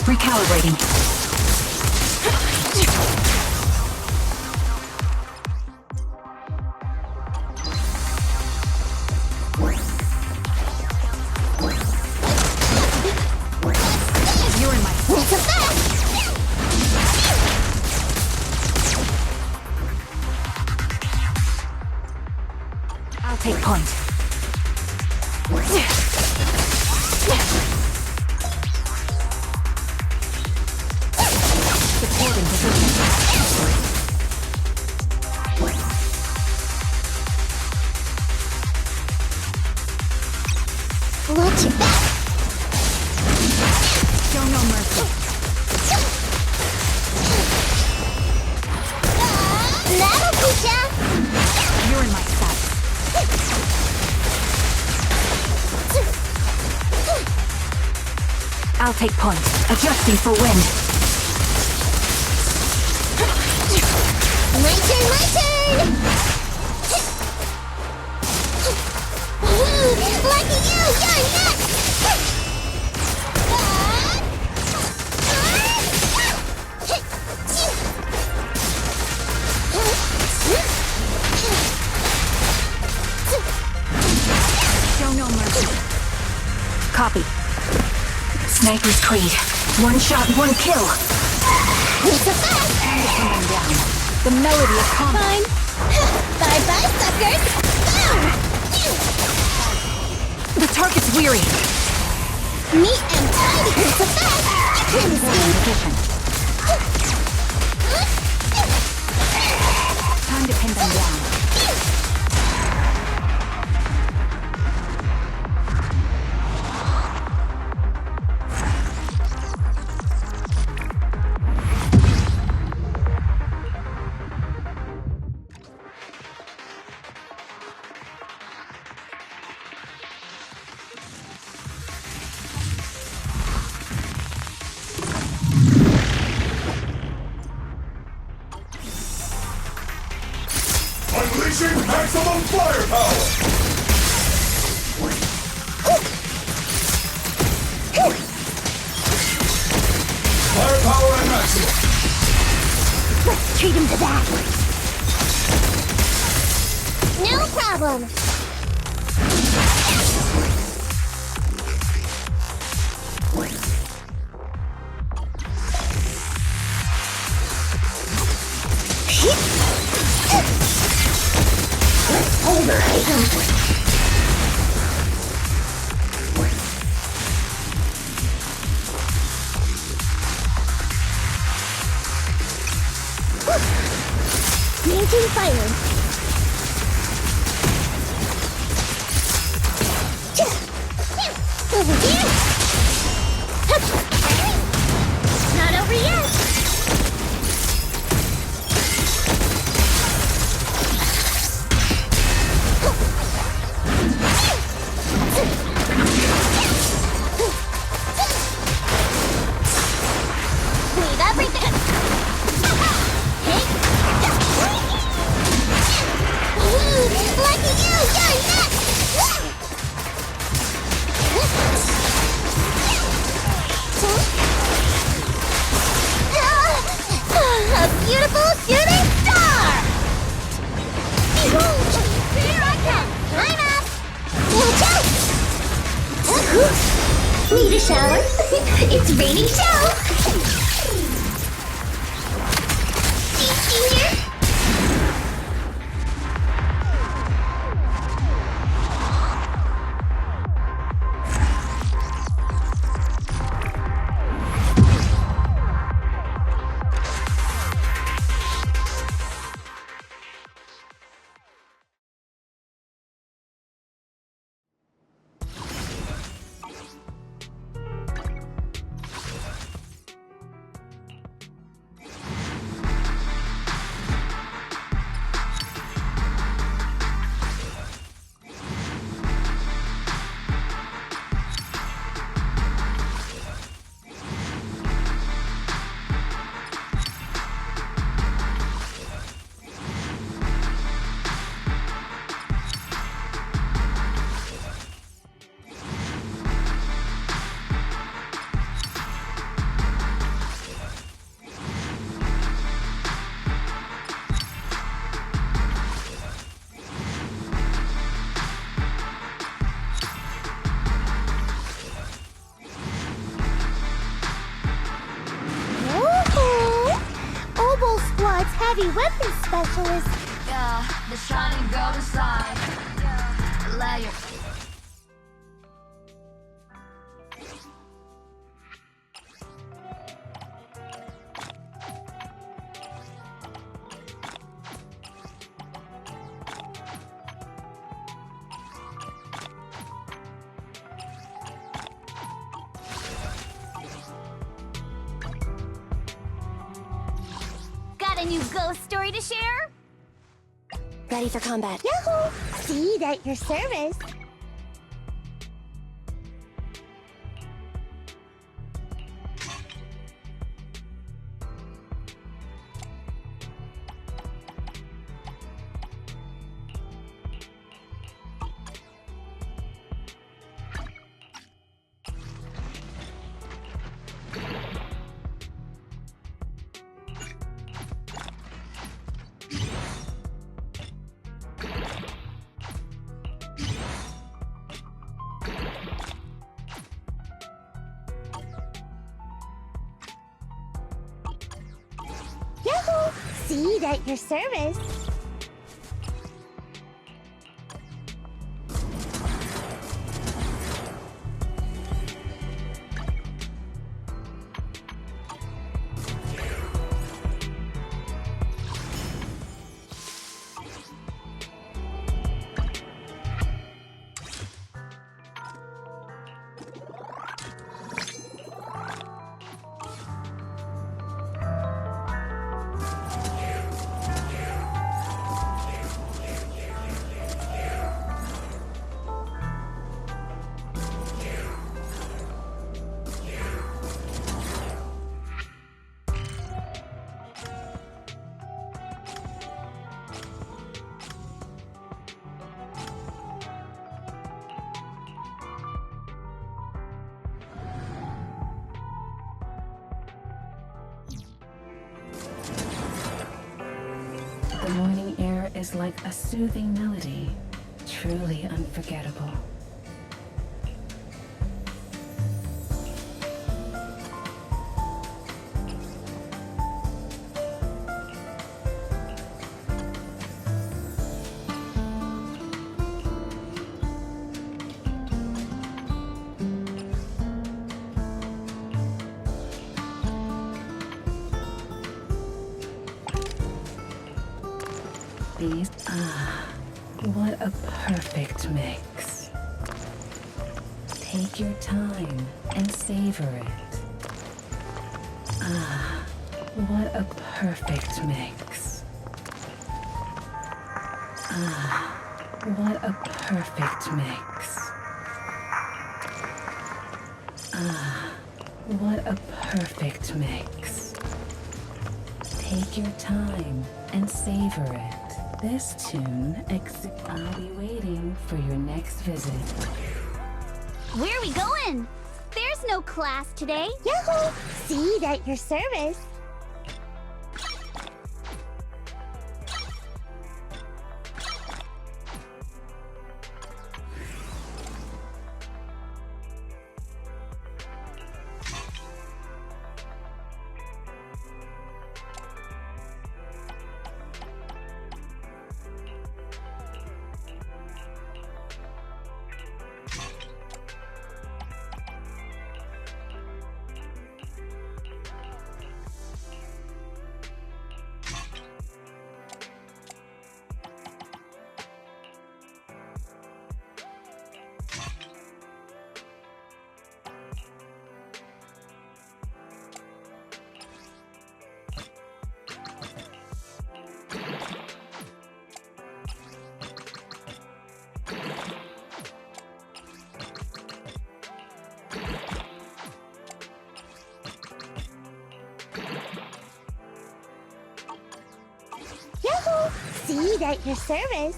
Recalibrating. You're in my I'll take point. Supporting position. Watch your back! Show no mercy. That'll teach ya! You're in my sight. I'll take point. Adjusting for wind. My turn, my turn! Lucky you, you're next! Show no mercy. Copy. Sniper's Creed. One shot, one kill. It's a fact! Coming down. The melody of combat. Fine. Bye-bye, suckers! The target's weary. Neat and tidy, it's a fact! You can't escape! Position. Time to pin them down. Unleashing maximum firepower! Firepower and maximum! Let's treat him to that! No problem! Pulverize him! Maintain fire! Over here! Not over yet! Leave everything! Lucky you! You're next! A beautiful shooting star! Here I come! I'm up! Watch out! Need a shower? It's raining show! See here? heavy weapons specialist. Yeah, the shining gold inside. Layer. Got a new ghost story to share? Ready for combat. Yahoo! See at your service. Yahoo! See at your service. The morning air is like a soothing melody, truly unforgettable. What a perfect mix. Take your time and savor it. What a perfect mix. What a perfect mix. What a perfect mix. Take your time and savor it. This tune, I'll be waiting for your next visit. Where are we going? There's no class today. Yahoo! See at your service. Yahoo! See at your service.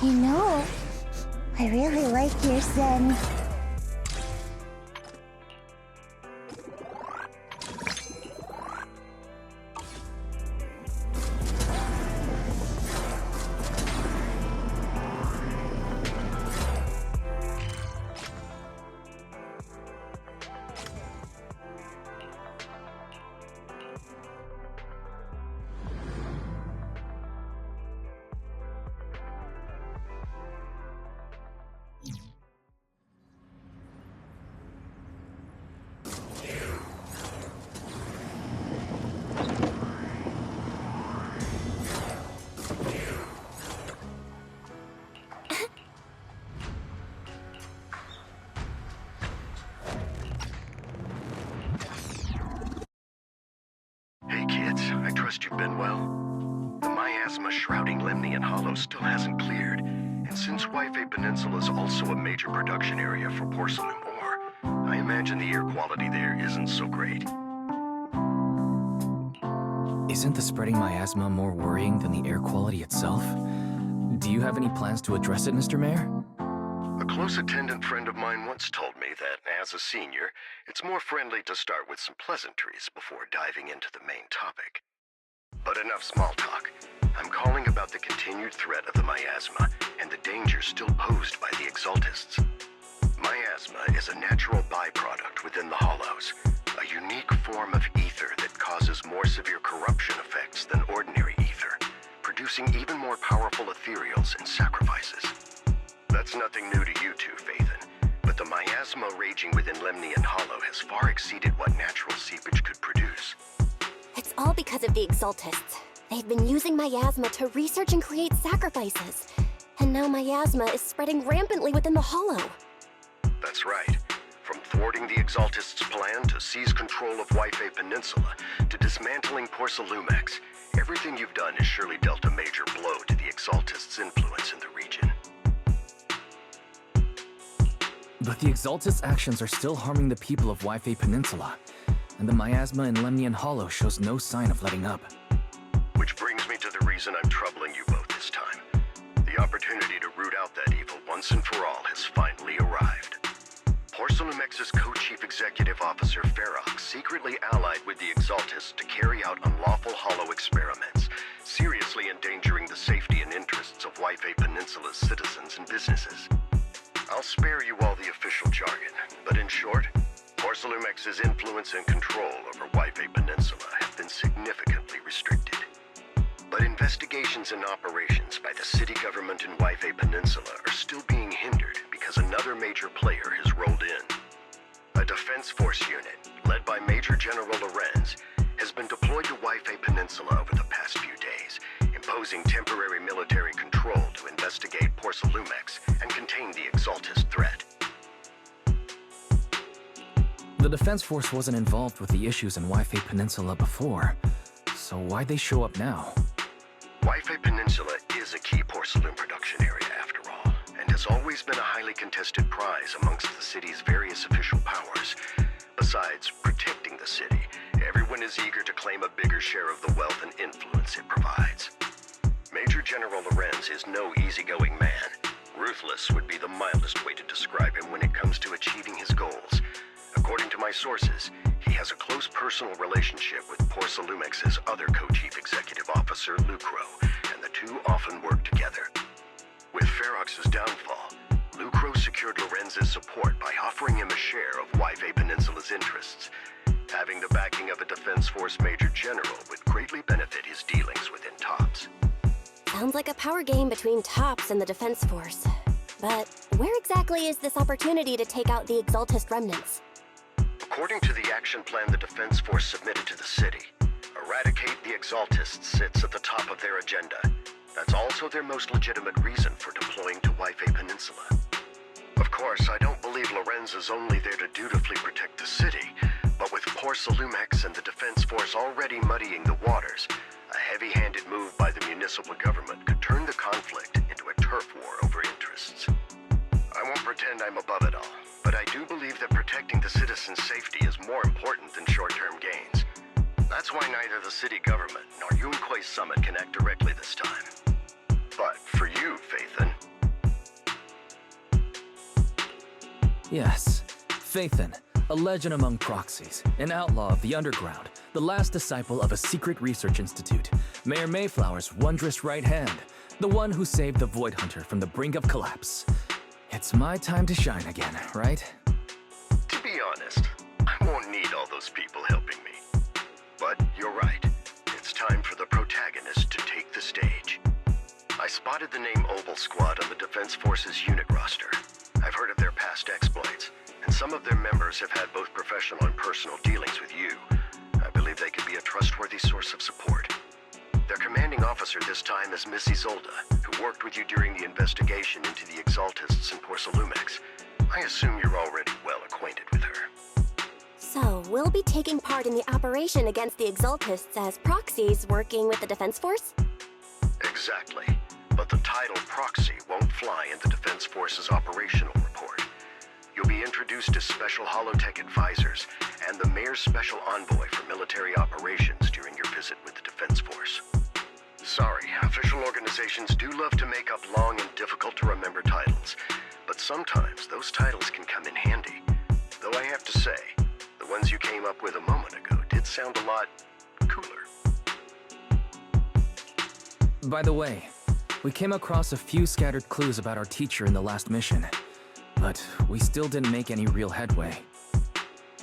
You know, I really like your Zen. I trust you've been well? The miasma shrouding Lemnian Hollow still hasn't cleared, and since Wi-Fi Peninsula is also a major production area for porcelain ore, I imagine the air quality there isn't so great. Isn't the spreading miasma more worrying than the air quality itself? Do you have any plans to address it, Mr. Mayor? A close attendant friend of mine once told me that, as a senior, it's more friendly to start with some pleasantries before diving into the main topic. But enough small talk. I'm calling about the continued threat of the miasma and the danger still posed by the Exaltists. Miasma is a natural byproduct within the Hollows, a unique form of ether that causes more severe corruption effects than ordinary ether, producing even more powerful ethereals and sacrifices. That's nothing new to you two, Phaethon, but the miasma raging within Lemnian Hollow has far exceeded what natural seepage could produce. It's all because of the Exaltists. They've been using miasma to research and create sacrifices. And now miasma is spreading rampantly within the Hollow. That's right. From thwarting the Exaltists' plan to seize control of Wi-Fi Peninsula to dismantling Porcelumex, everything you've done has surely dealt a major blow to the Exaltists' influence in the region. But the Exaltists' actions are still harming the people of Wi-Fi Peninsula, and the miasma in Lemnian Hollow shows no sign of letting up. Which brings me to the reason I'm troubling you both this time. The opportunity to root out that evil once and for all has finally arrived. Porcelumex's co-chief executive officer Ferox secretly allied with the Exaltists to carry out unlawful hollow experiments, seriously endangering the safety and interests of Wi-Fi Peninsula's citizens and businesses. I'll spare you all the official jargon, but in short, Porcelumex's influence and control over Wi-Fi Peninsula have been significantly restricted. But investigations and operations by the city government in Wi-Fi Peninsula are still being hindered because another major player has rolled in. A defense force unit, led by Major General Lorenz, has been deployed to Wi-Fi Peninsula over the past few days, imposing temporary military control to investigate Porcelumex and contain the Exaltist threat. The Defense Force wasn't involved with the issues in Wi-Fi Peninsula before, so why'd they show up now? Wi-Fi Peninsula is a key porcelain production area after all, and has always been a highly contested prize amongst the city's various official powers. Besides protecting the city, everyone is eager to claim a bigger share of the wealth and influence it provides. Major General Lorenz is no easygoing man. Ruthless would be the mildest way to describe him when it comes to achieving his goals. According to my sources, he has a close personal relationship with Porcelumex's other co-chief executive officer, Lucro, and the two often work together. With Ferox's downfall, Lucro secured Lorenz's support by offering him a share of Wi-Fi Peninsula's interests. Having the backing of a Defense Force Major General would greatly benefit his dealings within TOPS. Sounds like a power game between TOPS and the Defense Force. But where exactly is this opportunity to take out the Exaltist remnants? According to the action plan the Defense Force submitted to the city, eradicate the Exaltists sits at the top of their agenda. That's also their most legitimate reason for deploying to Wi-Fi Peninsula. Of course, I don't believe Lorenz is only there to dutifully protect the city, but with Porcelumex and the Defense Force already muddying the waters, a heavy-handed move by the municipal government could turn the conflict into a turf war over interests. I won't pretend I'm above it all, but I do believe that protecting the citizens' safety is more important than short-term gains. That's why neither the city government nor Yunque's summit can act directly this time. But for you, Phaethon... Yes, Phaethon, a legend among proxies, an outlaw of the underground, the last disciple of a secret research institute, Mayor Mayflower's wondrous right hand, the one who saved the Void Hunter from the brink of collapse. It's my time to shine again, right? To be honest, I won't need all those people helping me. But you're right. It's time for the protagonist to take the stage. I spotted the name Obol Squad on the Defense Force's unit roster. I've heard of their past exploits, and some of their members have had both professional and personal dealings with you. I believe they could be a trustworthy source of support. Their commanding officer this time is Miss Isolde, who worked with you during the investigation into the Exaltists and Porcelumex. I assume you're already well acquainted with her. So, we'll be taking part in the operation against the Exaltists as proxies working with the Defense Force? Exactly. But the title proxy won't fly in the Defense Force's operational report. You'll be introduced as Special Holotech Advisors and the Mayor's Special Envoy for Military Operations during your visit with the Defense Force. Sorry, official organizations do love to make up long and difficult-to-remember titles, but sometimes those titles can come in handy. Though I have to say, the ones you came up with a moment ago did sound a lot cooler. By the way, we came across a few scattered clues about our teacher in the last mission, but we still didn't make any real headway.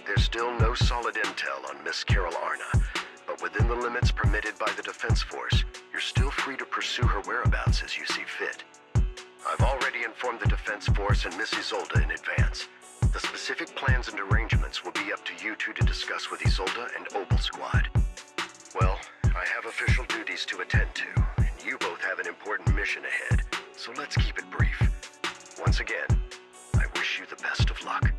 There's still no solid intel on Miss Carol Arna, but within the limits permitted by the Defense Force, you're still free to pursue her whereabouts as you see fit. I've already informed the Defense Force and Miss Isolde in advance. The specific plans and arrangements will be up to you two to discuss with Isolde and Obol Squad. Well, I have official duties to attend to, and you both have an important mission ahead, so let's keep it brief. Once again, I wish you the best of luck.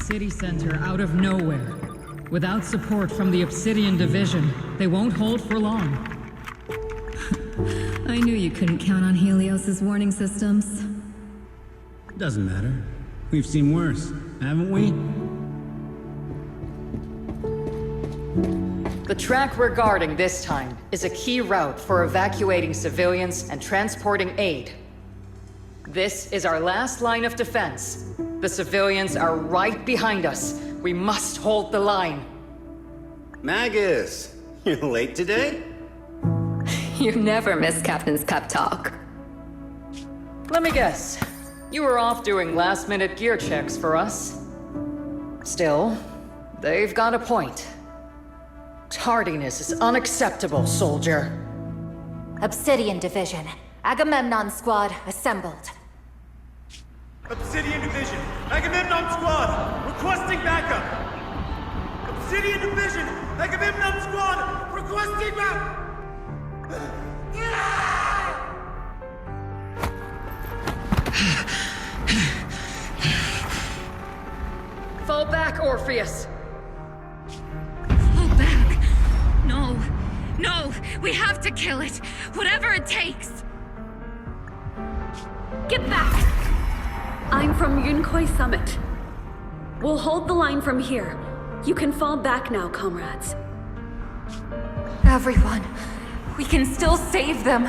City center out of nowhere. Without support from the Obsidian Division, they won't hold for long. I knew you couldn't count on Helios's warning systems. Doesn't matter. We've seen worse, haven't we? The track we're guarding this time is a key route for evacuating civilians and transporting aid. This is our last line of defense. The civilians are right behind us. We must hold the line. Magus, you're late today? You never miss Captain's pep talk. Let me guess. You were off doing last-minute gear checks for us. Still, they've got a point. Tardiness is unacceptable, soldier. Obsidian Division. Agamemnon Squad assembled. Obsidian Division, Agamemnon Squad, requesting backup! Obsidian Division, Agamemnon Squad, requesting backup! Fall back, Orpheus! Fall back! No! No! We have to kill it! Whatever it takes! Get back! I'm from Yunkoi Summit. We'll hold the line from here. You can fall back now, comrades. Everyone, we can still save them.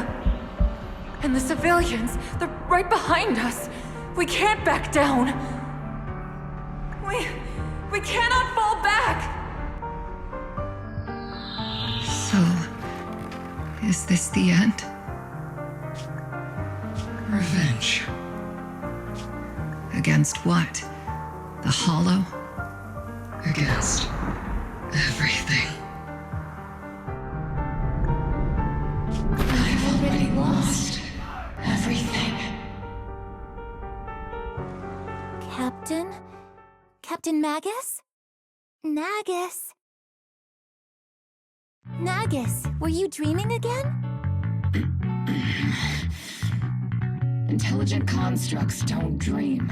And the civilians, they're right behind us. We can't back down. We cannot fall back! So, is this the end? Revenge. Against what? The Hollow? Against everything. I've already lost everything. Captain? Captain Magus? Nagus? Nagus, were you dreaming again? Intelligent constructs don't dream.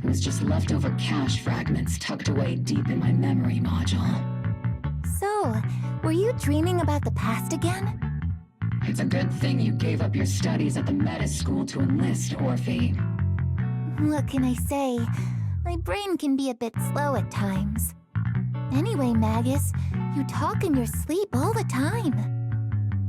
It was just leftover cache fragments tucked away deep in my memory module. So, were you dreaming about the past again? It's a good thing you gave up your studies at the Meta School to enlist, Orphe. What can I say? My brain can be a bit slow at times. Anyway, Magus, you talk in your sleep all the time.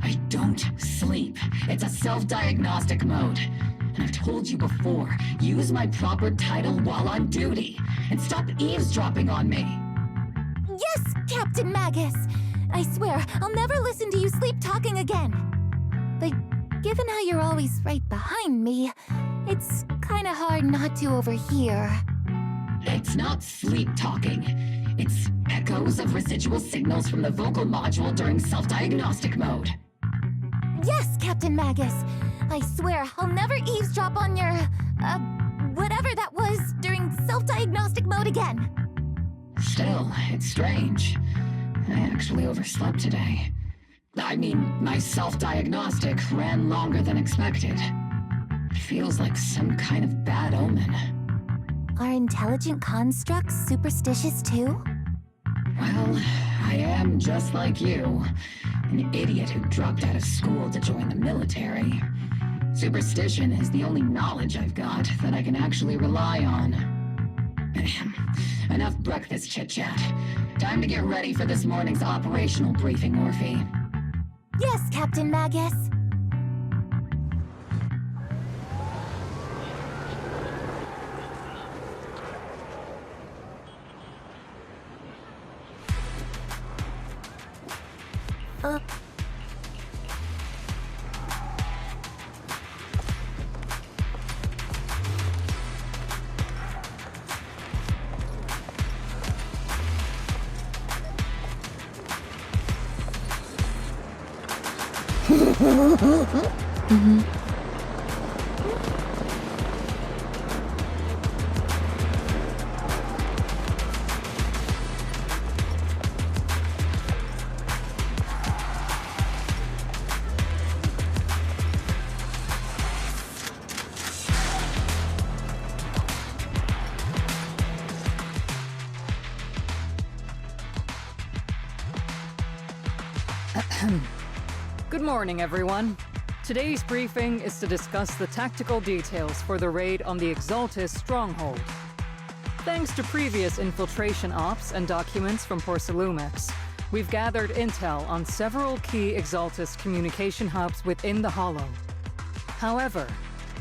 I don't sleep. It's a self-diagnostic mode. And I've told you before, use my proper title while on duty, and stop eavesdropping on me. Yes, Captain Magus! I swear, I'll never listen to you sleep talking again. But given how you're always right behind me, it's kinda hard not to overhear. It's not sleep talking. It's echoes of residual signals from the vocal module during self-diagnostic mode. Yes, Captain Magus! I swear, I'll never eavesdrop on your, whatever that was during self-diagnostic mode again. Still, it's strange. I actually overslept today. I mean, my self-diagnostic ran longer than expected. It feels like some kind of bad omen. Are intelligent constructs superstitious too? Well, I am just like you. An idiot who dropped out of school to join the military. Superstition is the only knowledge I've got that I can actually rely on. Enough breakfast chit-chat. Time to get ready for this morning's operational briefing, Orphe. Yes, Captain Magus. Good morning, everyone. Today's briefing is to discuss the tactical details for the raid on the Exaltist stronghold. Thanks to previous infiltration ops and documents from Porcelumex, we've gathered intel on several key Exaltist communication hubs within the Hollow. However,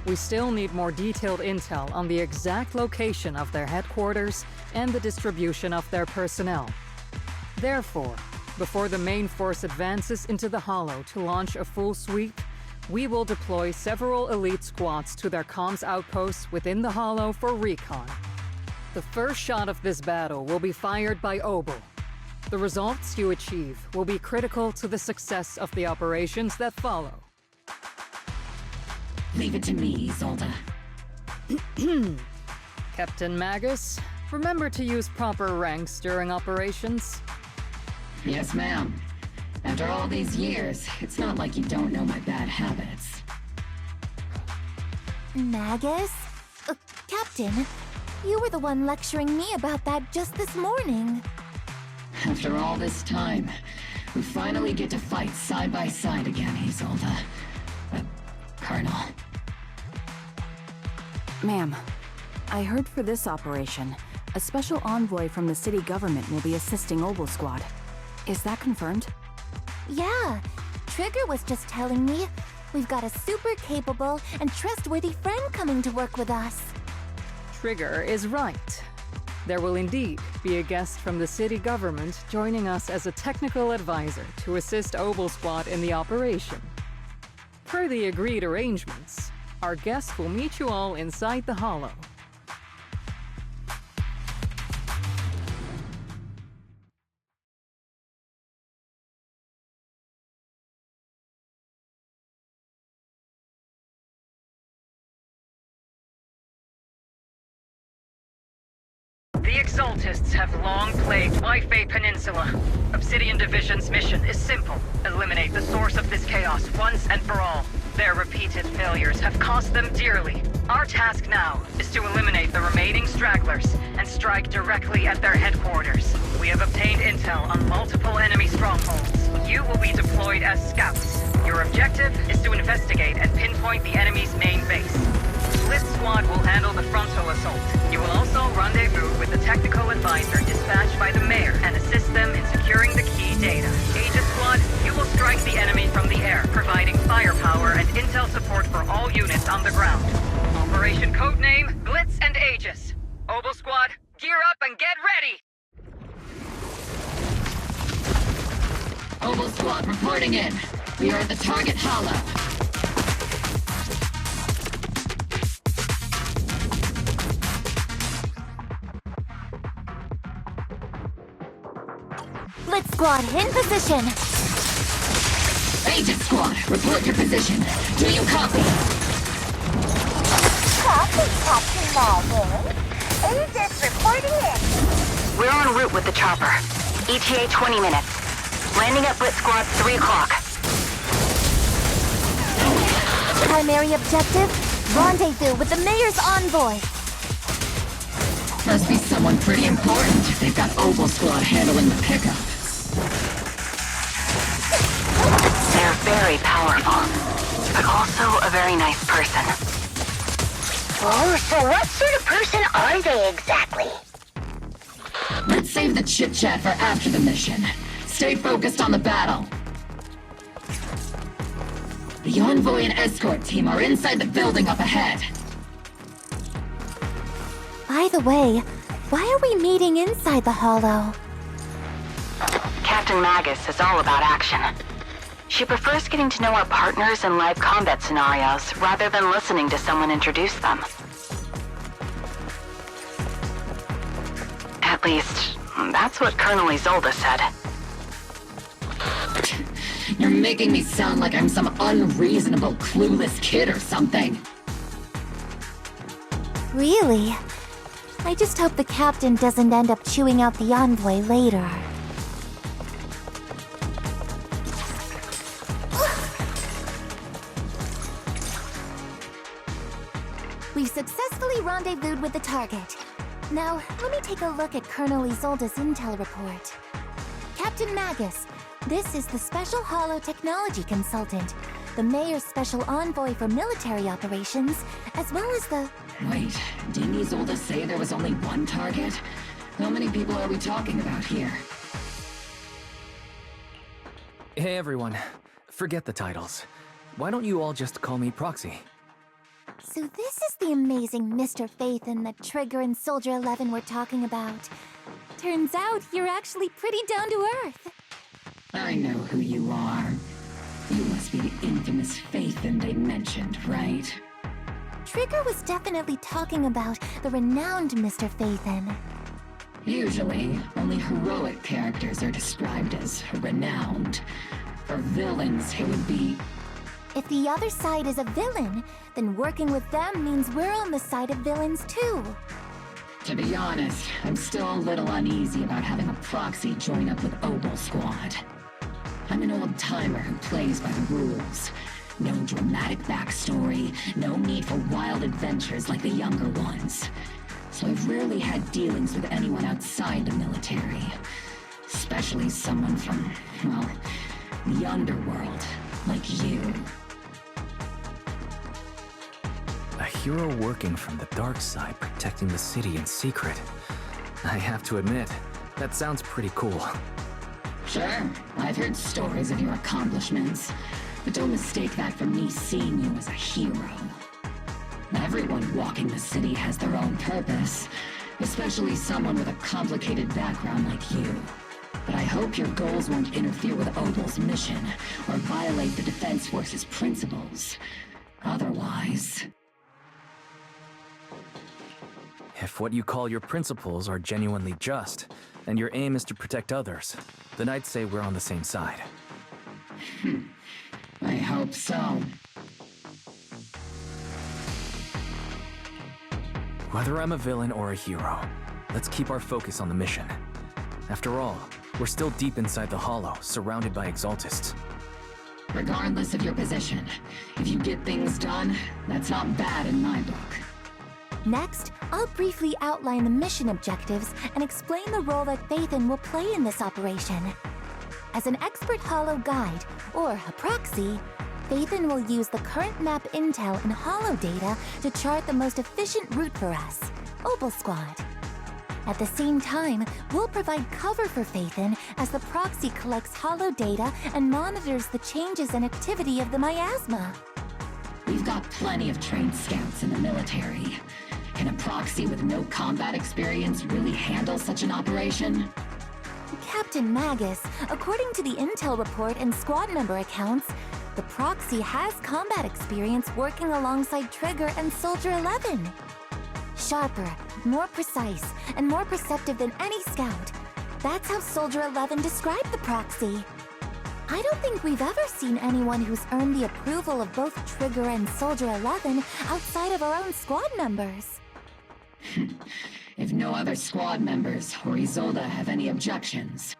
we still need more detailed intel on the exact location of their headquarters and the distribution of their personnel. Therefore, before the main force advances into the Hollow to launch a full sweep, we will deploy several elite squads to their comms outposts within the Hollow for recon. The first shot of this battle will be fired by Obol. The results you achieve will be critical to the success of the operations that follow. Leave it to me, Isolde. Captain Magus, remember to use proper ranks during operations. Yes, ma'am. After all these years, it's not like you don't know my bad habits. Magus? Captain, you were the one lecturing me about that just this morning. After all this time, we finally get to fight side by side again, Isolde. Colonel. Ma'am, I heard for this operation, a special envoy from the city government will be assisting Obol Squad. Is that confirmed? Yeah, Trigger was just telling me we've got a super capable and trustworthy friend coming to work with us. Trigger is right. There will indeed be a guest from the city government joining us as a technical advisor to assist Obol Squad in the operation. Per the agreed arrangements, our guest will meet you all inside the Hollow. The Exaltists have long plagued Wi-Fi Peninsula. Obsidian Division's mission is simple. Eliminate the source of this chaos once and for all. Their repeated failures have cost them dearly. Our task now is to eliminate the remaining stragglers and strike directly at their headquarters. We have obtained intel on multiple enemy strongholds. You will be deployed as scouts. Your objective is to investigate and pinpoint the enemy's main base. Split Squad will handle the frontal assault. You will also rendezvous with the technical advisor dispatched by the mayor and assist assist them in securing the key data. Aegis Squad, you will strike the enemy from the air, providing firepower and intel support for all units on the ground. Operation codename Blitz and Aegis. Obol Squad, gear up and get ready! Obol Squad reporting in. We are at the target hollow. Blitz Squad, in position! Agent Squad, report your position. Do you copy? Copy, Captain Marvel. Aegis reporting in. We're en route with the chopper. ETA 20 minutes. Landing at Blitz Squad 3 o'clock. Primary objective, rendezvous with the Mayor's envoy. Must be someone pretty important if they've got Obol Squad handling the pickup. They're very powerful, but also a very nice person. Oh, so what sort of person are they exactly? Let's save the chit-chat for after the mission. Stay focused on the battle. The envoy and escort team are inside the building up ahead. By the way, why are we meeting inside the hollow? Captain Magus is all about action. She prefers getting to know our partners in live combat scenarios rather than listening to someone introduce them. At least, that's what Colonel Isolde said. You're making me sound like I'm some unreasonable, clueless kid or something. Really? I just hope the captain doesn't end up chewing out the envoy later. We've successfully rendezvoused with the target. Now, let me take a look at Colonel Isolde's intel report. Captain Magus, this is the Special Hollow Technology Consultant, the Mayor's Special Envoy for Military Operations, as well as the... Wait, didn't Isolde say there was only one target? How many people are we talking about here? Hey everyone, forget the titles. Why don't you all just call me Proxy? So this is the amazing Mr. Phaethon that Trigger and Soldier 11 were talking about. Turns out you're actually pretty down to earth. I know who you are. You must be the infamous Phaethon they mentioned, right? Trigger was definitely talking about the renowned Mr. Phaethon. Usually, only heroic characters are described as renowned. For villains, it would be... If the other side is a villain, then working with them means we're on the side of villains too. To be honest, I'm still a little uneasy about having a proxy join up with Obol Squad. I'm an old-timer who plays by the rules. No dramatic backstory, no need for wild adventures like the younger ones. So I've rarely had dealings with anyone outside the military. Especially someone from, well, the underworld, like you. A hero working from the dark side, protecting the city in secret. I have to admit, that sounds pretty cool. Sure, I've heard stories of your accomplishments, but don't mistake that for me seeing you as a hero. Everyone walking the city has their own purpose, especially someone with a complicated background like you. But I hope your goals won't interfere with Obol's mission, or violate the Defense Force's principles. Otherwise... If what you call your principles are genuinely just, and your aim is to protect others, then I'd say we're on the same side. I hope so. Whether I'm a villain or a hero, let's keep our focus on the mission. After all, we're still deep inside the Hollow, surrounded by Exaltists. Regardless of your position, if you get things done, that's not bad in my book. Next, I'll briefly outline the mission objectives and explain the role that Phaethon will play in this operation. As an expert Hollow guide, or a proxy, Phaethon will use the current map intel and Hollow data to chart the most efficient route for us, Obol Squad. At the same time, we'll provide cover for Phaethon as the proxy collects hollow data and monitors the changes and activity of the miasma. We've got plenty of trained scouts in the military. Can a proxy with no combat experience really handle such an operation? Captain Magus, according to the intel report and squad member accounts, the proxy has combat experience working alongside Trigger and Soldier 11. Sharper, more precise, and more perceptive than any scout. That's how Soldier 11 described the proxy. I don't think we've ever seen anyone who's earned the approval of both Trigger and Soldier 11 outside of our own squad members. If no other squad members or Isolde have any objections.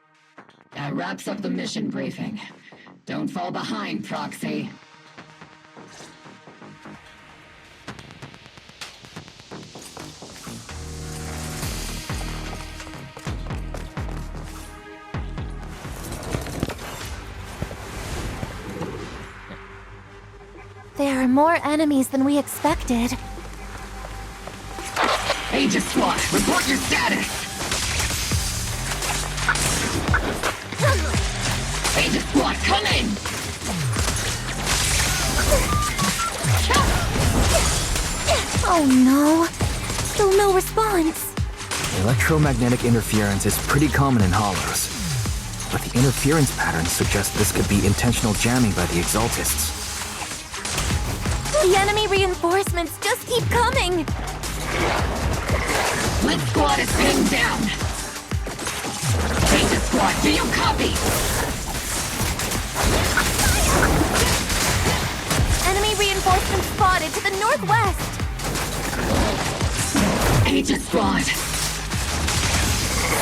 That wraps up the mission briefing. Don't fall behind, Proxy. There are more enemies than we expected. Aegis Squad, report your status! Aegis Squad, come in! Oh no! Still no response. Electromagnetic interference is pretty common in hollows, but the interference patterns suggest this could be intentional jamming by the Exaltists. The enemy reinforcements just keep coming! Lit Squad is pinned down! Aegis Squad, do you copy? Enemy reinforcements spotted to the northwest! Aegis Squad!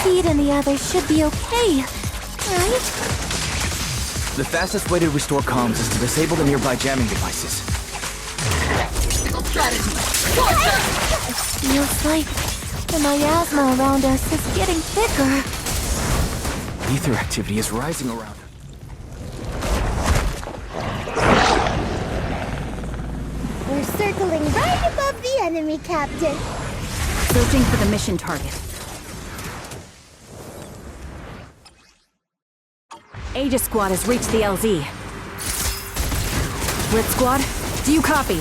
Seed and the others should be okay, right? The fastest way to restore comms is to disable the nearby jamming devices. Strategy! Feels like the miasma around us is getting thicker. Ether activity is rising around. We're circling right above the enemy, Captain. Searching for the mission target. Aegis Squad has reached the LZ. Blitz Squad, do you copy?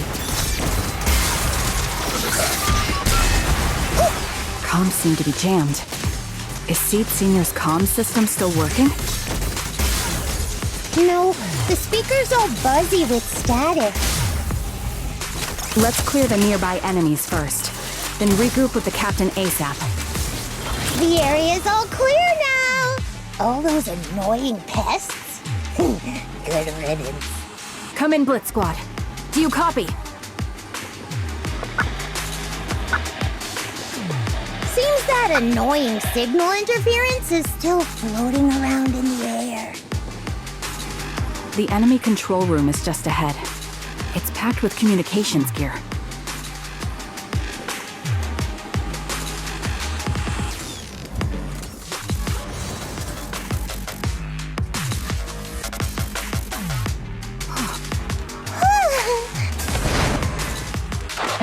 Comms seem to be jammed. Is Seed Senior's comm system still working? No, the speaker's all buzzy with static. Let's clear the nearby enemies first, then regroup with the Captain ASAP. The area's all clear now! All those annoying pests? Good riddance. Come in, Blitz Squad. Do you copy? Seems that annoying signal interference is still floating around in the air. The enemy control room is just ahead. It's packed with communications gear.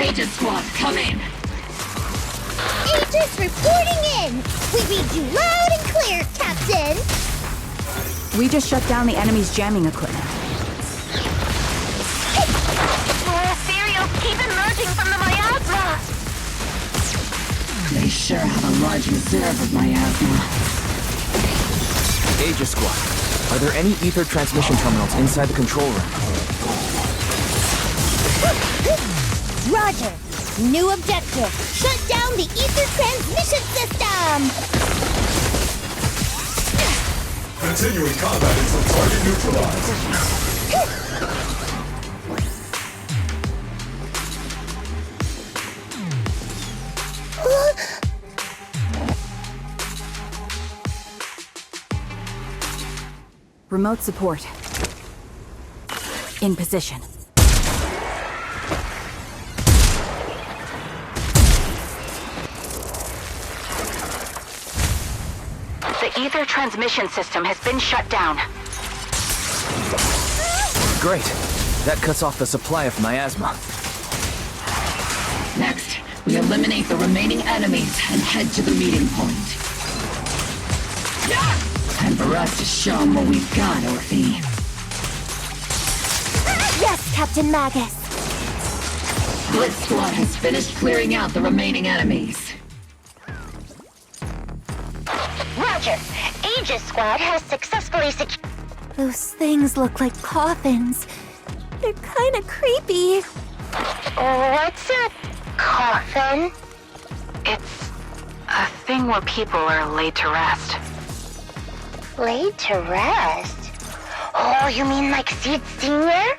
Aegis Squad, come in! Aegis reporting in! We read you loud and clear, Captain! We just shut down the enemy's jamming equipment. More ethereals keep emerging from the miasma! They sure have a large reserve of miasma. Aegis Squad, are there any ether transmission terminals inside the control room? Roger! New objective! Shut down the ether transmission system! Continuing combat until target neutralized. Remote support. In position. The ether transmission system has been shut down. Great. That cuts off the supply of miasma. Next, we eliminate the remaining enemies and head to the meeting point. Time for us to show them what we've got, Orphe. Yes, Captain Magus. Blitz Squad has finished clearing out the remaining enemies. Roger. Aegis Squad has successfully secured... Those things look like coffins. They're kinda creepy. What's a coffin? It's a thing where people are laid to rest. Laid to rest? Oh, you mean like Seed Senior?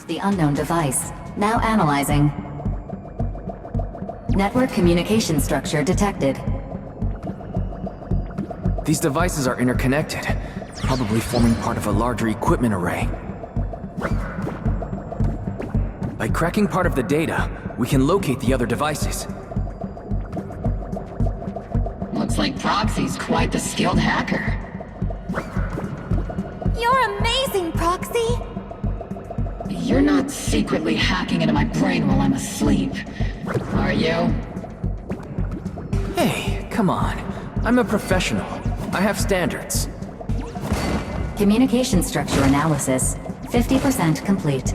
The unknown device. Now analyzing. Network communication structure detected. These devices are interconnected, probably forming part of a larger equipment array. By cracking part of the data, we can locate the other devices. Looks like Proxy's quite the skilled hacker. You're amazing, Proxy! You're not secretly hacking into my brain while I'm asleep, are you? Hey, come on. I'm a professional. I have standards. Communication structure analysis. 50% complete.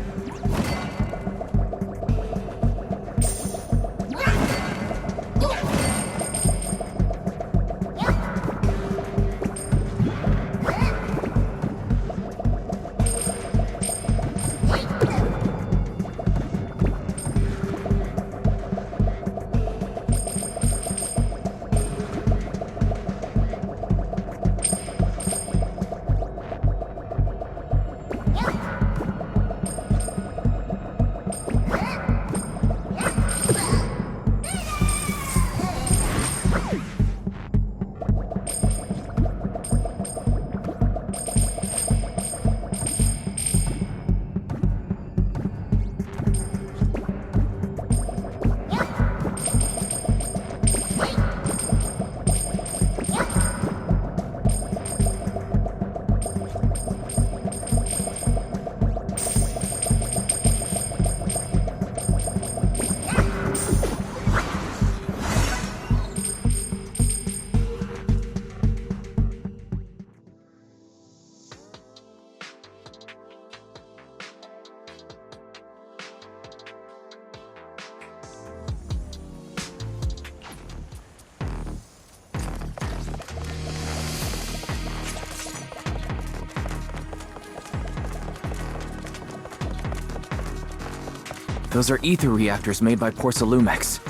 Those are ether reactors made by Porcelumex.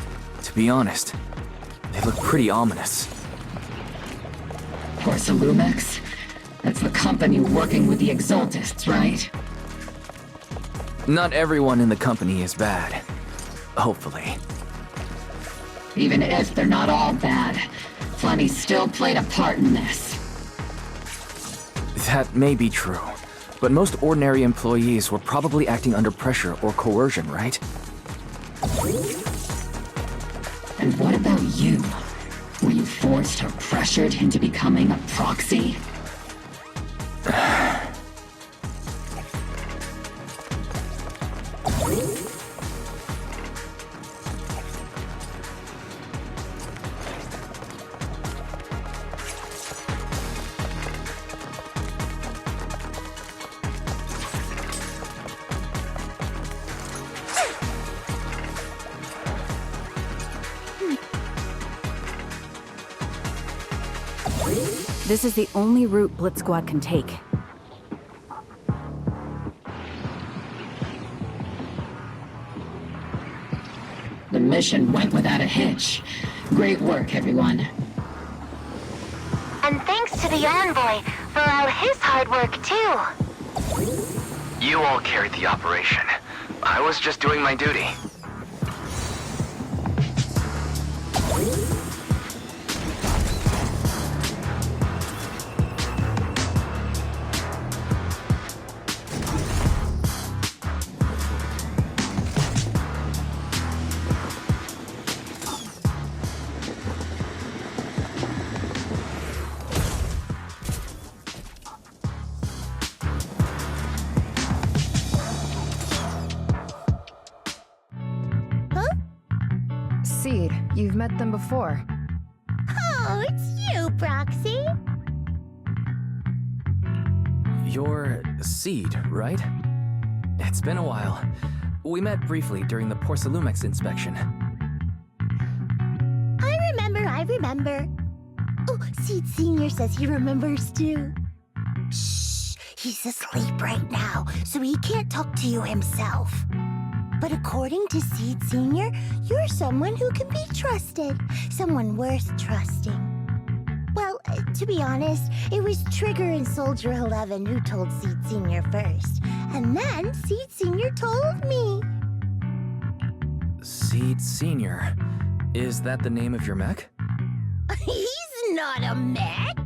To be honest, they look pretty ominous. Porcelumex? That's the company working with the Exaltists, right? Not everyone in the company is bad. Hopefully. Even if they're not all bad, Plenty still played a part in this. That may be true. But most ordinary employees were probably acting under pressure or coercion, right? And what about you? Were you forced or pressured into becoming a proxy? This is the only route Blitz Squad can take. The mission went without a hitch. Great work, everyone. And thanks to the Envoy for all his hard work, too. You all carried the operation. I was just doing my duty. Seed, you've met them before. Oh, it's you, Proxy. You're Seed, right? It's been a while. We met briefly during the Porcelumex inspection. I remember. Oh, Seed Senior says he remembers too. Shh, he's asleep right now, so he can't talk to you himself. But according to Seed Senior, you're someone who can be trusted. Someone worth trusting. Well, to be honest, it was Trigger and Soldier 11 who told Seed Senior first. And then Seed Senior told me. Seed Senior? Is that the name of your mech? He's not a mech.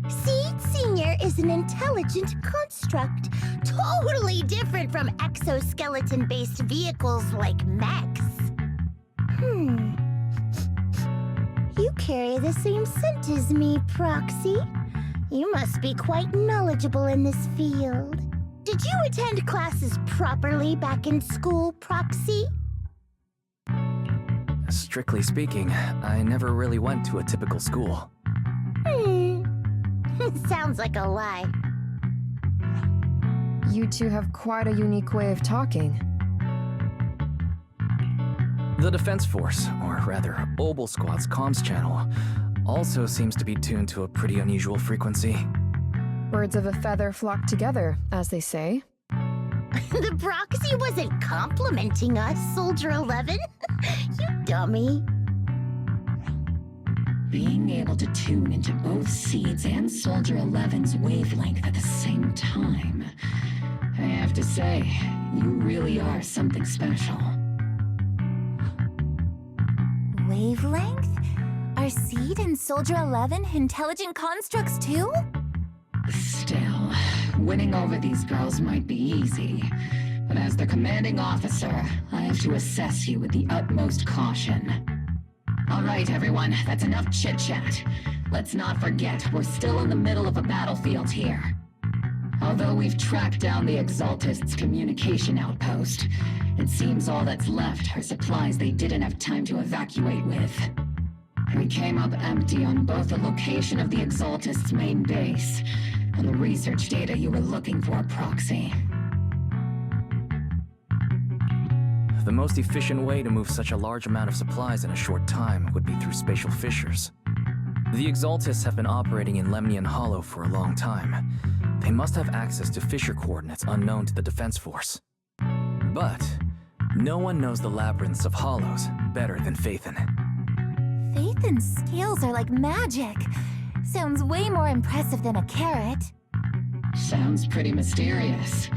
Seed Senior is an intelligent construct, totally different from exoskeleton-based vehicles like mechs. You carry the same scent as me, Proxy. You must be quite knowledgeable in this field. Did you attend classes properly back in school, Proxy? Strictly speaking, I never really went to a typical school. Sounds like a lie. You two have quite a unique way of talking. The Defense Force, or rather, Obol Squad's comms channel, also seems to be tuned to a pretty unusual frequency. Birds of a feather flock together, as they say. The Proxy wasn't complimenting us, Soldier 11. You dummy. Being able to tune into both Seed's and Soldier 11's wavelength at the same time. I have to say, you really are something special. Wavelength? Are Seed and Soldier 11 intelligent constructs too? Still, winning over these girls might be easy. But as the commanding officer, I have to assess you with the utmost caution. All right, everyone, that's enough chit-chat. Let's not forget, we're still in the middle of a battlefield here. Although we've tracked down the Exaltists' communication outpost, it seems all that's left are supplies they didn't have time to evacuate with. We came up empty on both the location of the Exaltists' main base and the research data you were looking for, Proxy. The most efficient way to move such a large amount of supplies in a short time would be through spatial fissures. The Exaltists have been operating in Lemnian Hollow for a long time. They must have access to fissure coordinates unknown to the Defense Force. But no one knows the labyrinths of hollows better than Phaethon. Phaethon's scales are like magic. Sounds way more impressive than a carrot. Sounds pretty mysterious.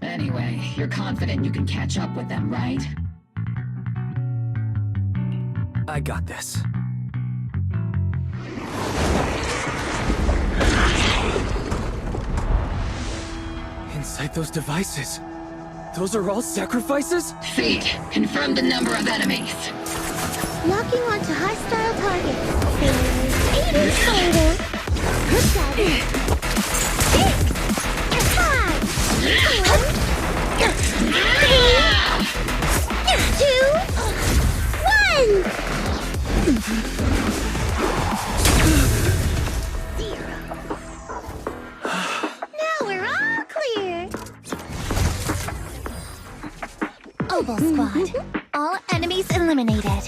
Anyway, you're confident you can catch up with them, right? I got this. Inside those devices, those are all sacrifices? Seed, confirm the number of enemies. Locking onto hostile targets. There's 8 in total. 7, 6, 5, 4, 3, 2, 1. Now we're all clear. Obol Squad. All enemies eliminated.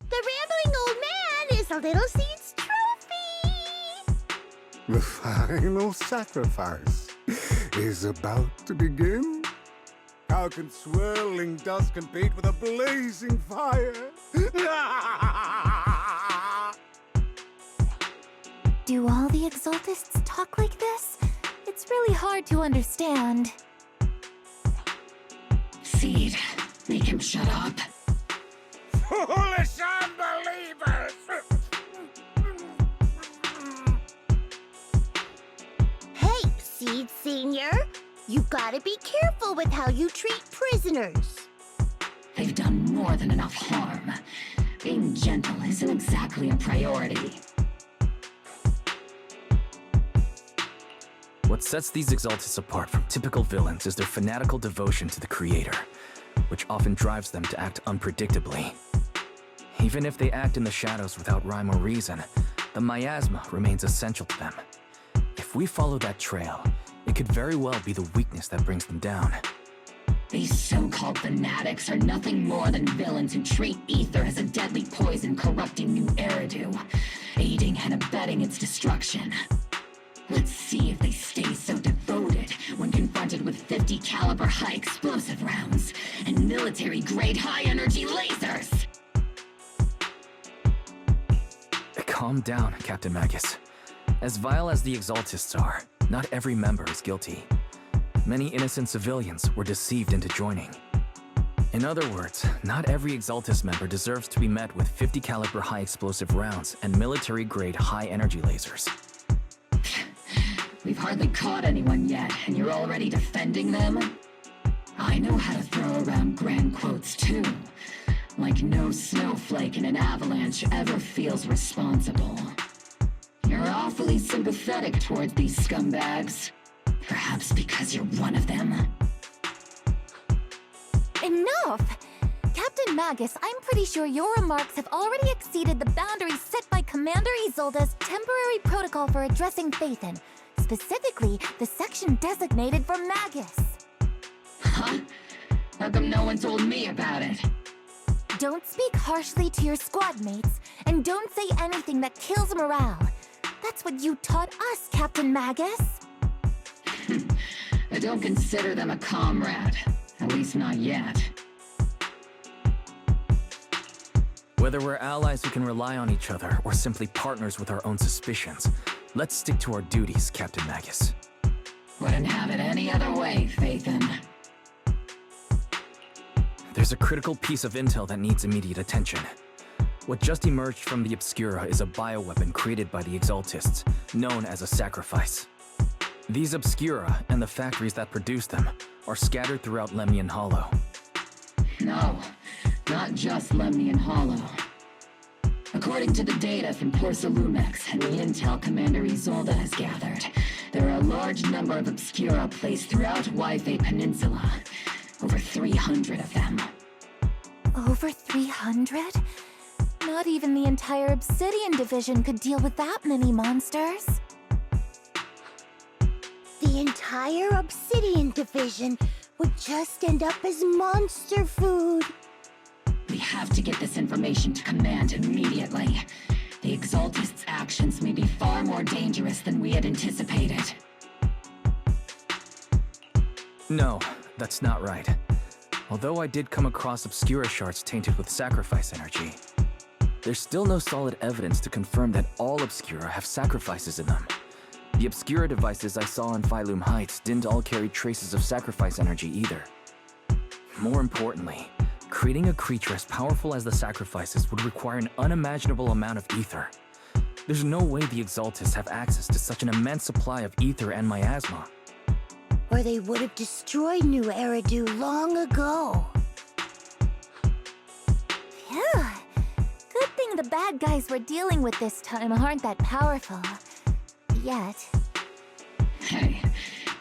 The rambling old man is a little Seed's trophy. The final sacrifice is about to begin. How can swirling dust compete with a blazing fire? Do all the Exaltists talk like this? It's really hard to understand. Seed, make him shut up. Foolish unbelievers! Hey, Seed Senior! You gotta be careful with how you treat prisoners. They've done more than enough harm. Being gentle isn't exactly a priority. What sets these Exaltists apart from typical villains is their fanatical devotion to the Creator, which often drives them to act unpredictably. Even if they act in the shadows without rhyme or reason, the miasma remains essential to them. If we follow that trail, it could very well be the weakness that brings them down. These so-called fanatics are nothing more than villains who treat ether as a deadly poison corrupting new Eridu, aiding and abetting its destruction. Let's see if they stay so devoted when confronted with 50 caliber high explosive rounds and military-grade high-energy lasers! Calm down, Captain Magus. As vile as the Exaltists are, not every member is guilty. Many innocent civilians were deceived into joining. In other words, not every Exaltist member deserves to be met with 50 caliber high explosive rounds and military-grade high-energy lasers. We've hardly caught anyone yet, and you're already defending them? I know how to throw around grand quotes too. Like no snowflake in an avalanche ever feels responsible. You're awfully sympathetic towards these scumbags. Perhaps because you're one of them. Enough! Captain Magus, I'm pretty sure your remarks have already exceeded the boundaries set by Commander Isolde's temporary protocol for addressing Phaethon. Specifically, the section designated for Magus. Huh? How come no one told me about it? Don't speak harshly to your squad mates, and don't say anything that kills morale. That's what you taught us, Captain Magus. I don't consider them a comrade. At least not yet. Whether we're allies who can rely on each other or simply partners with our own suspicions, let's stick to our duties, Captain Magus. Wouldn't have it any other way, Phaethon. There's a critical piece of intel that needs immediate attention. What just emerged from the Obscura is a bioweapon created by the Exaltists, known as a sacrifice. These Obscura, and the factories that produce them, are scattered throughout Lemnian Hollow. No, not just Lemnian Hollow. According to the data from Porcelumex and the intel Commander Isolde has gathered, there are a large number of Obscura placed throughout Waifei Peninsula. Over 300 of them. Over 300? Not even the entire Obsidian Division could deal with that many monsters. The entire Obsidian Division would just end up as monster food. We have to get this information to Command immediately. The Exaltists' actions may be far more dangerous than we had anticipated. No, that's not right. Although I did come across Obscura shards tainted with sacrifice energy, there's still no solid evidence to confirm that all Obscura have sacrifices in them. The Obscura devices I saw on Phylum Heights didn't all carry traces of sacrifice energy either. More importantly, creating a creature as powerful as the sacrifices would require an unimaginable amount of ether. There's no way the Exaltists have access to such an immense supply of ether and miasma. Or they would have destroyed New Eridu long ago. Phew. Good thing the bad guys we're dealing with this time aren't that powerful. Yet. Hey,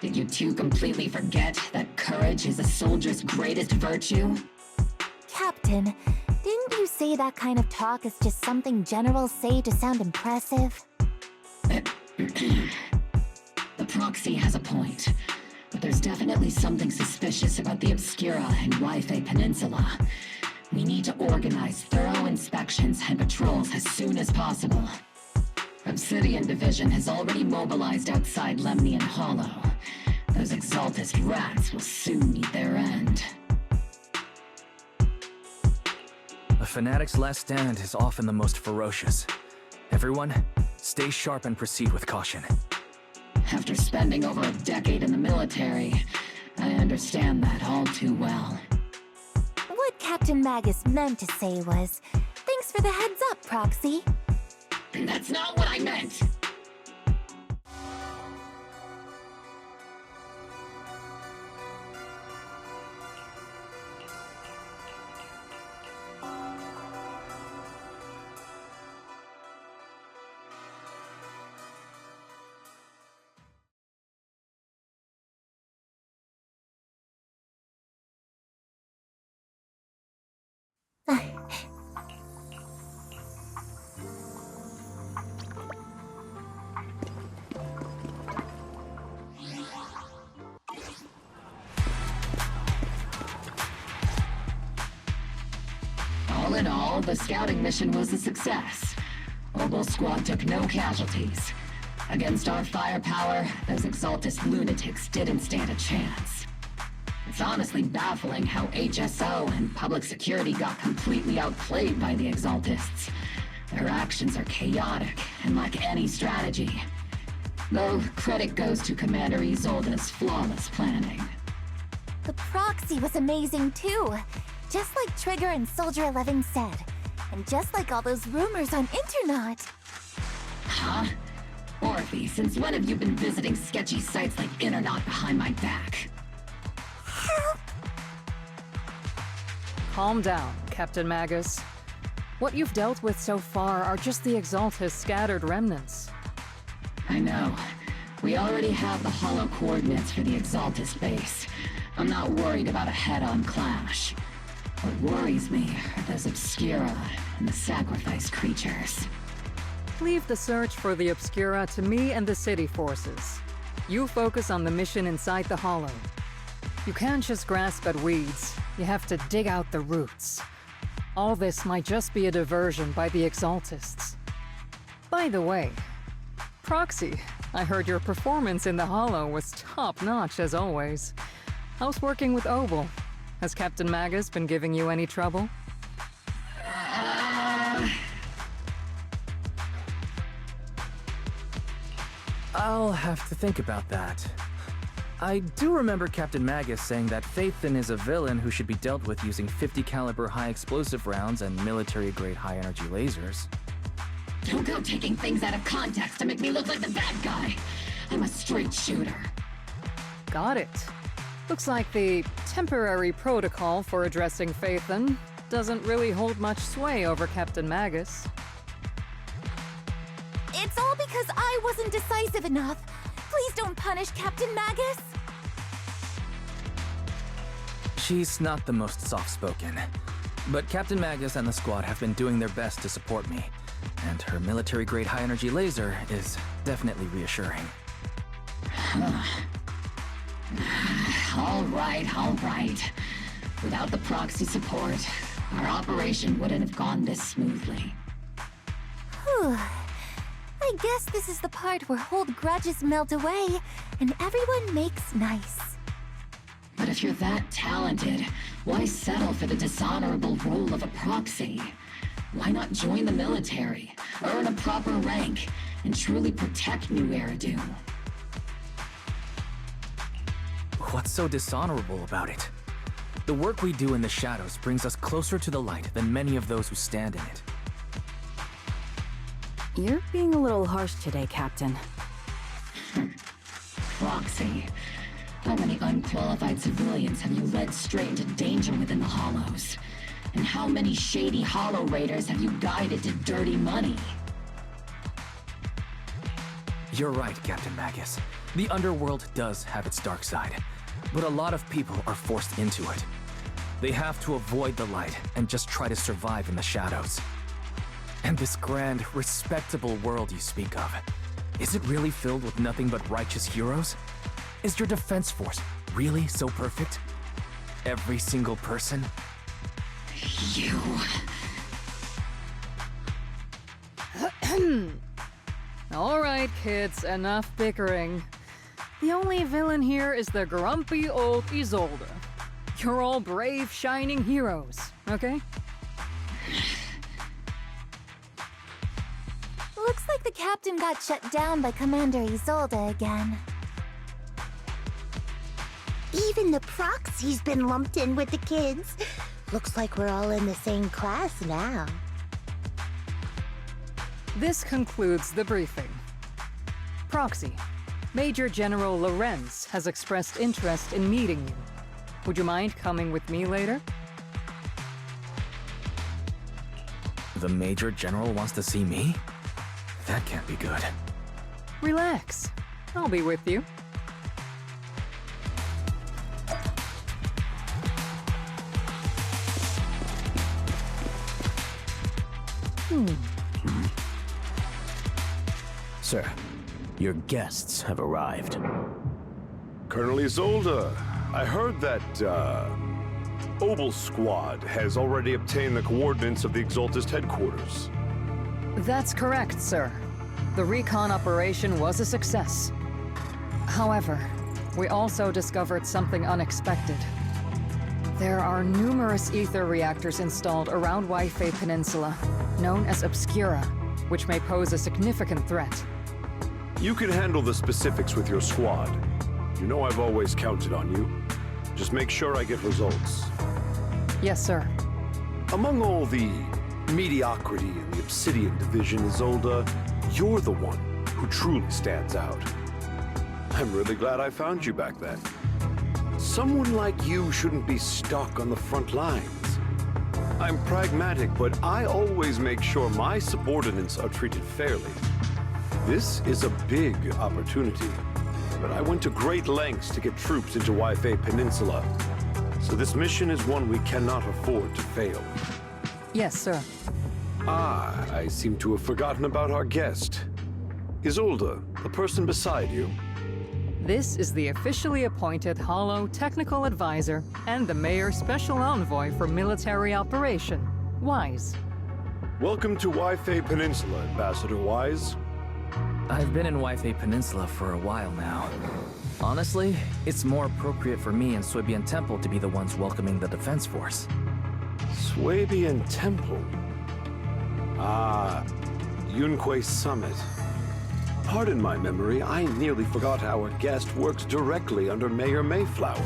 did you two completely forget that courage is a soldier's greatest virtue? Captain, didn't you say that kind of talk is just something generals say to sound impressive? The proxy has a point, but there's definitely something suspicious about the Obscura and Waifei Peninsula. We need to organize thorough inspections and patrols as soon as possible. Obsidian Division has already mobilized outside Lemnian Hollow. Those Exaltist rats will soon meet their end. A fanatic's last stand is often the most ferocious. Everyone, stay sharp and proceed with caution. After spending over a decade in the military, I understand that all too well. What Captain Magus meant to say was, thanks for the heads up, Proxy. That's not what I meant! All in all, the scouting mission was a success. Obol Squad took no casualties. Against our firepower, those Exaltist lunatics didn't stand a chance. It's honestly baffling how HSO and public security got completely outplayed by the Exaltists. Their actions are chaotic and lack any strategy. Though credit goes to Commander Isolde's flawless planning. The Proxy was amazing too. Just like Trigger and Soldier 11 said. And just like all those rumors on Internet. Huh? Orphe, since when have you been visiting sketchy sites like Internet behind my back? Calm down, Captain Magus. What you've dealt with so far are just the Exaltist scattered remnants. I know. We already have the hollow coordinates for the Exaltist base. I'm not worried about a head-on clash. What worries me are those Obscura and the sacrifice creatures. Leave the search for the Obscura to me and the city forces. You focus on the mission inside the Hollow. You can't just grasp at weeds. You have to dig out the roots. All this might just be a diversion by the Exaltists. By the way, Proxy, I heard your performance in the Hollow was top-notch as always. How's working with Obol? Has Captain Magus been giving you any trouble? I'll have to think about that. I do remember Captain Magus saying that Phaethon is a villain who should be dealt with using 50 caliber high explosive rounds and military-grade high-energy lasers. Don't go taking things out of context to make me look like the bad guy. I'm a straight shooter. Got it. Looks like the temporary protocol for addressing Phaethon doesn't really hold much sway over Captain Magus. It's all because I wasn't decisive enough. Please don't punish Captain Magus. She's not the most soft-spoken, but Captain Magus and the squad have been doing their best to support me, and her military-grade high-energy laser is definitely reassuring. All right. Without the Proxy support, our operation wouldn't have gone this smoothly. Whew. I guess this is the part where old grudges melt away and everyone makes nice. But if you're that talented, why settle for the dishonorable role of a proxy? Why not join the military, earn a proper rank, and truly protect New Eridu? What's so dishonorable about it? The work we do in the shadows brings us closer to the light than many of those who stand in it. You're being a little harsh today, Captain. Proxy. How many unqualified civilians have you led straight into danger within the Hollows? And how many shady Hollow Raiders have you guided to dirty money? You're right, Captain Magus. The underworld does have its dark side, but a lot of people are forced into it. They have to avoid the light and just try to survive in the shadows. And this grand, respectable world you speak of, is it really filled with nothing but righteous heroes? Is your defense force really so perfect? Every single person? You... All right, kids, enough bickering. The only villain here is the grumpy old Isolde. You're all brave, shining heroes, okay? Looks like like the captain got shut down by Commander Isolde again. Even the proxy's been lumped in with the kids. Looks like we're all in the same class now. This concludes the briefing. Proxy, Major General Lorenz has expressed interest in meeting you. Would you mind coming with me later? The Major General wants to see me? That can't be good. Relax. I'll be with you. Sir, your guests have arrived. Colonel Isolde, I heard that, Obol Squad has already obtained the coordinates of the Exaltist headquarters. That's correct, sir. The recon operation was a success. However, we also discovered something unexpected. There are numerous ether reactors installed around Waifei Peninsula, known as Obscura, which may pose a significant threat. You can handle the specifics with your squad. You know I've always counted on you. Just make sure I get results. Yes, sir. Among all the mediocrity in the Obsidian Division, Isolde, you're the one who truly stands out. I'm really glad I found you back then. Someone like you shouldn't be stuck on the front lines. I'm pragmatic, but I always make sure my subordinates are treated fairly. This is a big opportunity, but I went to great lengths to get troops into Waifei Peninsula. So this mission is one we cannot afford to fail. Yes, sir. Ah, I seem to have forgotten about our guest. Isolde, the person beside you. This is the officially appointed Hollow Technical Advisor and the Mayor's Special Envoy for Military Operation, Wise. Welcome to Waifei Peninsula, Ambassador Wise. I've been in Waifei Peninsula for a while now. Honestly, it's more appropriate for me and Swabian Temple to be the ones welcoming the Defense Force. Swabian Temple? Ah, Yunquei Summit. Pardon my memory, I nearly forgot our guest works directly under Mayor Mayflower.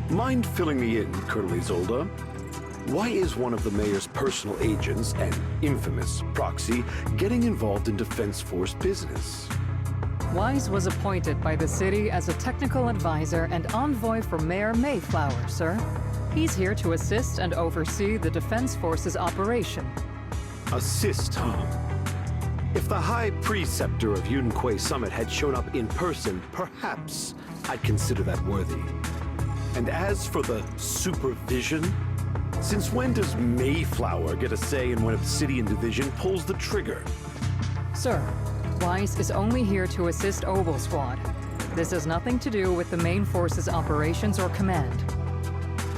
Mind filling me in, Colonel Isolde? Why is one of the Mayor's personal agents, an infamous proxy, getting involved in Defense Force business? Wise was appointed by the city as a technical advisor and envoy for Mayor Mayflower, sir. He's here to assist and oversee the Defense Force's operation. Assist, huh? If the High Preceptor of Yunquei Summit had shown up in person, perhaps I'd consider that worthy. And as for the supervision, since when does Mayflower get a say in when Obsidian Division pulls the trigger? Sir, Wise is only here to assist Obol Squad. This has nothing to do with the main force's operations or command.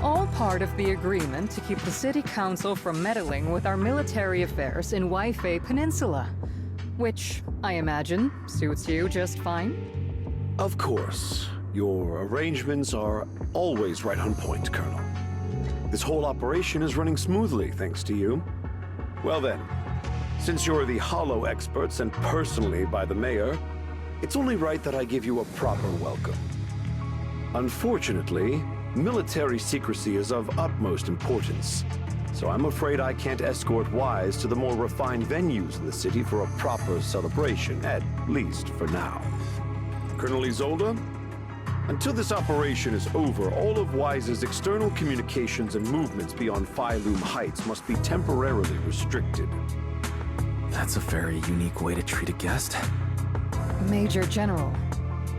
All part of the agreement to keep the City Council from meddling with our military affairs in Waifei Peninsula. Which, I imagine, suits you just fine? Of course. Your arrangements are always right on point, Colonel. This whole operation is running smoothly, thanks to you. Well then, since you're the Hollow experts and personally by the Mayor, it's only right that I give you a proper welcome. Unfortunately, military secrecy is of utmost importance, so I'm afraid I can't escort Wise to the more refined venues in the city for a proper celebration, at least for now. Colonel Isolde? Until this operation is over, all of Wise's external communications and movements beyond Phylum Heights must be temporarily restricted. That's a very unique way to treat a guest. Major General,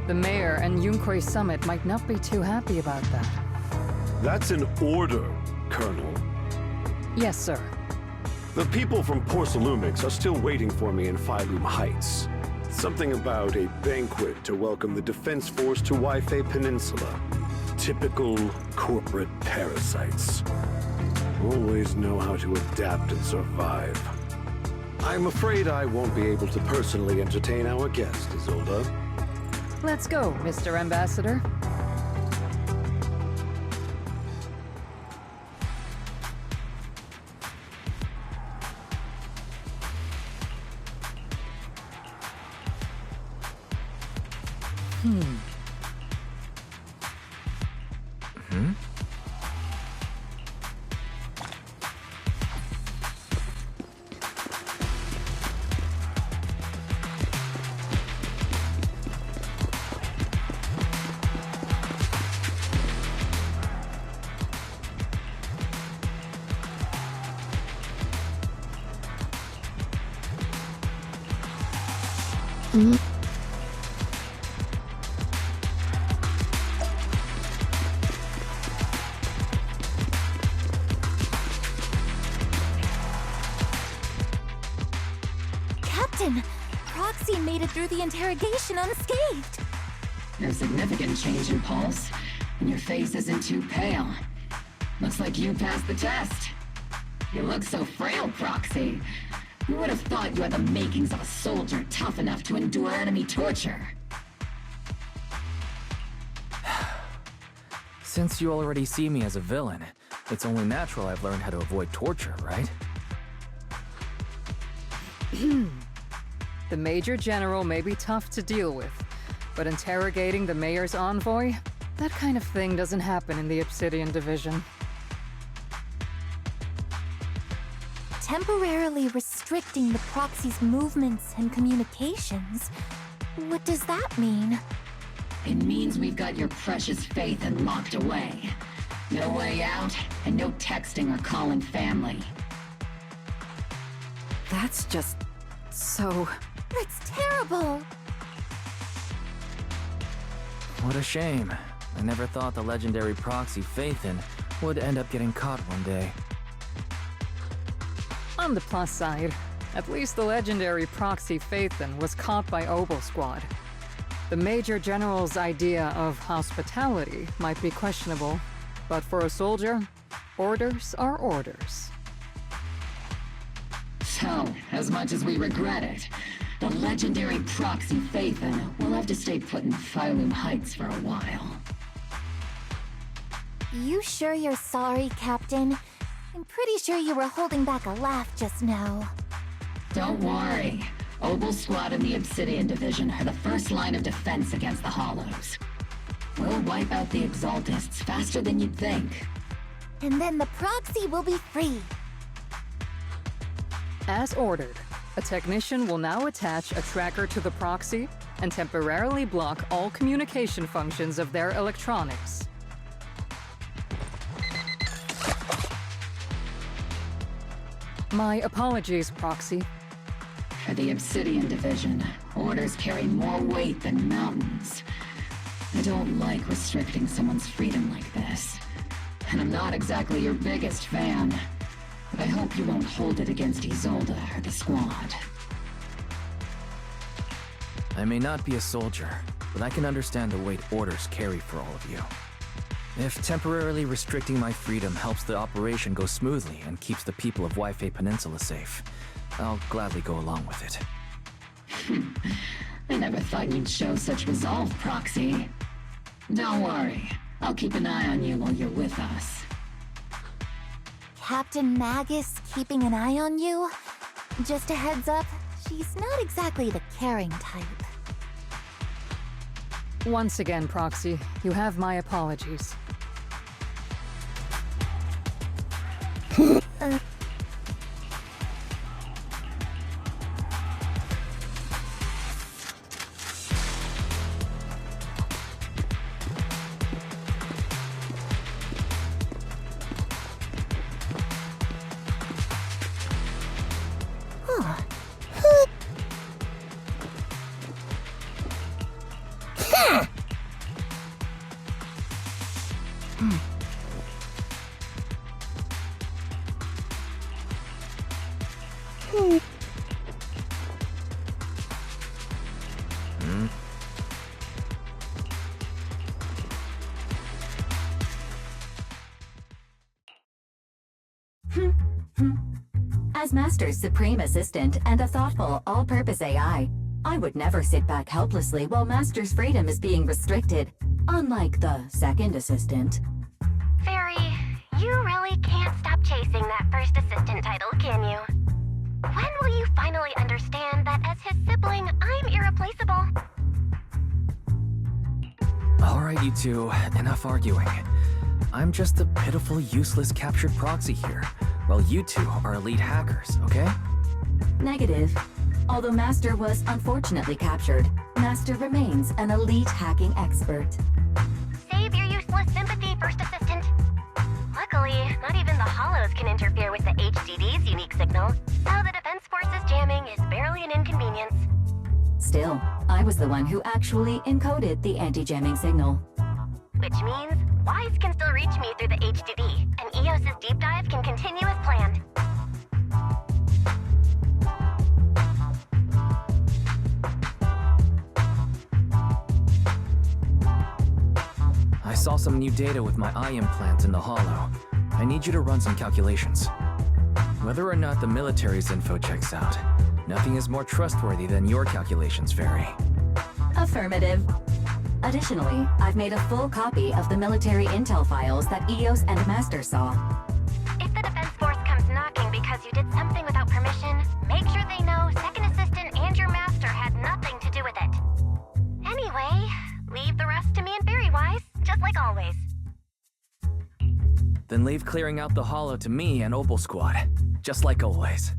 the Mayor and Yunquei Summit might not be too happy about that. That's an order, Colonel. Yes, sir. The people from Porcelumix are still waiting for me in Phylum Heights. Something about a banquet to welcome the Defense Force to Waifei Peninsula. Typical corporate parasites. Always know how to adapt and survive. I'm afraid I won't be able to personally entertain our guest, Isolde. Let's go, Mr. Ambassador. Captain, Proxy made it through the interrogation unscathed. No significant change in pulse, and your face isn't too pale. Looks like you passed the test. You look so frail, Proxy. Who would have thought you had the makings of a soldier tough enough to endure enemy torture? Since you already see me as a villain, it's only natural I've learned how to avoid torture, right? The Major General may be tough to deal with, but interrogating the Mayor's envoy? That kind of thing doesn't happen in the Obsidian Division. Temporarily restricting the Proxy's movements and communications? What does that mean? It means we've got your precious Phaethon locked away. No way out, and no texting or calling family. That's just... so... That's terrible! What a shame. I never thought the legendary proxy Phaethon would end up getting caught one day. On the plus side, at least the legendary proxy Phaethon was caught by Obol Squad. The Major General's idea of hospitality might be questionable, but for a soldier, orders are orders. So, as much as we regret it, the legendary proxy Phaethon will have to stay put in Phylum Heights for a while. You sure you're sorry, Captain? I'm pretty sure you were holding back a laugh just now. Don't worry. Obol Squad and the Obsidian Division are the first line of defense against the Hollows. We'll wipe out the Exaltists faster than you'd think. And then the Proxy will be free. As ordered, a technician will now attach a tracker to the proxy and temporarily block all communication functions of their electronics. My apologies, Proxy. For the Obsidian Division, orders carry more weight than mountains. I don't like restricting someone's freedom like this. And I'm not exactly your biggest fan. But I hope you won't hold it against Isolde or the Squad. I may not be a soldier, but I can understand the weight orders carry for all of you. If temporarily restricting my freedom helps the operation go smoothly and keeps the people of Waifei Peninsula safe, I'll gladly go along with it. I never thought you'd show such resolve, Proxy. Don't worry, I'll keep an eye on you while you're with us. Captain Magus keeping an eye on you? Just a heads up, she's not exactly the caring type. Once again, Proxy, you have my apologies. As Master's supreme assistant and a thoughtful, all-purpose AI, I would never sit back helplessly while Master's freedom is being restricted, unlike the second assistant. Fairy, you really can't stop chasing that first assistant title, can you? When will you finally understand that as his sibling, I'm irreplaceable? right, you two. Enough arguing. I'm just a pitiful, useless captured proxy here, while you two are elite hackers, okay? Negative. Although Master was unfortunately captured, Master remains an elite hacking expert. Save your useless sympathy, First Assistant. Luckily, not even the Hollows can interfere with the HDD's unique signal, so the Defense Force's jamming is barely an inconvenience. Still, I was the one who actually encoded the anti-jamming signal. Which means Wise can still reach me through the HDD, and EOS's deep dive can continue as planned. I saw some new data with my eye implant in the Hollow. I need you to run some calculations. Whether or not the military's info checks out, nothing is more trustworthy than your calculations, Fairy. Affirmative. Additionally, I've made a full copy of the military intel files that EOS and Master saw. If the Defense Force comes knocking because you did something without permission, make sure they know Second Assistant and your Master had nothing to do with it. Anyway, leave the rest to me and Fairy Wise, just like always. Then leave clearing out the Hollow to me and Obol Squad, just like always.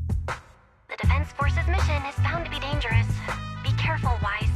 The Defense Force's mission is found to be dangerous. Be careful, Wise.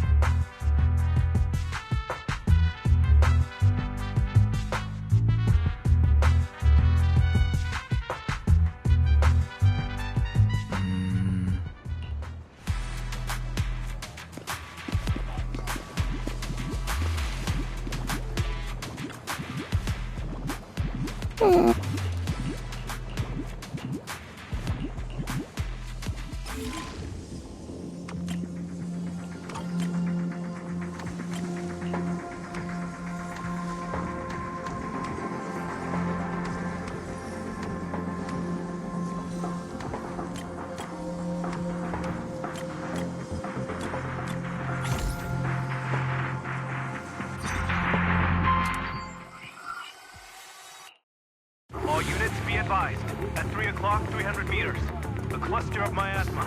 All units be advised. At 3 o'clock, 300 meters. A cluster of miasma.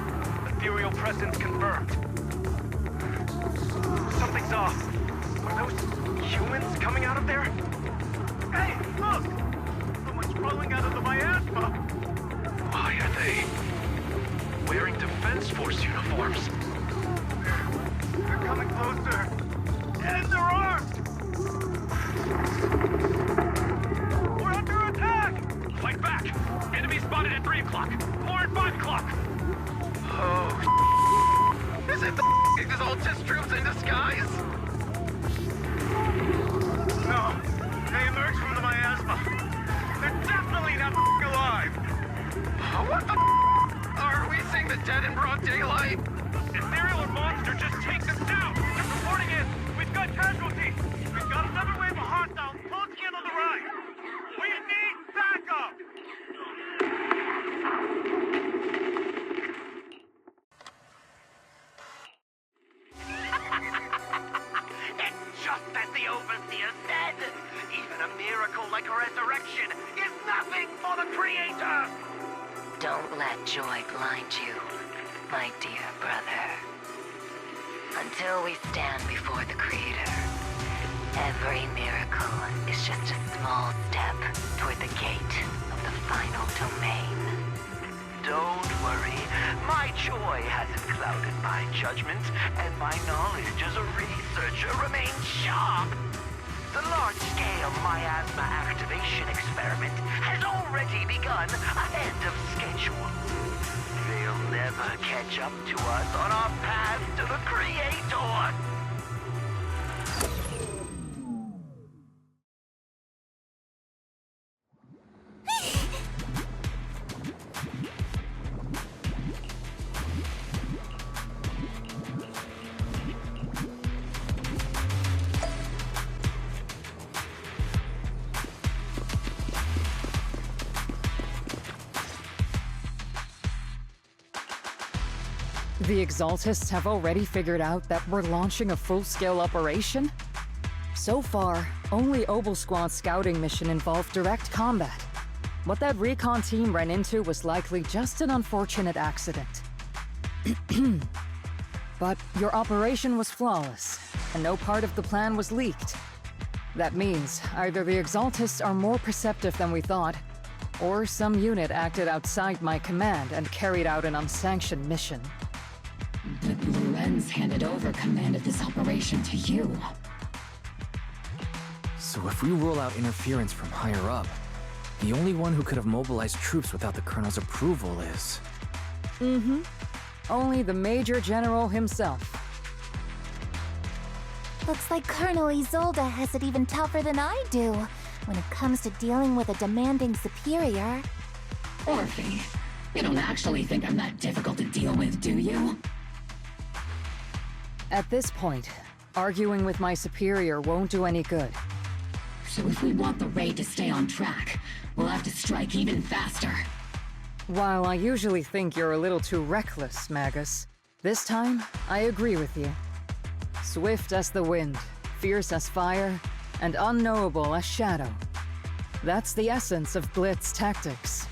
Ethereal presence confirmed. Something's off. Are those humans coming out of there? Hey, look! Someone's crawling out of the miasma! Why are they wearing Defense Force uniforms? They're coming closer. And they're armed! We're under attack! Fight back! Enemy spotted at 3 o'clock. More at 5 o'clock. Oh, is it the Exaltist troops in disguise? No, they emerged from the miasma. They're definitely not alive. What the are we seeing the dead in broad daylight? Ethereal or monster, just take them down. They're reporting in. We've got casualties. We've got another wave of hostiles closing in on the right. We need backup. It's just as the Overseer said. Even a miracle like a resurrection is nothing for the Creator. Don't let joy blind you, my dear brother. Until we stand before the Creator, every miracle is just a small step toward the gate of the final domain. Don't worry, my joy hasn't clouded my judgment, and my knowledge as a researcher remains sharp. The large-scale miasma activation experiment has already begun ahead of schedule. They'll never catch up to us on our path to the Creator. The Exaltists have already figured out that we're launching a full-scale operation? So far, only Obol Squad's scouting mission involved direct combat. What that recon team ran into was likely just an unfortunate accident. But your operation was flawless, and no part of the plan was leaked. That means either the Exaltists are more perceptive than we thought, or some unit acted outside my command and carried out an unsanctioned mission. But Lorenz handed over command of this operation to you. So if we rule out interference from higher up, the only one who could have mobilized troops without the Colonel's approval is... Mm-hmm. Only the Major General himself. Looks like Colonel Isolde has it even tougher than I do when it comes to dealing with a demanding superior. Orphe, you don't actually think I'm that difficult to deal with, do you? At this point, arguing with my superior won't do any good. So if we want the raid to stay on track, we'll have to strike even faster. While I usually think you're a little too reckless, Magus, this time, I agree with you. Swift as the wind, fierce as fire, and unknowable as shadow. That's the essence of Blitz tactics.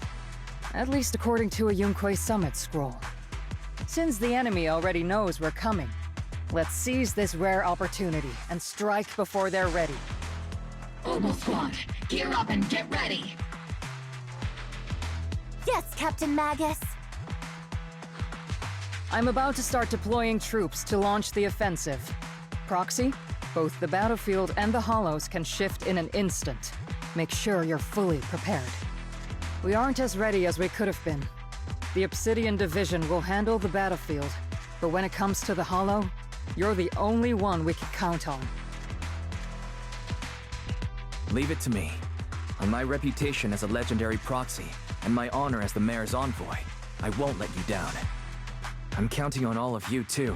At least according to a Yunquay Summit scroll. Since the enemy already knows we're coming, let's seize this rare opportunity and strike before they're ready. Obol Squad, gear up and get ready! Yes, Captain Magus! I'm about to start deploying troops to launch the offensive. Proxy, both the battlefield and the hollows can shift in an instant. Make sure you're fully prepared. We aren't as ready as we could have been. The Obsidian Division will handle the battlefield, but when it comes to the hollow, you're the only one we can count on. Leave it to me. On my reputation as a legendary proxy, and my honor as the Mayor's envoy, I won't let you down. I'm counting on all of you, too.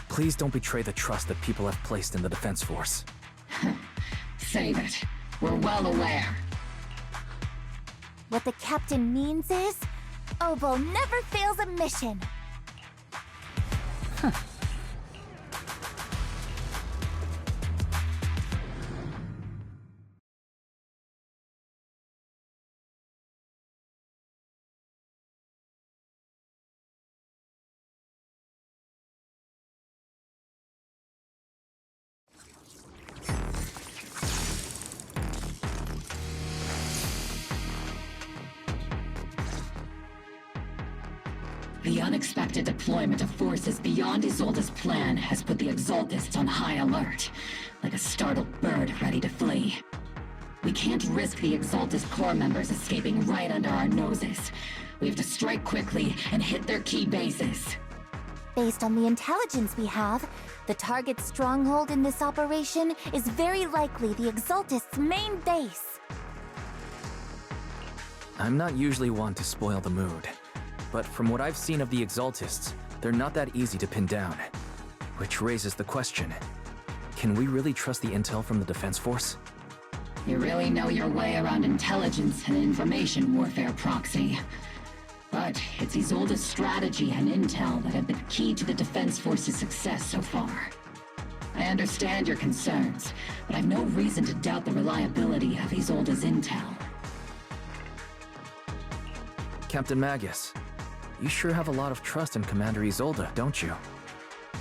Please don't betray the trust that people have placed in the Defense Force. Save it. We're well aware. What the Captain means is, Obol never fails a mission. Huh. The unexpected deployment of forces beyond Isolde's plan has put the Exaltists on high alert, like a startled bird ready to flee. We can't risk the Exaltist core members escaping right under our noses. We have to strike quickly and hit their key bases. Based on the intelligence we have, the target's stronghold in this operation is very likely the Exaltists' main base. I'm not usually one to spoil the mood, but from what I've seen of the Exaltists, they're not that easy to pin down. Which raises the question, can we really trust the intel from the Defense Force? You really know your way around intelligence and information warfare, Proxy. But it's Isolde's strategy and intel that have been key to the Defense Force's success so far. I understand your concerns, but I've no reason to doubt the reliability of Isolde's intel. Captain Magus, you sure have a lot of trust in Commander Isolde, don't you?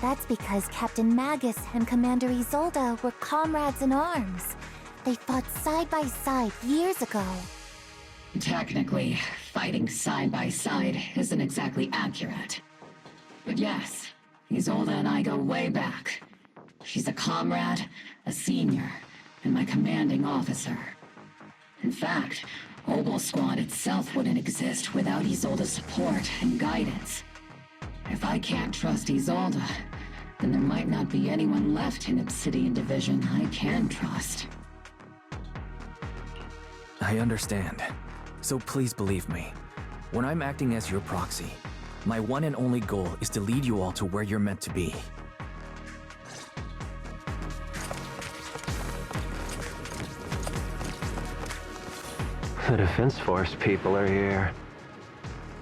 That's because Captain Magus and Commander Isolde were comrades in arms. They fought side by side years ago. Technically, fighting side by side isn't exactly accurate. But yes, Isolde and I go way back. She's a comrade, a senior, and my commanding officer. In fact, Obol Squad itself wouldn't exist without Isolde's support and guidance. If I can't trust Isolde, then there might not be anyone left in Obsidian Division I can trust. I understand. So please believe me. When I'm acting as your proxy, my one and only goal is to lead you all to where you're meant to be. The Defense Force people are here.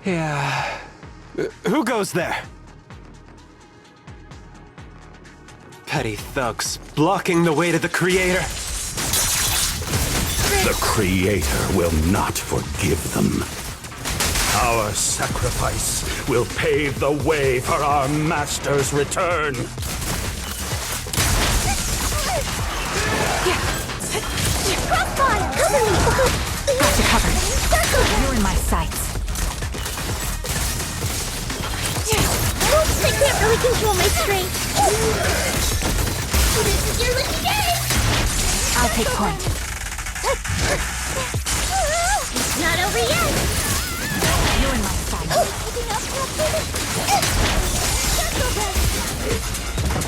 Yeah. Who goes there? Petty thugs blocking the way to the Creator. The Creator will not forgive them. Our sacrifice will pave the way for our Master's return. Crossfire! Cover me! Got you covered. You're in my sights. Oops, I can't really control my strength. This is your lucky day! I'll take point. It's not over yet! You're in my sights. Picking up,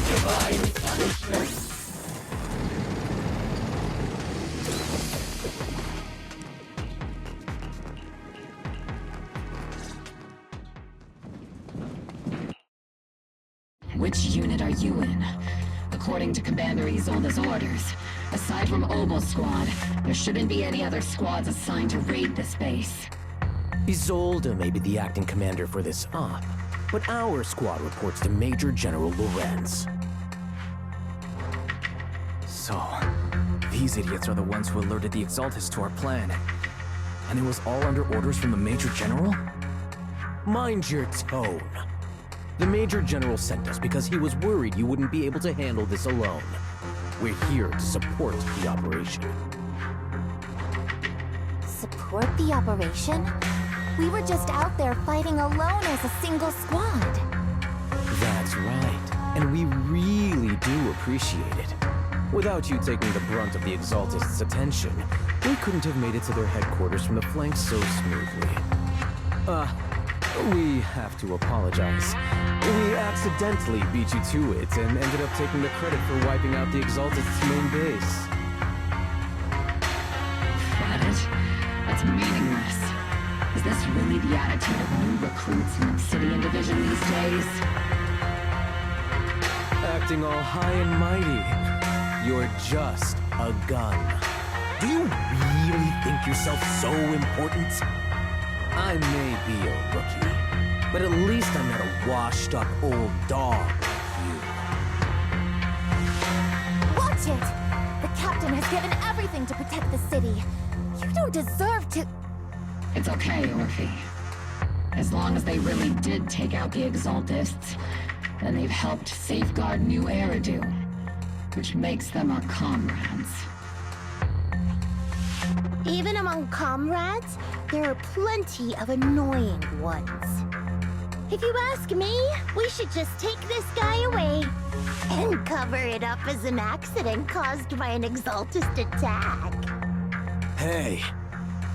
Divine punishment. Which unit are you in? According to Commander Isolde's orders, aside from Obol Squad, there shouldn't be any other squads assigned to raid this base. Isolde may be the acting commander for this op, but our squad reports to Major General Lorenz. So, these idiots are the ones who alerted the Exaltists to our plan. And it was all under orders from the Major General? Mind your tone. The Major General sent us because he was worried you wouldn't be able to handle this alone. We're here to support the operation. Support the operation? We were just out there fighting alone as a single squad. That's right, and we really do appreciate it. Without you taking the brunt of the Exaltists' attention, we couldn't have made it to their headquarters from the flank so smoothly. We have to apologize. We accidentally beat you to it and ended up taking the credit for wiping out the Exaltists' main base. Credit? That's meaningless. Is this really the attitude of new recruits in the Obsidian Division these days? Acting all high and mighty. You're just a gun. Do you really think yourself so important? I may be a rookie, but at least I'm not a washed-up old dog like you. Watch it! The captain has given everything to protect the city. You don't deserve to... It's okay, Orphe. As long as they really did take out the Exaltists, then they've helped safeguard New Eridu, which makes them our comrades. Even among comrades, there are plenty of annoying ones. If you ask me, we should just take this guy away and cover it up as an accident caused by an Exaltist attack. Hey,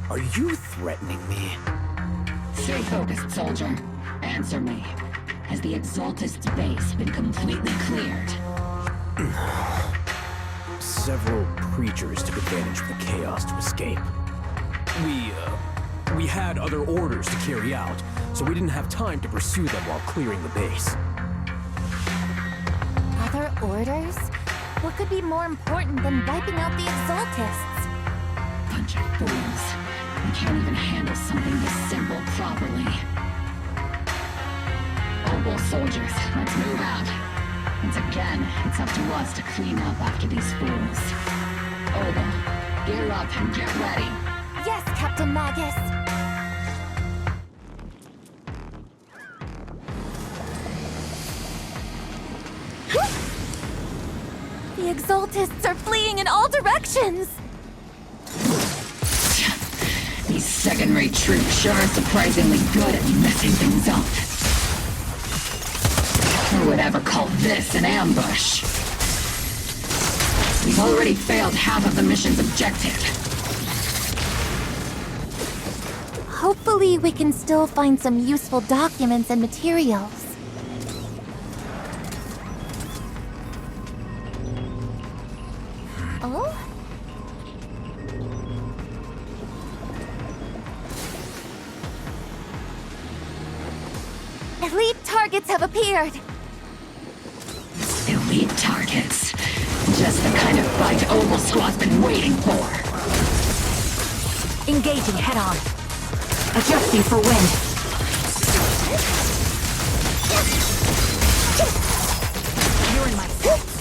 are you threatening me? Stay focused, soldier. Answer me. Has the Exaltist's base been completely cleared? Several creatures took advantage of the chaos to escape. We had other orders to carry out, so we didn't have time to pursue them while clearing the base. Other orders? What could be more important than wiping out the Exaltists? Bunch of fools. We can't even handle something this simple properly. Obol soldiers, let's move out. Once again, it's up to us to clean up after these fools. Obol, gear up and get ready. Yes, Captain Magus! The Exaltists are fleeing in all directions! These second-rate troops sure are surprisingly good at messing things up. Who would ever call this an ambush? We've already failed half of the mission's objective. Hopefully we can still find some useful documents and materials. Oh? Elite targets have appeared! Elite targets. Just the kind of fight Obol Squad's been waiting for. Engaging head-on. Adjusting for wind. You're in my sights.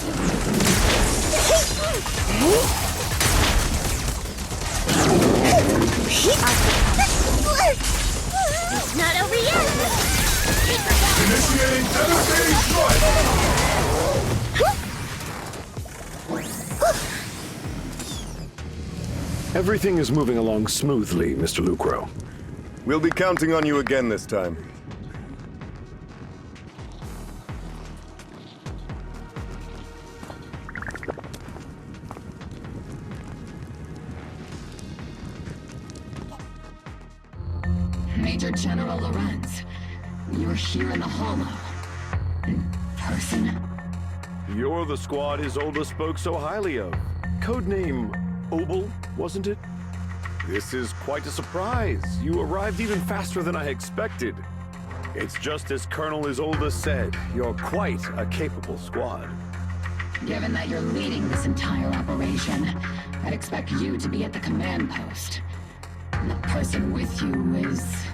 It's not over yet! Initiating devastating strike! Everything is moving along smoothly, Mr. Lucro. We'll be counting on you again this time. Major General Lorenz, you're here in the Hollow. In person? You're the squad Isolde spoke so highly of. Codename Obol, wasn't it? This is quite a surprise. You arrived even faster than I expected. It's just as Colonel Isolde said, you're quite a capable squad. Given that you're leading this entire operation, I'd expect you to be at the command post. And the person with you is...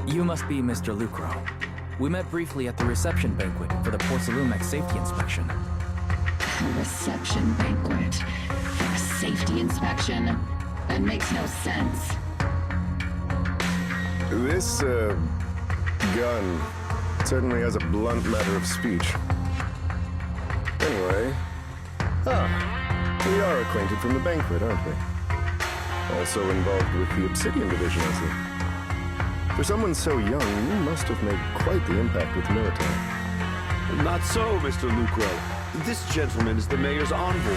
You must be Mr. Lucro. We met briefly at the reception banquet for the Porcelumex safety inspection. A reception banquet? For a safety inspection? That makes no sense. This, gun certainly has a blunt matter of speech. Anyway... we are acquainted from the banquet, aren't we? Also involved with the Obsidian Division, I see. For someone so young, you must have made quite the impact with the military. Not so, Mr. Lucro. This gentleman is the mayor's envoy,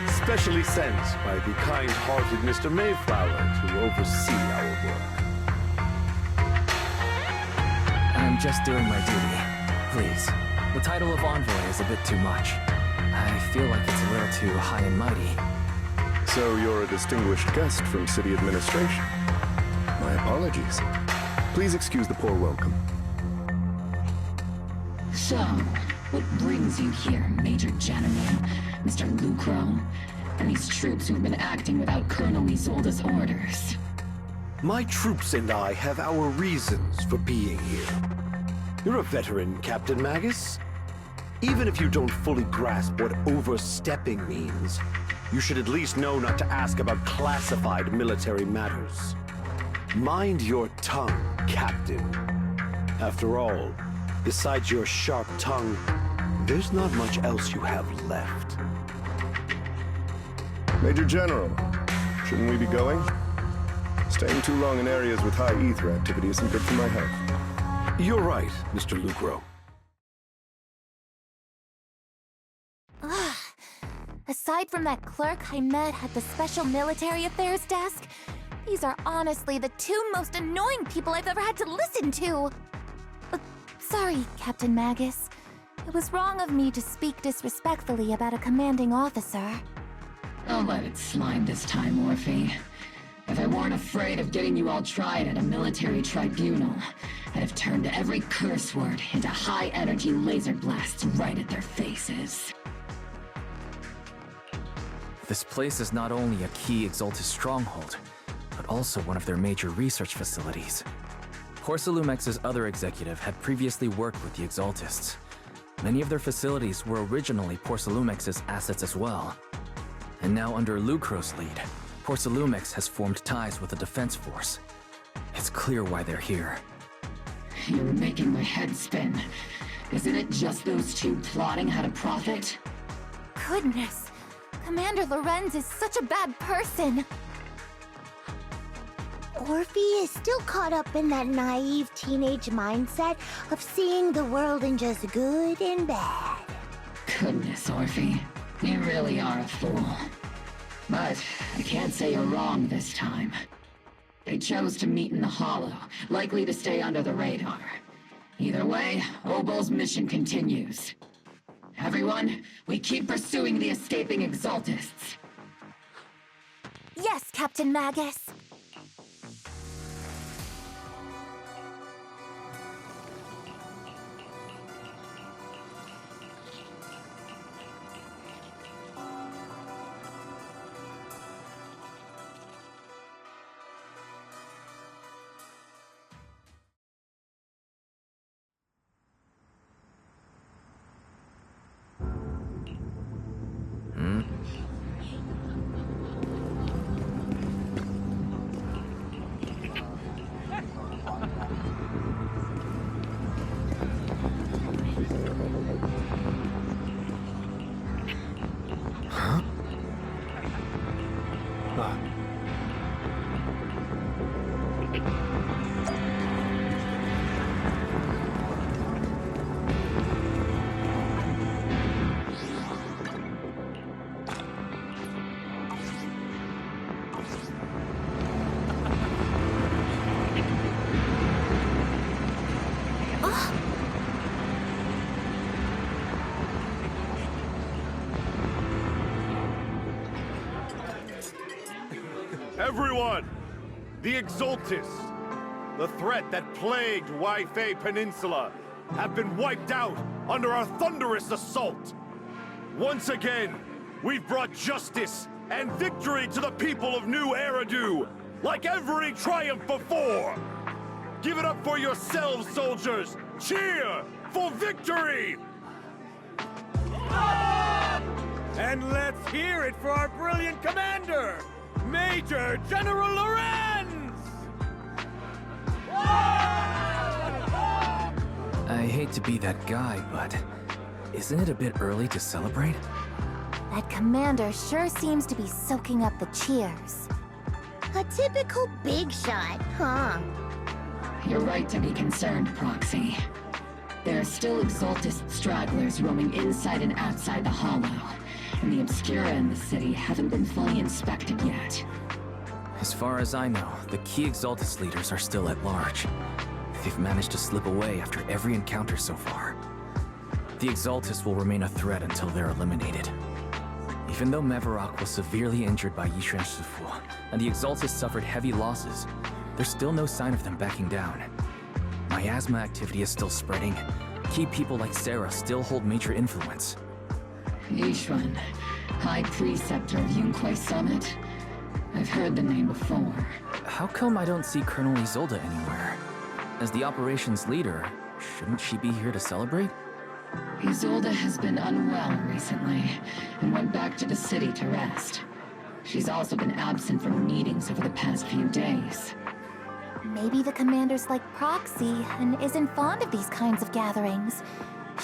specially sent by the kind-hearted Mr. Mayflower to oversee our work. I'm just doing my duty. Please. The title of envoy is a bit too much. I feel like it's a little too high and mighty. So you're a distinguished guest from city administration. My apologies. Please excuse the poor welcome. So, what brings you here, Major General, Mr. Lucro, and these troops who've been acting without Colonel Isolde's orders? My troops and I have our reasons for being here. You're a veteran, Captain Magus. Even if you don't fully grasp what overstepping means, you should at least know not to ask about classified military matters. Mind your tongue, Captain. After all, besides your sharp tongue, there's not much else you have left. Major General, shouldn't we be going? Staying too long in areas with high ether activity isn't good for my health. You're right, Mr. Lucro. Aside from that clerk I met at the Special Military Affairs desk, these are honestly the two most annoying people I've ever had to listen to. Sorry, Captain Magus. It was wrong of me to speak disrespectfully about a commanding officer. I'll let it slide this time, Orphe. If I weren't afraid of getting you all tried at a military tribunal, I'd have turned every curse word into high-energy laser blasts right at their faces. This place is not only a key Exaltist stronghold, but also one of their major research facilities. Porcelumex's other executive had previously worked with the Exaltists. Many of their facilities were originally Porcelumex's assets as well. And now under Lucro's lead, Porcelumex has formed ties with the Defense Force. It's clear why they're here. You're making my head spin. Isn't it just those two plotting how to profit? Goodness, Commander Lorenz is such a bad person. Orphe is still caught up in that naive teenage mindset of seeing the world in just good and bad. Goodness, Orphe. You really are a fool. But I can't say you're wrong this time. They chose to meet in the Hollow, likely to stay under the radar. Either way, Obol's mission continues. Everyone, we keep pursuing the escaping Exaltists. Yes, Captain Magus. Everyone! The Exaltists, the threat that plagued Waifei Peninsula, have been wiped out under our thunderous assault. Once again, we've brought justice and victory to the people of New Eridu, like every triumph before! Give it up for yourselves, soldiers! Cheer for victory! And let's hear it for our brilliant commander, Major General Lorenz! I hate to be that guy, but isn't it a bit early to celebrate? That commander sure seems to be soaking up the cheers. A typical big shot, huh? You're right to be concerned, Proxy. There are still Exaltist stragglers roaming inside and outside the Hollow, and the Obscura in the city haven't been fully inspected yet. As far as I know, the key Exaltist leaders are still at large. They've managed to slip away after every encounter so far. The Exaltists will remain a threat until they're eliminated. Even though Mevarok was severely injured by Yishuan Shifu, and the Exaltists suffered heavy losses, there's still no sign of them backing down. Miasma activity is still spreading. Key people like Sarah still hold major influence. Yishuan, High Preceptor of Yunquei Summit? I've heard the name before. How come I don't see Colonel Isolde anywhere? As the operations leader, shouldn't she be here to celebrate? Isolde has been unwell recently, and went back to the city to rest. She's also been absent from meetings over the past few days. Maybe the commander's like Proxy and isn't fond of these kinds of gatherings.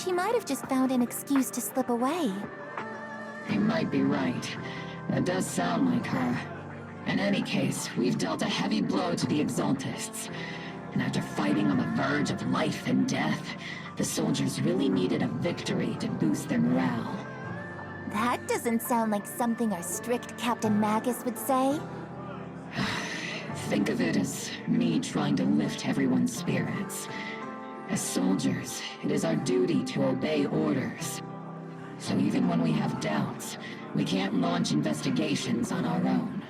She might have just found an excuse to slip away. You might be right. That does sound like her. In any case, we've dealt a heavy blow to the Exaltists. And after fighting on the verge of life and death, the soldiers really needed a victory to boost their morale. That doesn't sound like something our strict Captain Magus would say. Think of it as me trying to lift everyone's spirits. As soldiers, it is our duty to obey orders. So even when we have doubts, we can't launch investigations on our own.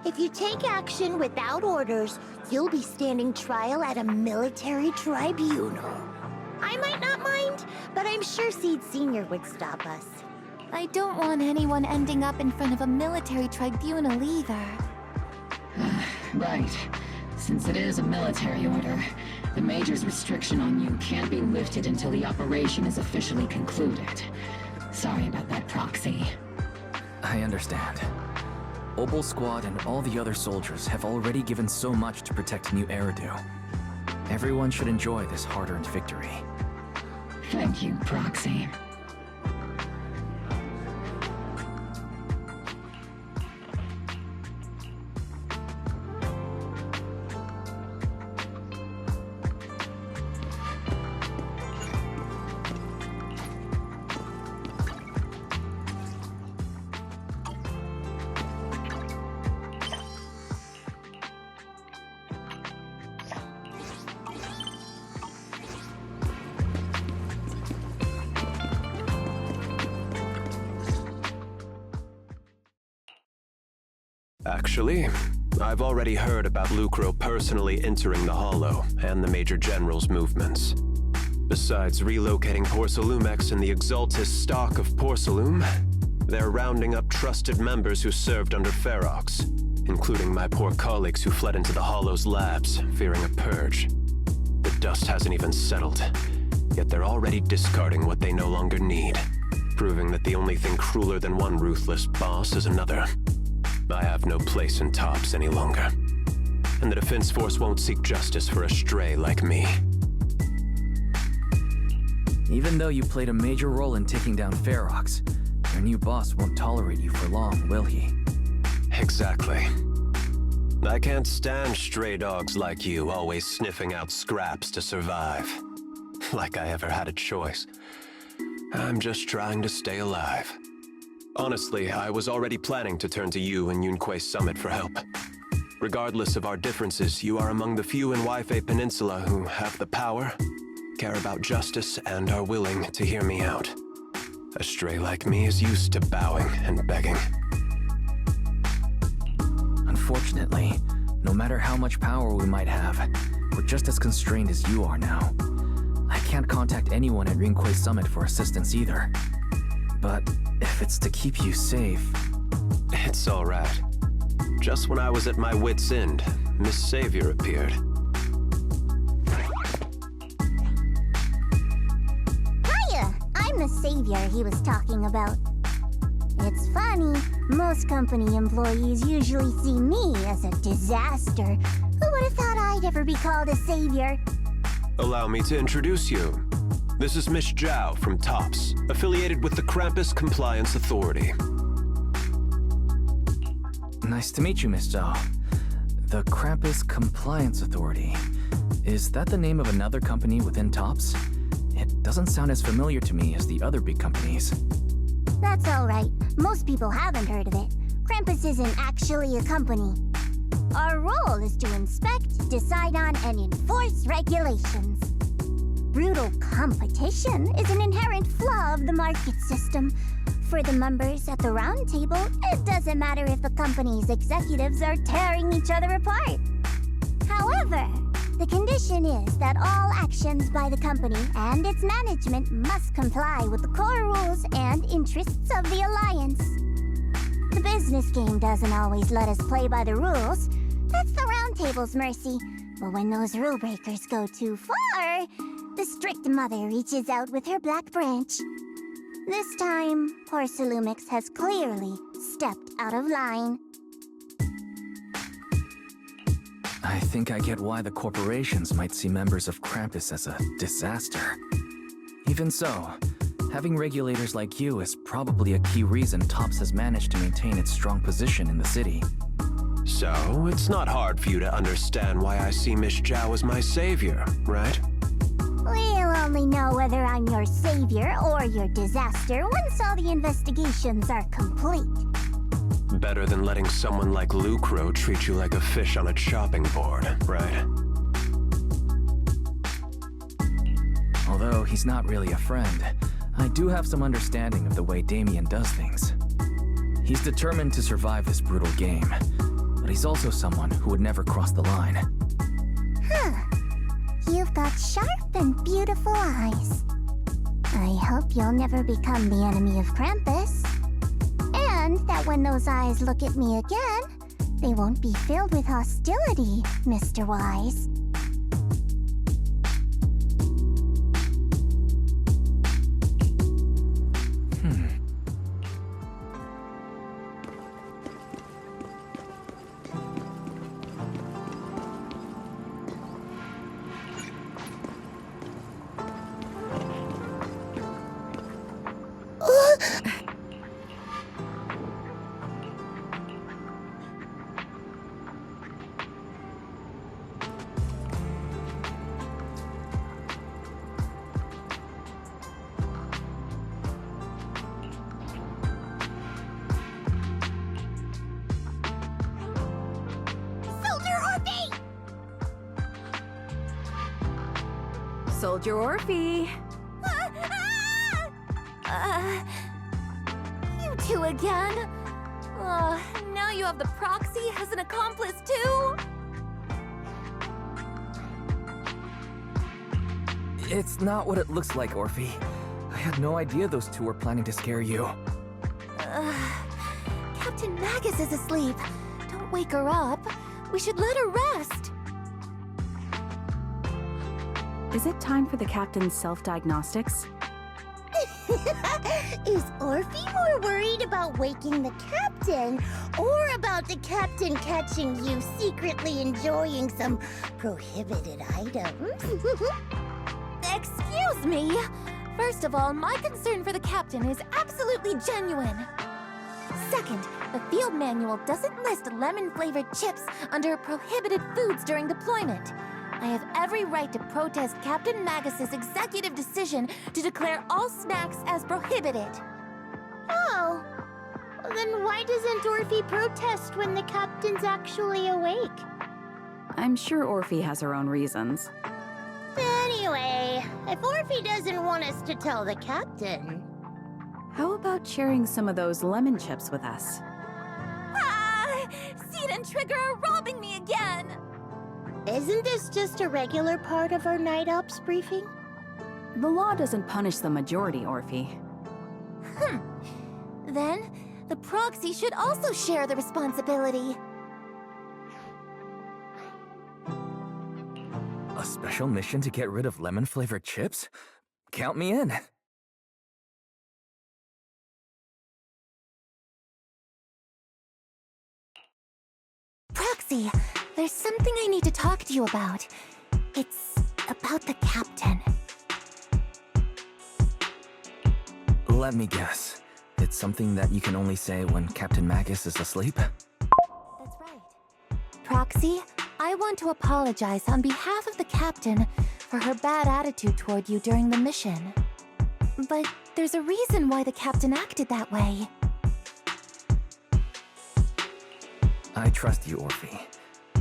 If you take action without orders, you'll be standing trial at a military tribunal. I might not mind, but I'm sure Seed Sr. would stop us. I don't want anyone ending up in front of a military tribunal either. Right. Since it is a military order, the Major's restriction on you can't be lifted until the operation is officially concluded. Sorry about that, Proxy. I understand. Obol Squad and all the other soldiers have already given so much to protect New Eridu. Everyone should enjoy this hard-earned victory. Thank you, Proxy. Actually, I've already heard about Lucro personally entering the Hollow and the Major General's movements. Besides relocating Porcelumex and the Exaltist stock of Porcelume, they're rounding up trusted members who served under Ferox, including my poor colleagues who fled into the Hollow's labs, fearing a purge. The dust hasn't even settled, yet they're already discarding what they no longer need, proving that the only thing crueler than one ruthless boss is another. I have no place in Tops any longer. And the Defense Force won't seek justice for a stray like me. Even though you played a major role in taking down Ferox, your new boss won't tolerate you for long, will he? Exactly. I can't stand stray dogs like you always sniffing out scraps to survive. Like I ever had a choice. I'm just trying to stay alive. Honestly, I was already planning to turn to you and Yunquei Summit for help. Regardless of our differences, you are among the few in Waifei Peninsula who have the power care about justice, and are willing to hear me out. A stray like me is used to bowing and begging. Unfortunately, no matter how much power we might have, we're just as constrained as you are now. I can't contact anyone at Rinkway Summit for assistance either. But if it's to keep you safe... It's all right. Just when I was at my wit's end, Miss Savior appeared. Hiya! I'm the savior he was talking about. It's funny, most company employees usually see me as a disaster. Who would have thought I'd ever be called a savior? Allow me to introduce you. This is Miss Zhao from TOPS, affiliated with the Krampus Compliance Authority. Nice to meet you, Miss Zhao. The Krampus Compliance Authority. Is that the name of another company within TOPS? It doesn't sound as familiar to me as the other big companies. That's alright. Most people haven't heard of it. Krampus isn't actually a company. Our role is to inspect, decide on, and enforce regulations. Brutal competition is an inherent flaw of the market system. For the members at the round table, it doesn't matter if the company's executives are tearing each other apart. However, the condition is that all actions by the company and its management must comply with the core rules and interests of the Alliance. The business game doesn't always let us play by the rules. That's the round table's mercy. But when those rule breakers go too far, the strict mother reaches out with her black branch. This time, Porcelumix has clearly stepped out of line. I think I get why the corporations might see members of Krampus as a disaster. Even so, having regulators like you is probably a key reason TOPS has managed to maintain its strong position in the city. So, it's not hard for you to understand why I see Miss Zhao as my savior, right? We'll only know whether I'm your savior or your disaster once all the investigations are complete. Better than letting someone like Lucro treat you like a fish on a chopping board, right? Although he's not really a friend, I do have some understanding of the way Damien does things. He's determined to survive this brutal game, but he's also someone who would never cross the line. Huh. You've got sharp and beautiful eyes. I hope you'll never become the enemy of Krampus. And that when those eyes look at me again, they won't be filled with hostility, Mr. Wise. Soldier Orphe! You two again? Now you have the proxy as an accomplice too? It's not what it looks like, Orphe. I had no idea those two were planning to scare you. Captain Magus is asleep. Don't wake her up. We should let her rest. Is it time for the captain's self-diagnostics? Is Orphe more worried about waking the captain, or about the captain catching you secretly enjoying some prohibited items? Excuse me! First of all, my concern for the captain is absolutely genuine. Second, the field manual doesn't list lemon-flavored chips under prohibited foods during deployment. I have every right to protest Captain Magus's executive decision to declare all snacks as prohibited. Oh, then why doesn't Orphe protest when the captain's actually awake? I'm sure Orphe has her own reasons. Anyway, If Orphe doesn't want us to tell the captain... How about sharing some of those lemon chips with us? Ah! Seed and Trigger are robbing me again! Isn't this just a regular part of our night ops briefing? The law doesn't punish the majority, Orphe. Then, the proxy should also share the responsibility. A special mission to get rid of lemon-flavored chips? Count me in. Proxy, there's something I need to talk to you about. It's about the captain. Let me guess. It's something that you can only say when Captain Magus is asleep? That's right. Proxy, I want to apologize on behalf of the captain for her bad attitude toward you during the mission. But there's a reason why the captain acted that way. I trust you, Orphe.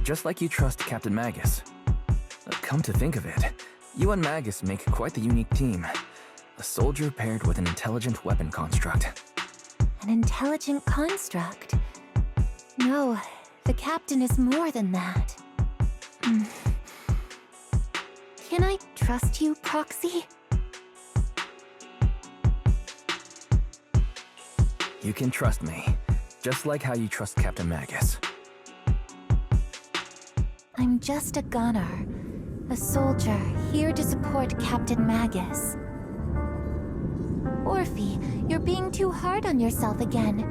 Just like you trust Captain Magus. Come to think of it, you and Magus make quite the unique team. A soldier paired with an intelligent weapon construct. An intelligent construct? No, the captain is more than that. Can I trust you, Proxy? You can trust me, just like how you trust Captain Magus. I'm just a gunner. A soldier, here to support Captain Magus. Orphe, you're being too hard on yourself again.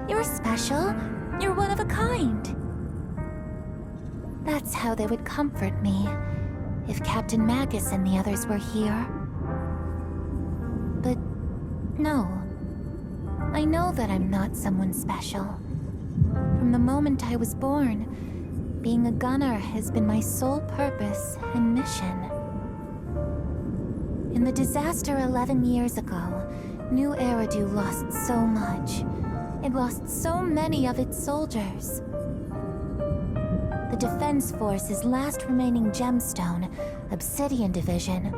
You're special. You're one of a kind. That's how they would comfort me, if Captain Magus and the others were here. But no. I know that I'm not someone special. From the moment I was born, being a gunner has been my sole purpose and mission. In the disaster 11 years ago, New Eridu lost so much. It lost so many of its soldiers. The Defense Force's last remaining gemstone, Obsidian Division,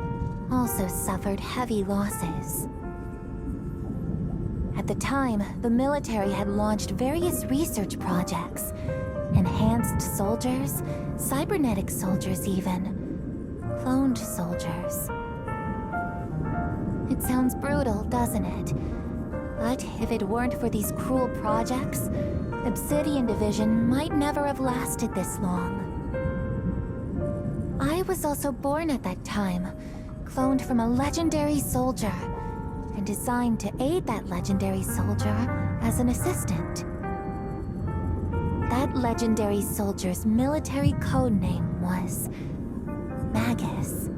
also suffered heavy losses. At the time, the military had launched various research projects. Enhanced soldiers, cybernetic soldiers even, cloned soldiers. It sounds brutal, doesn't it? But if it weren't for these cruel projects, Obsidian Division might never have lasted this long. I was also born at that time, cloned from a legendary soldier, and designed to aid that legendary soldier as an assistant. That legendary soldier's military codename was Magus.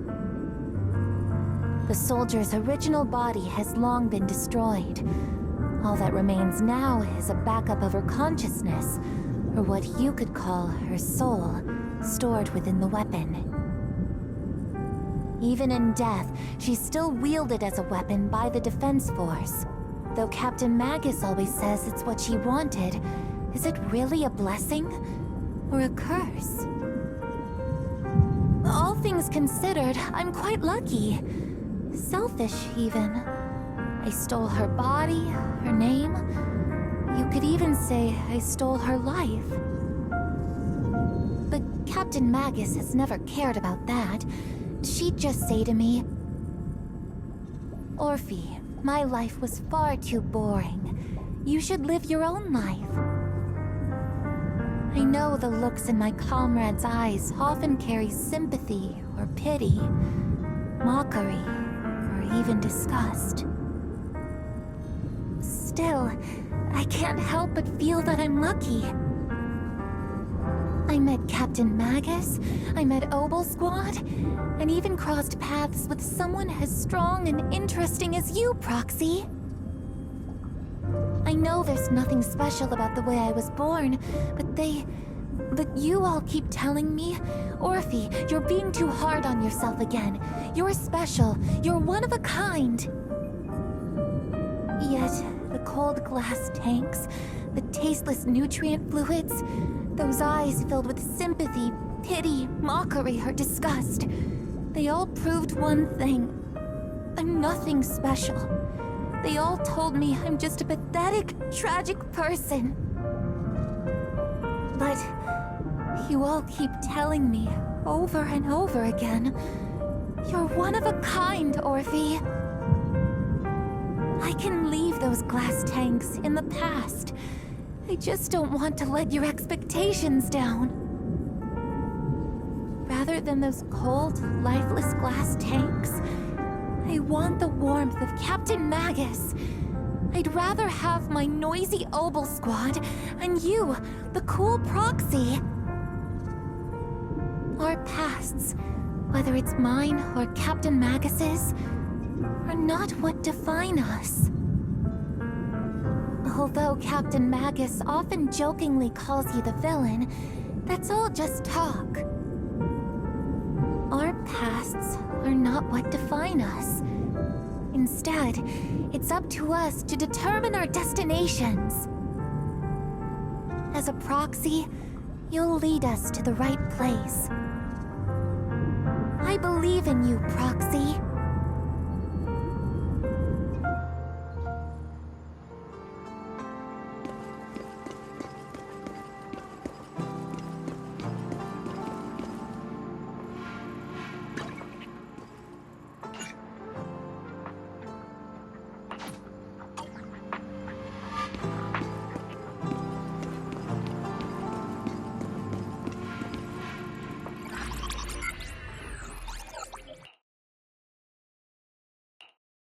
The soldier's original body has long been destroyed. All that remains now is a backup of her consciousness, or what you could call her soul, stored within the weapon. Even in death, she's still wielded as a weapon by the Defense Force. Though Captain Magus always says it's what she wanted, is it really a blessing or a curse? All things considered, I'm quite lucky. Selfish, even. I stole her body, her name. You could even say I stole her life. But Captain Magus has never cared about that. She'd just say to me, Orphe, my life was far too boring. You should live your own life. I know the looks in my comrades' eyes often carry sympathy or pity, mockery, or even disgust. Still, I can't help but feel that I'm lucky. I met Captain Magus, I met Obol Squad, and even crossed paths with someone as strong and interesting as you, Proxy. I know there's nothing special about the way I was born, but you all keep telling me, Orphe, you're being too hard on yourself again. You're special, you're one of a kind. Yet, the cold glass tanks, the tasteless nutrient fluids, those eyes filled with sympathy, pity, mockery, or disgust, they all proved one thing. I'm nothing special. They all told me I'm just a pathetic, tragic person. But you all keep telling me over and over again, you're one of a kind, Orphe. I can leave those glass tanks in the past. I just don't want to let your expectations down. Rather than those cold, lifeless glass tanks, I want the warmth of Captain Magus. I'd rather have my noisy Obol Squad and you, the cool proxy. Our pasts, whether it's mine or Captain Magus's, are not what define us. Although Captain Magus often jokingly calls you the villain, that's all just talk. Our pasts are not what define us. Instead, it's up to us to determine our destinations. As a proxy, you'll lead us to the right place. I believe in you, Proxy.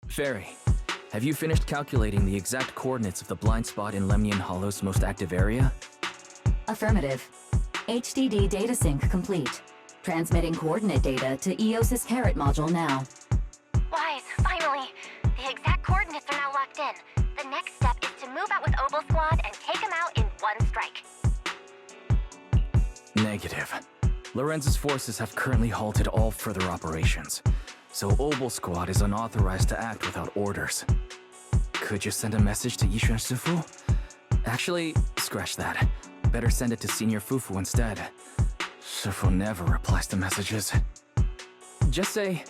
Fairy, have you finished calculating the exact coordinates of the blind spot in Lemnian Hollow's most active area? Affirmative. HDD data sync complete. Transmitting coordinate data to EOS's Carrot module now. Wise, finally! The exact coordinates are now locked in. The next step is to move out with Obol Squad and take them out in one strike. Negative. Lorenz's forces have currently halted all further operations, so Obol Squad is unauthorized to act without orders. Could you send a message to Yishuan Sufu? Actually, scratch that. Better send it to Senior Fufu instead. Sufu never replies to messages. Just say,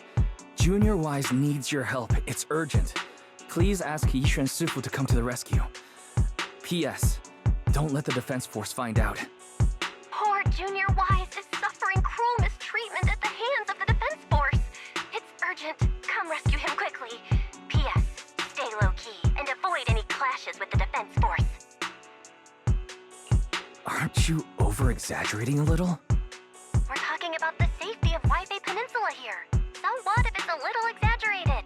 Junior Wise needs your help. It's urgent. Please ask Yishuan Sufu to come to the rescue. P.S. Don't let the Defense Force find out. Poor Junior Wise is suffering cruel mistreatment at the hands of the Defense Force. It's urgent. Come rescue him quickly. P.S. Stay low-key and avoid any clashes with the Defense Force. Aren't you over-exaggerating a little? We're talking about the safety of Waifei Peninsula here. So what if it's a little exaggerated?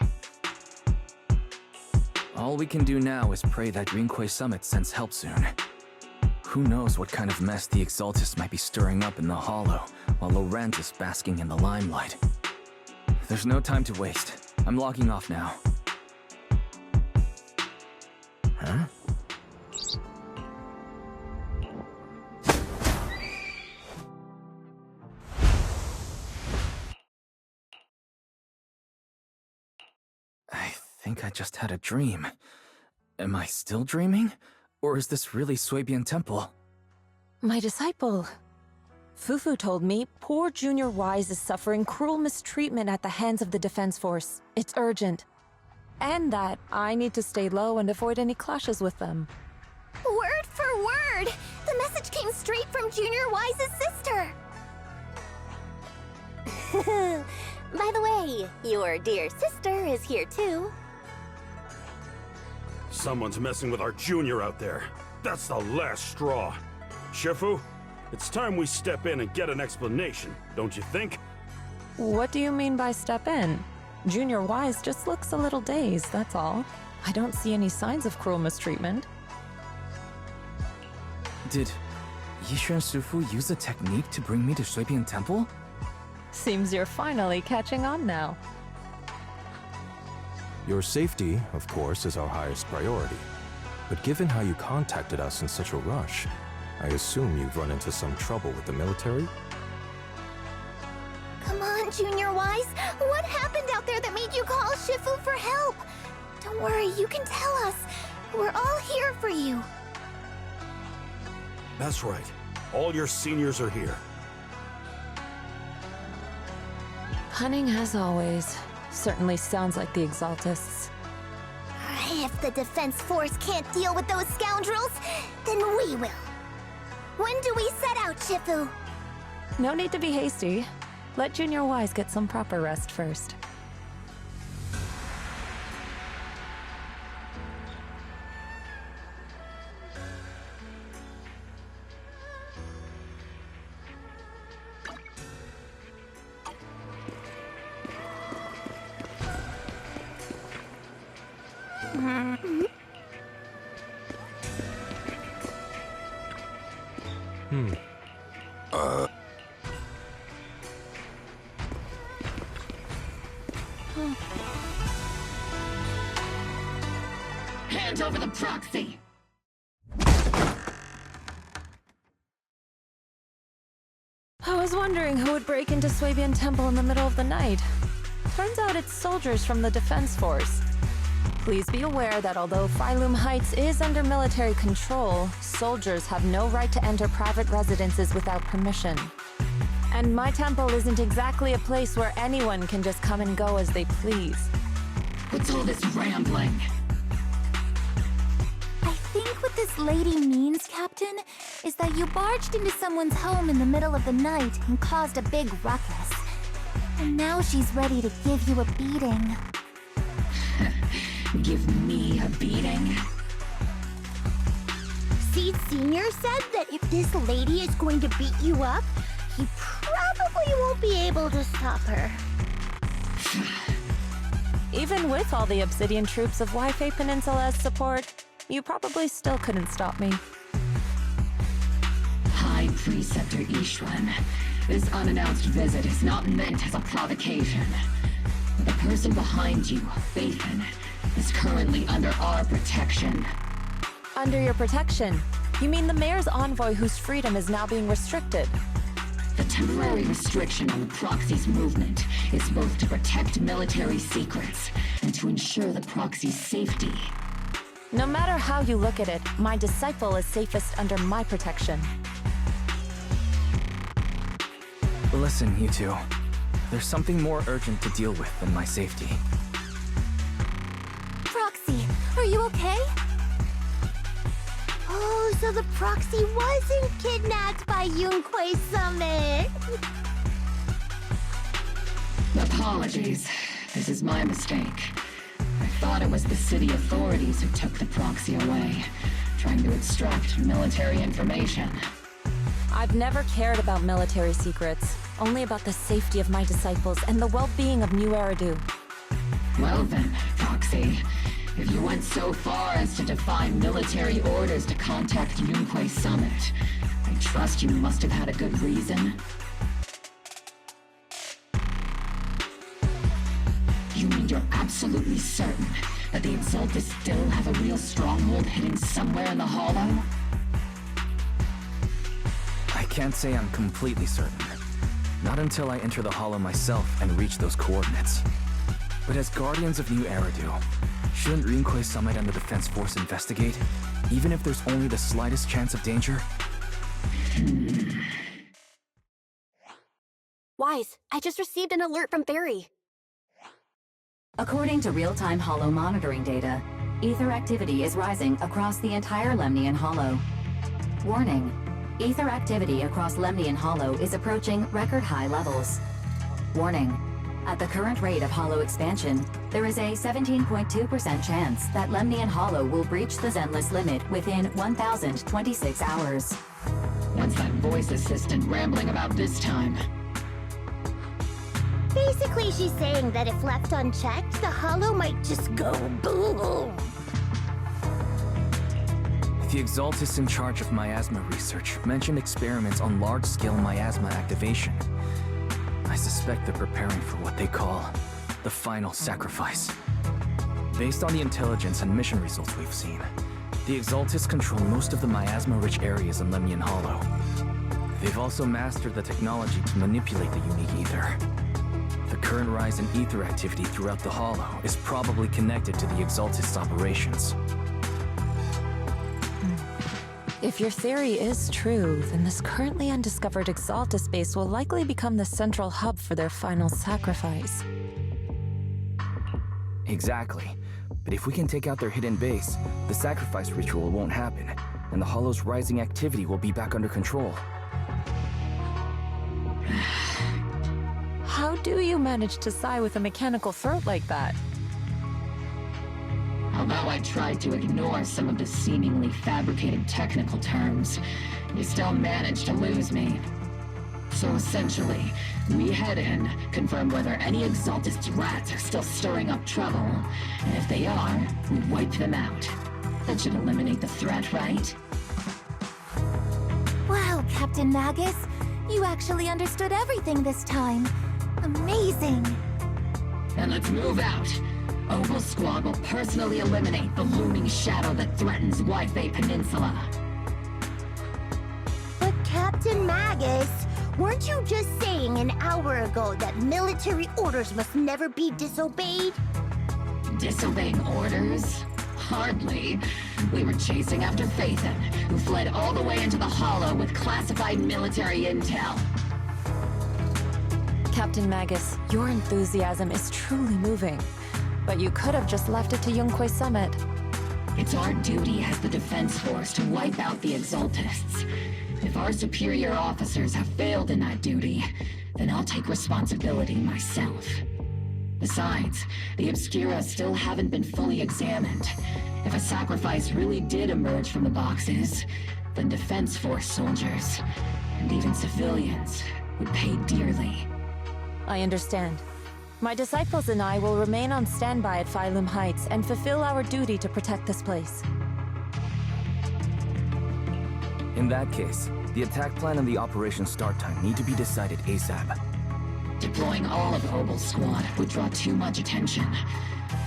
All we can do now is pray that Rinquay Summit sends help soon. Who knows what kind of mess the Exaltists might be stirring up in the Hollow, while Lorenz is basking in the limelight. There's no time to waste. I'm logging off now. Huh? I think I just had a dream. Am I still dreaming? Or is this really Suibian Temple? My disciple. Fufu told me poor Junior Wise is suffering cruel mistreatment at the hands of the Defense Force. It's urgent. And that I need to stay low and avoid any clashes with them. Word for word! The message came straight from Junior Wise's sister! By the way, your dear sister is here too. Someone's messing with our junior out there. That's the last straw. Shifu, it's time we step in and get an explanation, don't you think? What do you mean by step in? Junior Wise just looks a little dazed, that's all. I don't see any signs of cruel mistreatment. Did Yishuan Sufu use a technique to bring me to Suibian Temple? Seems you're finally catching on now. Your safety, of course, is our highest priority. But given how you contacted us in such a rush, I assume you've run into some trouble with the military? Come on, Junior Wise. What happened out there that made you call Shifu for help? Don't worry, you can tell us. We're all here for you. That's right. All your seniors are here. Cunning as always. Certainly sounds like the Exaltists. If the Defense Force can't deal with those scoundrels, then we will. When do we set out, Shifu? No need to be hasty. Let Junior Wise get some proper rest first. Hand over the proxy! I was wondering who would break into Swabian Temple in the middle of the night. Turns out it's soldiers from the Defense Force. Please be aware that although Phylum Heights is under military control, soldiers have no right to enter private residences without permission. And my temple isn't exactly a place where anyone can just come and go as they please. What's all this rambling? I think what this lady means, Captain, is that you barged into someone's home in the middle of the night and caused a big ruckus. And now she's ready to give you a beating. Give me a beating? Seed Senior said that if this lady is going to beat you up, he probably won't be able to stop her. Even with all the Obsidian troops of Wi-Fi Peninsula's support, you probably still couldn't stop me. High Preceptor Ishwan, this unannounced visit is not meant as a provocation. The person behind you, Bathan, is currently under our protection. Under your protection? You mean the mayor's envoy whose freedom is now being restricted? The temporary restriction on the proxy's movement is both to protect military secrets and to ensure the proxy's safety. No matter how you look at it, my disciple is safest under my protection. Listen, you two. There's something more urgent to deal with than my safety. Proxy, are you okay? Oh, so the proxy wasn't kidnapped by Yunquei Summit. Apologies. This is my mistake. I thought it was the city authorities who took the proxy away, trying to extract military information. I've never cared about military secrets, only about the safety of my disciples and the well-being of New Eridu. Well then, Proxy, if you went so far as to defy military orders to contact Yunquei Summit, I trust you must have had a good reason. You mean you're absolutely certain that the Exaltists still have a real stronghold hidden somewhere in the Hollow? I can't say I'm completely certain. Not until I enter the Hollow myself and reach those coordinates. But as Guardians of New Eridu, shouldn't Rinquei Summit and the Defense Force investigate, even if there's only the slightest chance of danger? Wise, I just received an alert from Barry. According to real-time Hollow monitoring data, ether activity is rising across the entire Lemnian Hollow. Warning. Ether activity across Lemnian Hollow is approaching record-high levels. Warning. At the current rate of Hollow expansion, there is a 17.2% chance that Lemnian Hollow will breach the Zenless limit within 1,026 hours. What's that voice assistant rambling about this time? Basically, she's saying that if left unchecked, the Hollow might just go boom. The Exaltists in charge of miasma research mentioned experiments on large-scale miasma activation. I suspect they're preparing for what they call the final sacrifice. Based on the intelligence and mission results we've seen, the Exaltists control most of the miasma-rich areas in Lemnian Hollow. They've also mastered the technology to manipulate the unique ether. The current rise in ether activity throughout the Hollow is probably connected to the Exaltists' operations. If your theory is true, then this currently undiscovered Exaltist base will likely become the central hub for their final sacrifice. Exactly. But if we can take out their hidden base, the sacrifice ritual won't happen, and the Hollow's rising activity will be back under control. How do you manage to sigh with a mechanical throat like that? Although I tried to ignore some of the seemingly fabricated technical terms, you still managed to lose me. So essentially, we head in, confirm whether any Exaltists rats are still stirring up trouble, and if they are, we wipe them out. That should eliminate the threat, right? Wow, Captain Magus, you actually understood everything this time. Amazing. Then let's move out. Obol Squad will personally eliminate the looming shadow that threatens Wi-Fi Peninsula. But Captain Magus, weren't you just saying an hour ago that military orders must never be disobeyed? Disobeying orders? Hardly. We were chasing after Phaethon, who fled all the way into the Hollow with classified military intel. Captain Magus, your enthusiasm is truly moving. But you could have just left it to Yunquay Summit. It's our duty as the Defense Force to wipe out the Exaltists. If our superior officers have failed in that duty, then I'll take responsibility myself. Besides, the Obscura still haven't been fully examined. If a sacrifice really did emerge from the boxes, then Defense Force soldiers, and even civilians, would pay dearly. I understand. My disciples and I will remain on standby at Phylum Heights and fulfill our duty to protect this place. In that case, the attack plan and the operation start time need to be decided ASAP. Deploying all of Obol Squad would draw too much attention.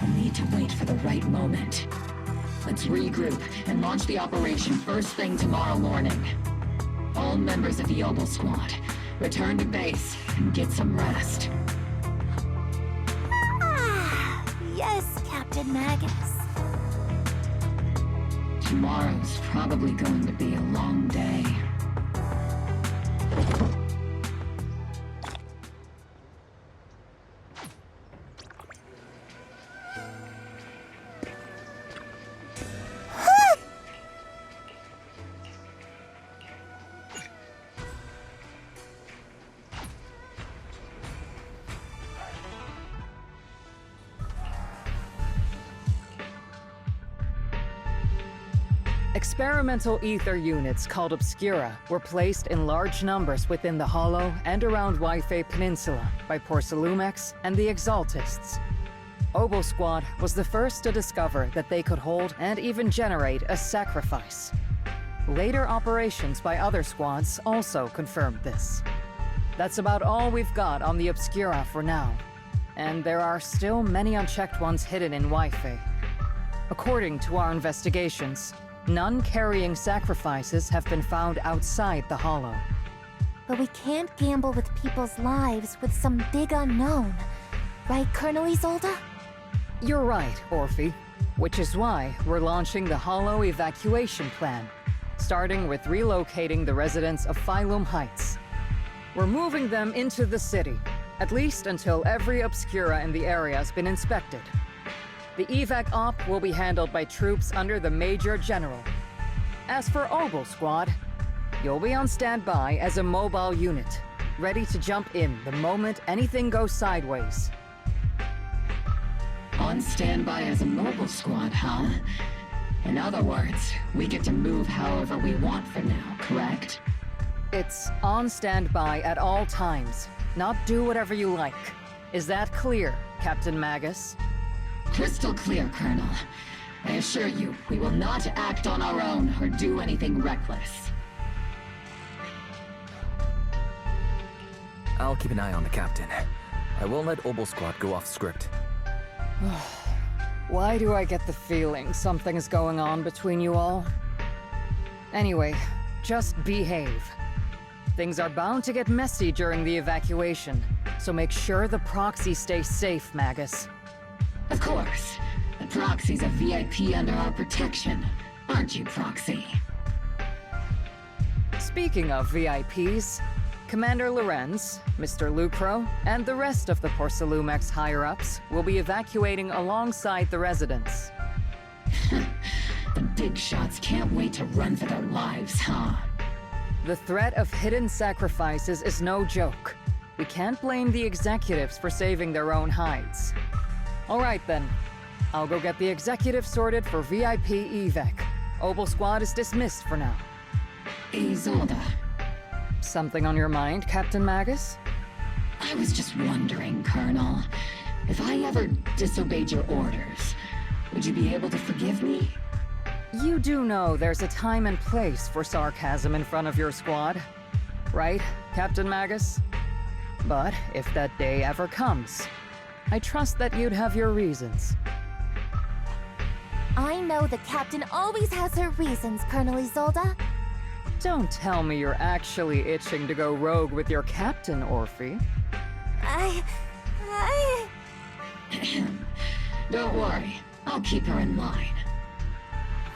We'll need to wait for the right moment. Let's regroup and launch the operation first thing tomorrow morning. All members of the Obol Squad, return to base and get some rest. Yes, Captain Magus. Tomorrow's probably going to be a long day. Experimental ether units called Obscura were placed in large numbers within the Hollow and around Wi-Fi Peninsula by Porcelumex and the Exaltists. Obol Squad was the first to discover that they could hold and even generate a sacrifice. Later operations by other squads also confirmed this. That's about all we've got on the Obscura for now, and there are still many unchecked ones hidden in Wi-Fi. According to our investigations, none carrying sacrifices have been found outside the Hollow. But we can't gamble with people's lives with some big unknown. Right, Colonel Isolde? You're right, Orphe. Which is why we're launching the Hollow evacuation plan, starting with relocating the residents of Phylum Heights. We're moving them into the city, at least until every Obscura in the area has been inspected. The evac op will be handled by troops under the Major General. As for Obol Squad, you'll be on standby as a mobile unit, ready to jump in the moment anything goes sideways. On standby as a mobile squad, huh? In other words, we get to move however we want for now, correct? It's on standby at all times, not do whatever you like. Is that clear, Captain Magus? Crystal clear, Colonel. I assure you, we will not act on our own or do anything reckless. I'll keep an eye on the captain. I won't let Obol Squad go off script. Why do I get the feeling something's going on between you all? Anyway, just behave. Things are bound to get messy during the evacuation, so make sure the proxy stays safe, Magus. Of course. The Proxy's a VIP under our protection. Aren't you, Proxy? Speaking of VIPs, Commander Lorenz, Mr. Lucro, and the rest of the Porcelumex higher-ups will be evacuating alongside the residents. The big shots can't wait to run for their lives, huh? The threat of hidden sacrifices is no joke. We can't blame the executives for saving their own hides. All right then. I'll go get the executives sorted for VIP evac. Obol Squad is dismissed for now. Isolde. Something on your mind, Captain Magus? I was just wondering, Colonel, if I ever disobeyed your orders, would you be able to forgive me? You do know there's a time and place for sarcasm in front of your squad, right, Captain Magus? But if that day ever comes, I trust that you'd have your reasons. I know the captain always has her reasons, Colonel Isolde. Don't tell me you're actually itching to go rogue with your captain, Orphe. Don't worry, I'll keep her in line.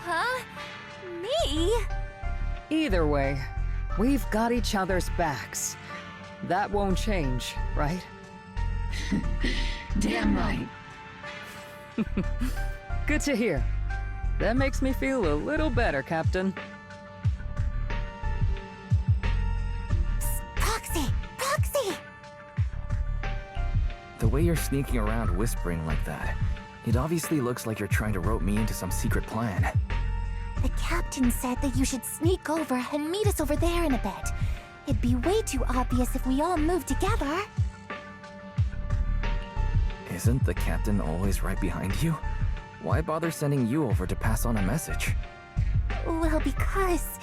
Huh? Me? Either way, we've got each other's backs. That won't change, right? Damn right. Good to hear. That makes me feel a little better, Captain. Proxy! Proxy! The way you're sneaking around whispering like that, it obviously looks like you're trying to rope me into some secret plan. The captain said that you should sneak over and meet us over there in a bit. It'd be way too obvious if we all moved together. Isn't the captain always right behind you? Why bother sending you over to pass on a message? Well, because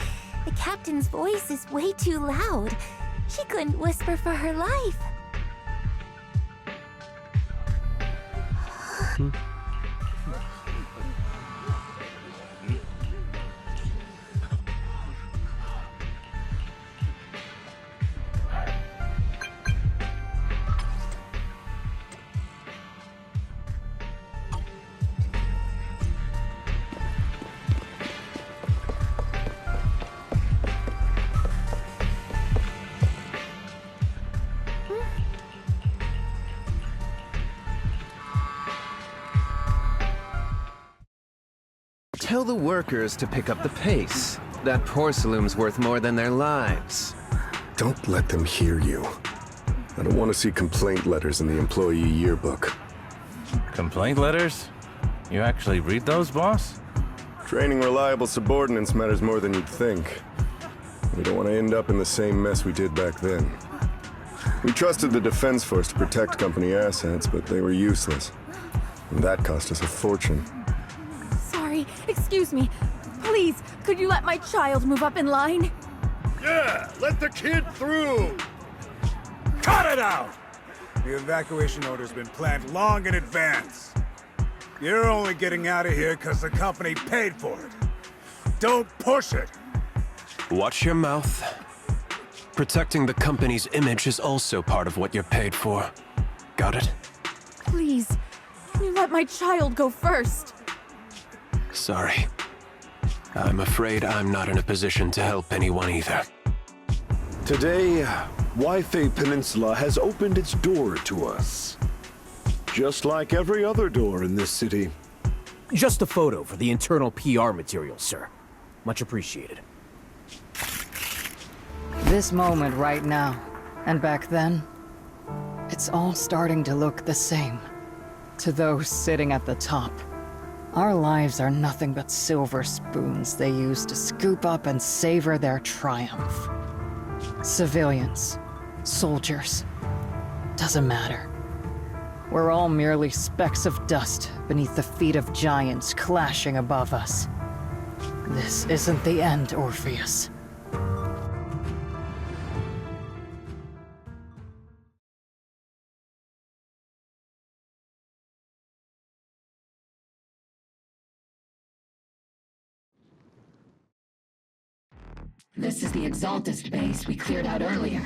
the captain's voice is way too loud. She couldn't whisper for her life. Tell the workers to pick up the pace. That porcelain's worth more than their lives. Don't let them hear you. I don't want to see complaint letters in the employee yearbook. Complaint letters? You actually read those, boss? Training reliable subordinates matters more than you'd think. We don't want to end up in the same mess we did back then. We trusted the Defense Force to protect company assets, but they were useless. And that cost us a fortune. Sorry, excuse me. Please, could you let my child move up in line? Yeah, let the kid through! Cut it out! The evacuation order's been planned long in advance. You're only getting out of here because the company paid for it. Don't push it! Watch your mouth. Protecting the company's image is also part of what you're paid for. Got it? Please, can you let my child go first? Sorry. I'm afraid I'm not in a position to help anyone either. Today, Wi-Fi Peninsula has opened its door to us. Just like every other door in this city. Just a photo for the internal PR material, sir. Much appreciated. This moment right now, and back then, it's all starting to look the same. To those sitting at the top, our lives are nothing but silver spoons they use to scoop up and savor their triumph. Civilians, soldiers, doesn't matter. We're all merely specks of dust beneath the feet of giants clashing above us. This isn't the end, Orpheus. This is the Exaltist base we cleared out earlier.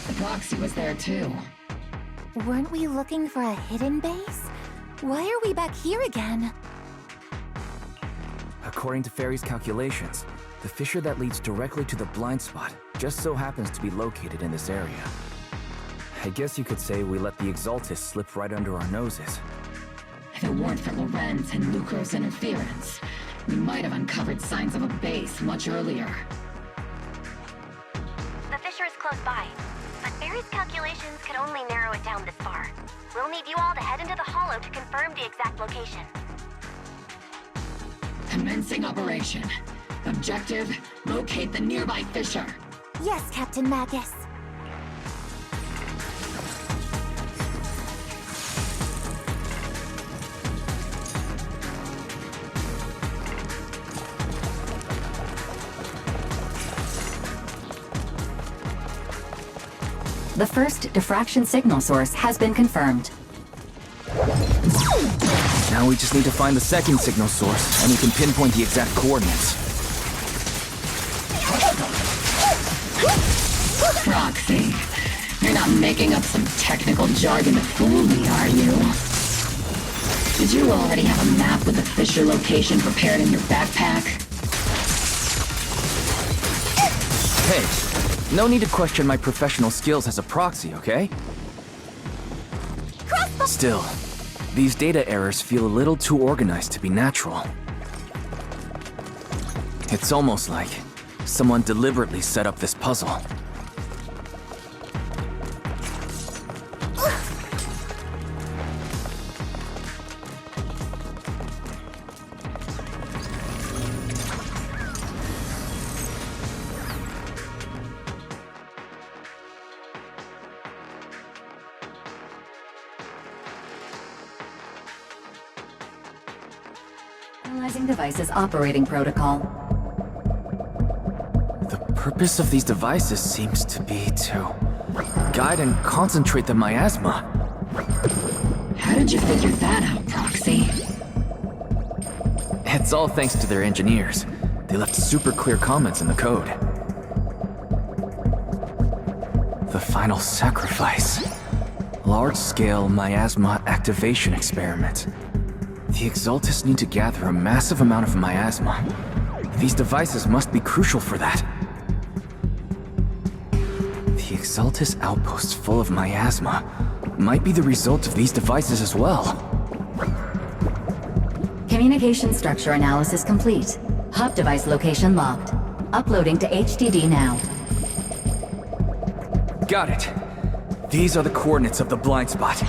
The proxy was there too. Weren't we looking for a hidden base? Why are we back here again? According to Fairy's calculations, the fissure that leads directly to the blind spot just so happens to be located in this area. I guess you could say we let the Exaltists slip right under our noses. If it weren't for Lorenz and Lucro's interference, we might have uncovered signs of a base much earlier. The fissure is close by, but Barry's calculations could only narrow it down this far. We'll need you all to head into the hollow to confirm the exact location. Commencing operation. Objective, locate the nearby fissure. Yes, Captain Magus. The first diffraction signal source has been confirmed. Now we just need to find the second signal source, and we can pinpoint the exact coordinates. Proxy, you're not making up some technical jargon to fool me, are you? Did you already have a map with the fissure location prepared in your backpack? Hey, no need to question my professional skills as a proxy, okay? Still, these data errors feel a little too organized to be natural. It's almost like someone deliberately set up this puzzle. Analyzing devices operating protocol. The purpose of these devices seems to be to guide and concentrate the miasma. How did you figure that out, Proxy? It's all thanks to their engineers. They left super clear comments in the code. The final sacrifice. Large-scale miasma activation experiment. The Exaltists need to gather a massive amount of miasma. These devices must be crucial for that. The Exaltist outposts full of miasma might be the result of these devices as well. Communication structure analysis complete. Hub device location locked. Uploading to HDD now. Got it. These are the coordinates of the blind spot.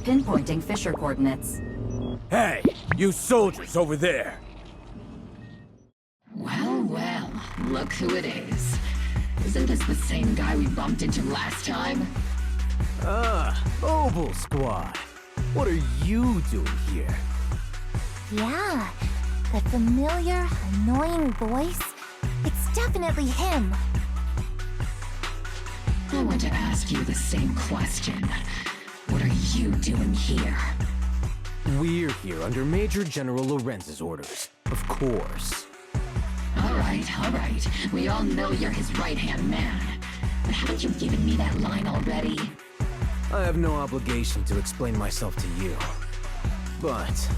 Pinpointing fissure coordinates. Hey, you soldiers over there! Well, well, look who it is. Isn't this the same guy we bumped into last time? Obol Squad. What are you doing here? Yeah, that familiar, annoying voice. It's definitely him. I want to ask you the same question. What are you doing here? We're here under Major General Lorenz's orders, of course. All right. We all know you're his right-hand man. But haven't you given me that line already? I have no obligation to explain myself to you. But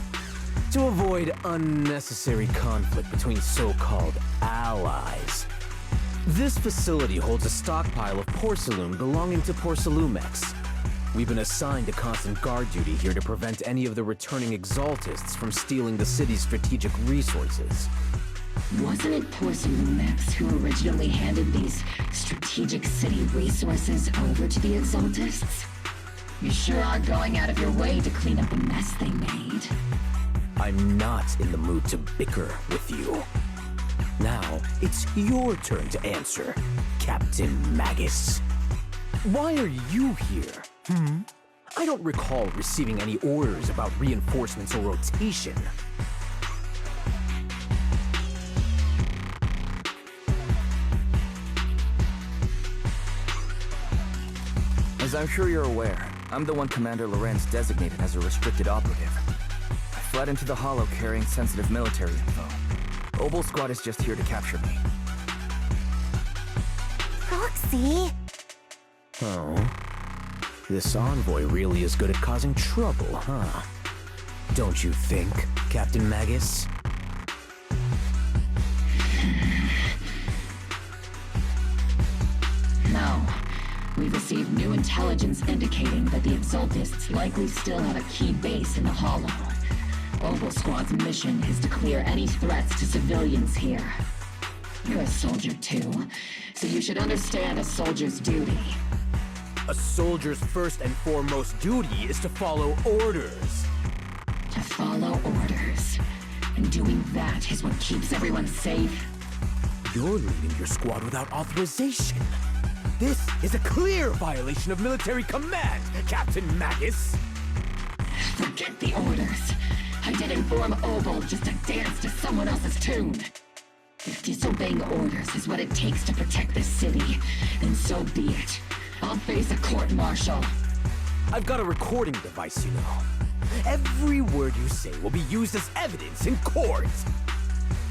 to avoid unnecessary conflict between so-called allies, this facility holds a stockpile of porcelain belonging to Porcelumex. We've been assigned to constant guard duty here to prevent any of the returning Exaltists from stealing the city's strategic resources. Wasn't it Porcelumex who originally handed these strategic strategic city resources over to the Exaltists? You sure are going out of your way to clean up the mess they made. I'm not in the mood to bicker with you. Now, it's your turn to answer, Captain Magus. Why are you here? I don't recall receiving any orders about reinforcements or rotation. As I'm sure you're aware, I'm the one Commander Lorenz designated as a restricted operative. I fled into the Hollow carrying sensitive military info. Obol Squad is just here to capture me. Proxy? Oh? This envoy really is good at causing trouble, huh? Don't you think, Captain Magus? No. We've received new intelligence indicating that the Exaltists likely still have a key base in the Hollow. Obol Squad's mission is to clear any threats to civilians here. You're a soldier too, so you should understand a soldier's duty. A soldier's first and foremost duty is to follow orders. To follow orders. And doing that is what keeps everyone safe. You're leading your squad without authorization. This is a clear violation of military command, Captain Magus! Forget the orders. I didn't form Obol just to dance to someone else's tune. If disobeying orders is what it takes to protect this city, then so be it. I'll face a court-martial. I've got a recording device, you know. Every word you say will be used as evidence in court.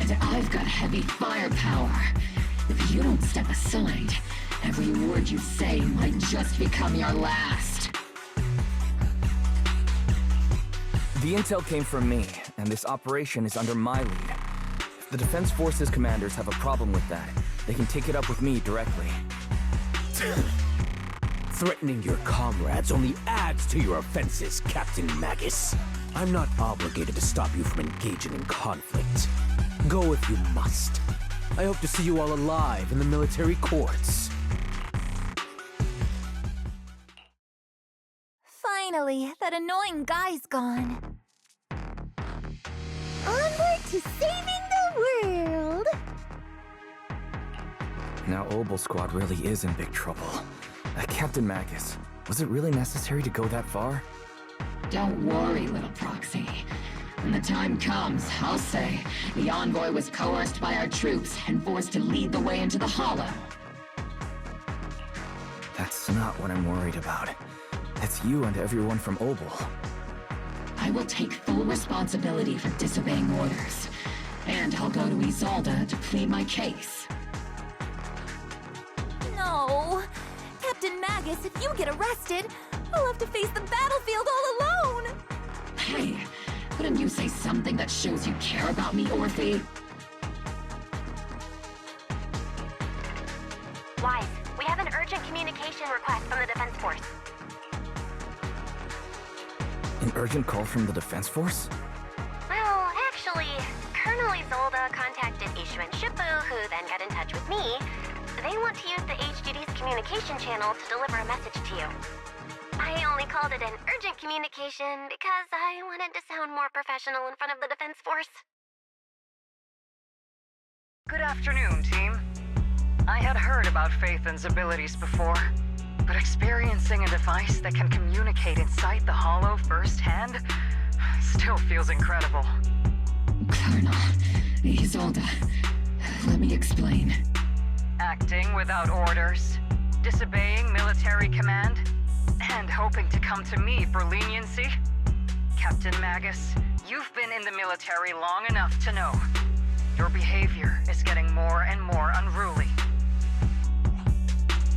And I've got heavy firepower. If you don't step aside, every word you say might just become your last. The intel came from me, and this operation is under my lead. If the Defense Forces commanders have a problem with that, they can take it up with me directly. Threatening your comrades only adds to your offenses, Captain Magus. I'm not obligated to stop you from engaging in conflict. Go if you must. I hope to see you all alive in the military courts. Finally, that annoying guy's gone. Onward to saving the world! Now Obol Squad really is in big trouble. Captain Magus, was it really necessary to go that far? Don't worry, little proxy. When the time comes, I'll say the envoy was coerced by our troops and forced to lead the way into the Hollow. That's not what I'm worried about. It's you and everyone from Obol. I will take full responsibility for disobeying orders. And I'll go to Isolda to plead my case. No! Captain Magus, if you get arrested, I'll have to face the battlefield all alone! Hey, couldn't you say something that shows you care about me, Orphe? Wise, we have an urgent communication request from the Defense Force. An urgent call from the Defense Force? Well, actually, Colonel Isolda contacted Ishu and Shippu, who then got in touch with me. They want to use the HGD's communication channel to deliver a message to you. I only called it an urgent communication because I wanted to sound more professional in front of the Defense Force. Good afternoon, team. I had heard about Phaethon's abilities before, but experiencing a device that can communicate inside the Hollow firsthand still feels incredible. Colonel, Isolda, let me explain. Acting without orders, disobeying military command, and hoping to come to me for leniency? Captain Magus, you've been in the military long enough to know. Your behavior is getting more and more unruly.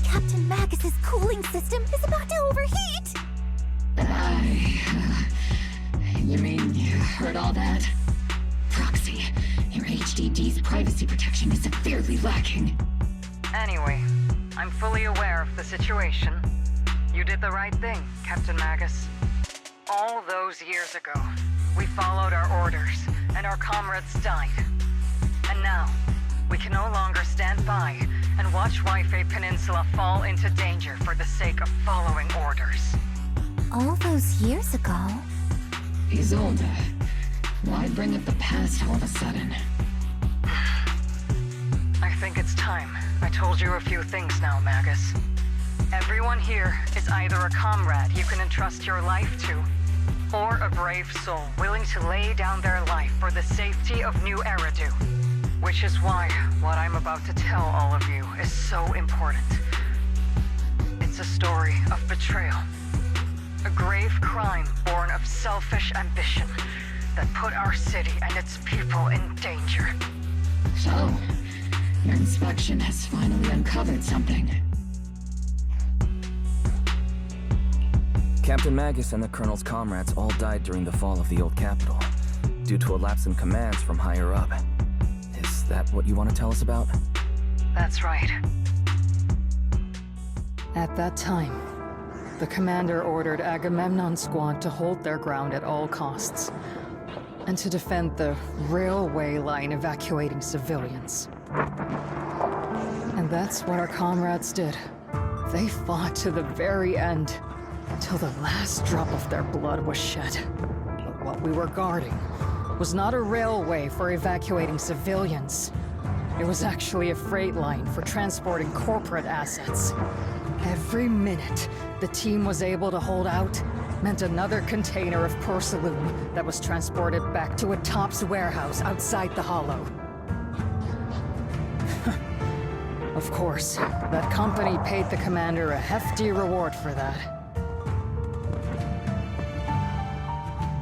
Captain Magus's cooling system is about to overheat! You mean you heard all that? Proxy, your HDD's privacy protection is severely lacking. Anyway, I'm fully aware of the situation. You did the right thing, Captain Magus. All those years ago, we followed our orders, and our comrades died. And now, we can no longer stand by and watch Wi-Fi Peninsula fall into danger for the sake of following orders. All those years ago? Isolde, why bring up the past all of a sudden? I think it's time. I told you a few things now, Magus. Everyone here is either a comrade you can entrust your life to, or a brave soul willing to lay down their life for the safety of New Eridu. Which is why what I'm about to tell all of you is so important. It's a story of betrayal. A grave crime born of selfish ambition that put our city and its people in danger. So, your inspection has finally uncovered something. Captain Magus and the Colonel's comrades all died during the fall of the old capital, due to a lapse in commands from higher up. Is that what you want to tell us about? That's right. At that time, the commander ordered Agamemnon's squad to hold their ground at all costs, and to defend the railway line evacuating civilians. And that's what our comrades did. They fought to the very end, till the last drop of their blood was shed. But what we were guarding was not a railway for evacuating civilians. It was actually a freight line for transporting corporate assets. Every minute the team was able to hold out meant another container of porcelain that was transported back to a Tops warehouse outside the Hollow. Of course, that company paid the commander a hefty reward for that.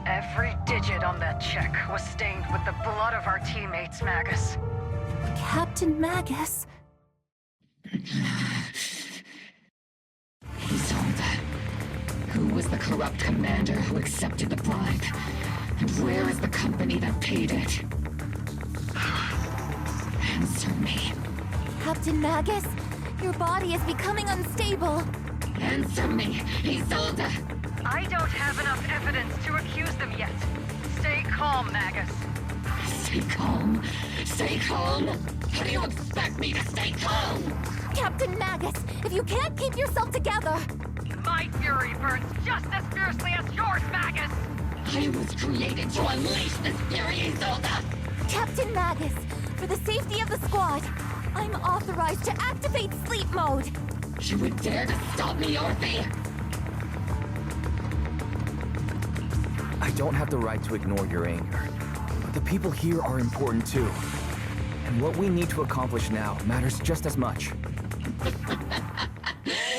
Every digit on that check was stained with the blood of our teammates, Magus. Captain Magus? Isolde, who was the corrupt commander who accepted the bribe? And where is the company that paid it? Answer me. Captain Magus, your body is becoming unstable. Answer me, Isolde! I don't have enough evidence to accuse them yet. Stay calm, Magus. Stay calm? Stay calm? How do you expect me to stay calm? Captain Magus, if you can't keep yourself together... My fury burns just as fiercely as yours, Magus! I was created to unleash this fury, Isolde! Captain Magus, for the safety of the squad, I'm authorized to activate sleep mode. You would dare to stop me, Orphe? I don't have the right to ignore your anger, but the people here are important too. And what we need to accomplish now matters just as much.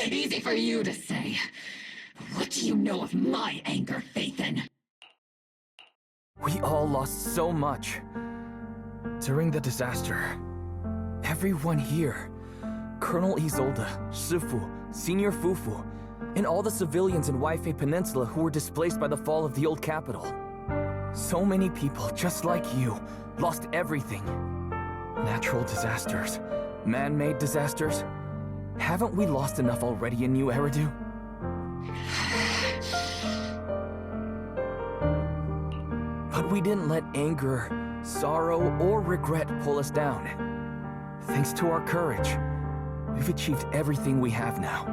Easy for you to say. What do you know of my anger, Phaethon? We all lost so much. During the disaster, everyone here, Colonel Isolde, Shifu, Senior Fufu, and all the civilians in Wi-Fi Peninsula who were displaced by the fall of the old capital. So many people, just like you, lost everything. Natural disasters, man-made disasters. Haven't we lost enough already in New Eridu? But we didn't let anger, sorrow, or regret pull us down. Thanks to our courage, we've achieved everything we have now.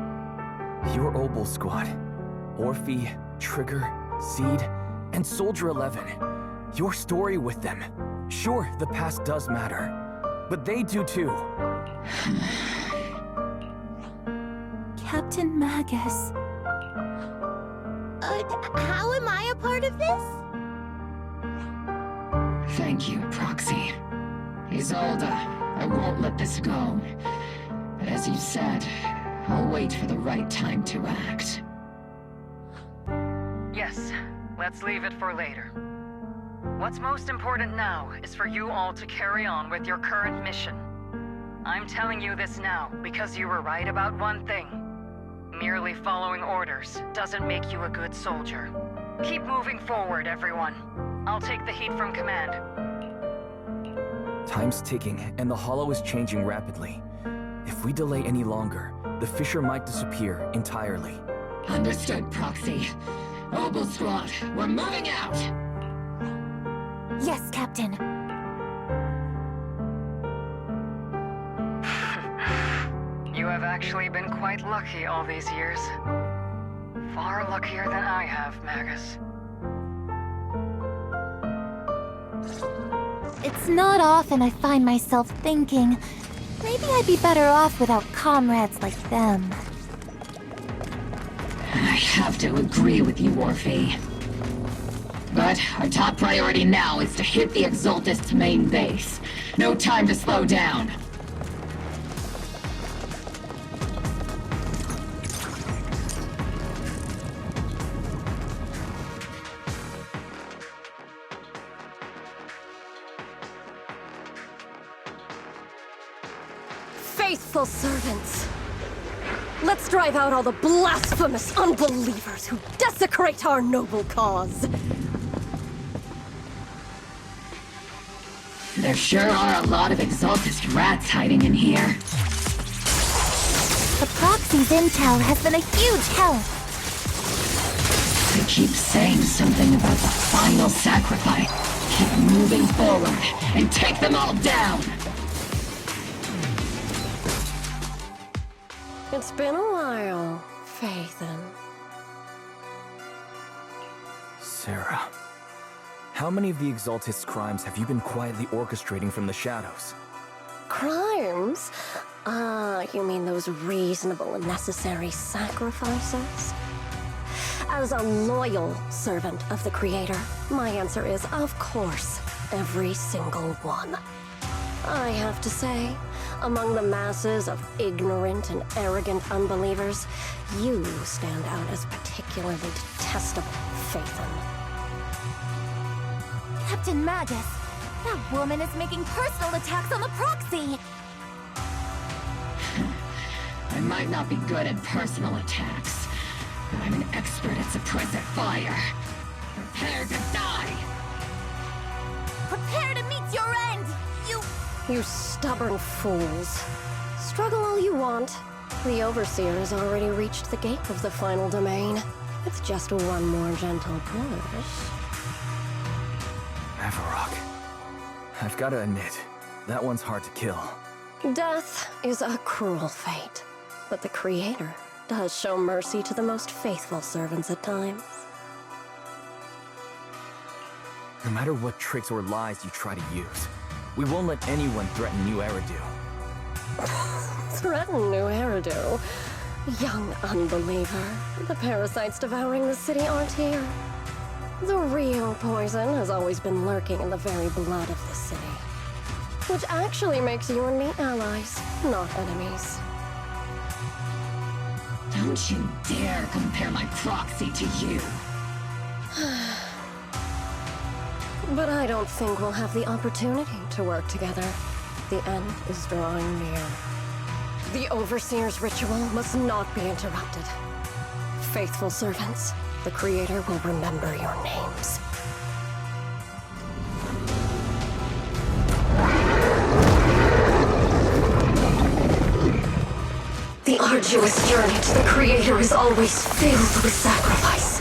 Your Obol Squad, Orphe, Trigger, Seed, and Soldier 11. Your story with them. Sure, the past does matter, but they do too. Captain Magus. How am I a part of this? Thank you, Proxy. Isolde, I won't let this go. But as you said, I'll wait for the right time to act. Yes, let's leave it for later. What's most important now is for you all to carry on with your current mission. I'm telling you this now because you were right about one thing. Merely following orders doesn't make you a good soldier. Keep moving forward, everyone. I'll take the heat from command. Time's ticking, and the Hollow is changing rapidly. If we delay any longer, the Fissure might disappear entirely. Understood, Proxy. Obol Squad, we're moving out! Yes, Captain. have actually been quite lucky all these years. Far luckier than I have, Magus. It's not often I find myself thinking, maybe I'd be better off without comrades like them. I have to agree with you, Orphe. But our top priority now is to hit the Exaltists' main base. No time to slow down. Faithful servants! Let's drive out all the blasphemous unbelievers who desecrate our noble cause! There sure are a lot of Exaltist rats hiding in here. The proxy's intel has been a huge help. They keep saying something about the final sacrifice. Keep moving forward and take them all down! It's been a while, Phaethon. Sarah, how many of the Exaltists' crimes have you been quietly orchestrating from the shadows? Crimes? You mean those reasonable and necessary sacrifices? As a loyal servant of the Creator, my answer is, of course, every single one. I have to say, among the masses of ignorant and arrogant unbelievers, you stand out as particularly detestable, Phaethon. Captain Magus, that woman is making personal attacks on the proxy! I might not be good at personal attacks, but I'm an expert at suppressive fire. Prepare to die! Prepare to meet your end, You stubborn fools. Struggle all you want. The Overseer has already reached the gate of the final domain. With just one more gentle push. Avarok. I've gotta admit, that one's hard to kill. Death is a cruel fate, but the Creator does show mercy to the most faithful servants at times. No matter what tricks or lies you try to use, we won't let anyone threaten New Eridu. Threaten New Eridu? Young unbeliever. The parasites devouring the city aren't here. The real poison has always been lurking in the very blood of the city. Which actually makes you and me allies, not enemies. Don't you dare compare my proxy to you. But I don't think we'll have the opportunity to work together. The end is drawing near. The Overseer's ritual must not be interrupted. Faithful servants, the Creator will remember your names. The arduous journey to the Creator is always filled with sacrifice.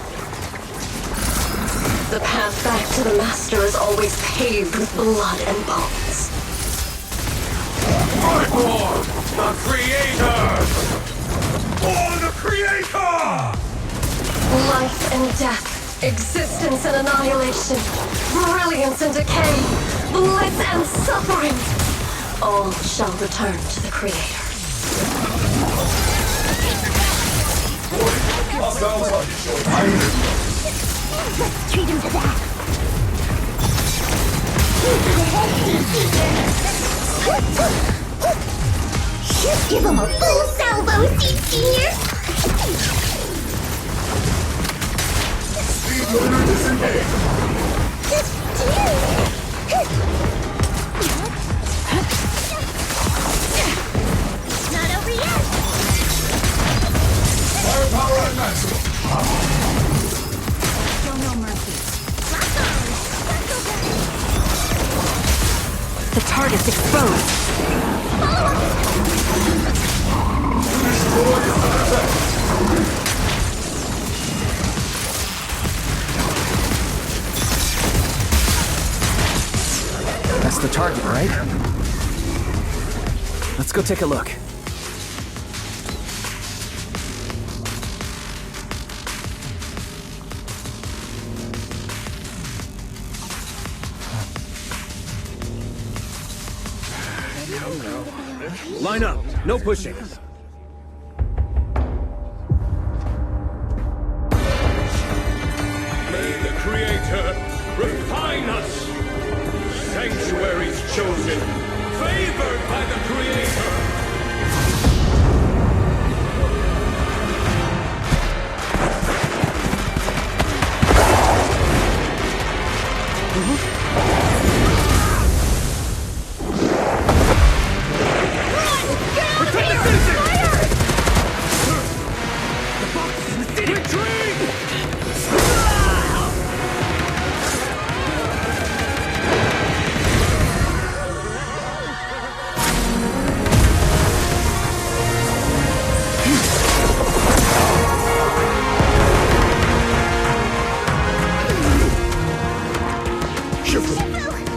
The path back to the Master is always paved with blood and bones. Fight for the Creator! For the Creator! Life and death, existence and annihilation, brilliance and decay, bliss and suffering, all shall return to the Creator. Let's treat him to that! Give him a full salvo, Senior! Speed loader disengaged! Not over yet! Firepower at maximum! Show no mercy. The target's exposed. Destroy is not effective! That's the target, right? Let's go take a look. Line up. No pushing. May the Creator refine us! Sanctuaries chosen, favored by the Creator!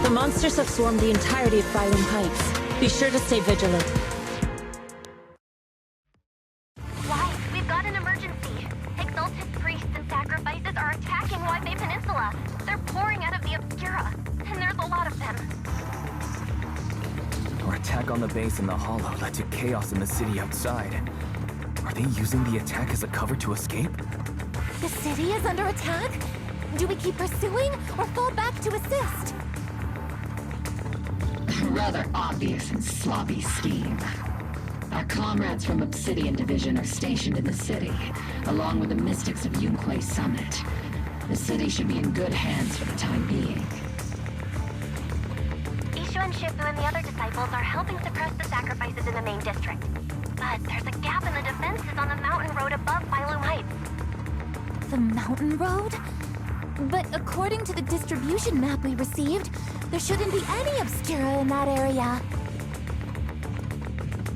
The monsters have swarmed the entirety of Phylum Heights. Be sure to stay vigilant. Why? We've got an emergency. Exaltist priests and sacrifices are attacking Wi-Fi Peninsula. They're pouring out of the Obscura, and there's a lot of them. Our attack on the base in the Hollow led to chaos in the city outside. Are they using the attack as a cover to escape? The city is under attack? Do we keep pursuing or fall back to assist? A rather obvious and sloppy scheme. Our comrades from Obsidian Division are stationed in the city, along with the mystics of Yunquay Summit. The city should be in good hands for the time being. Ishu and Shifu and the other disciples are helping suppress the sacrifices in the main district. But there's a gap in the defenses on the mountain road above Phylum Heights. The mountain road? But according to the distribution map we received, there shouldn't be any Obscura in that area.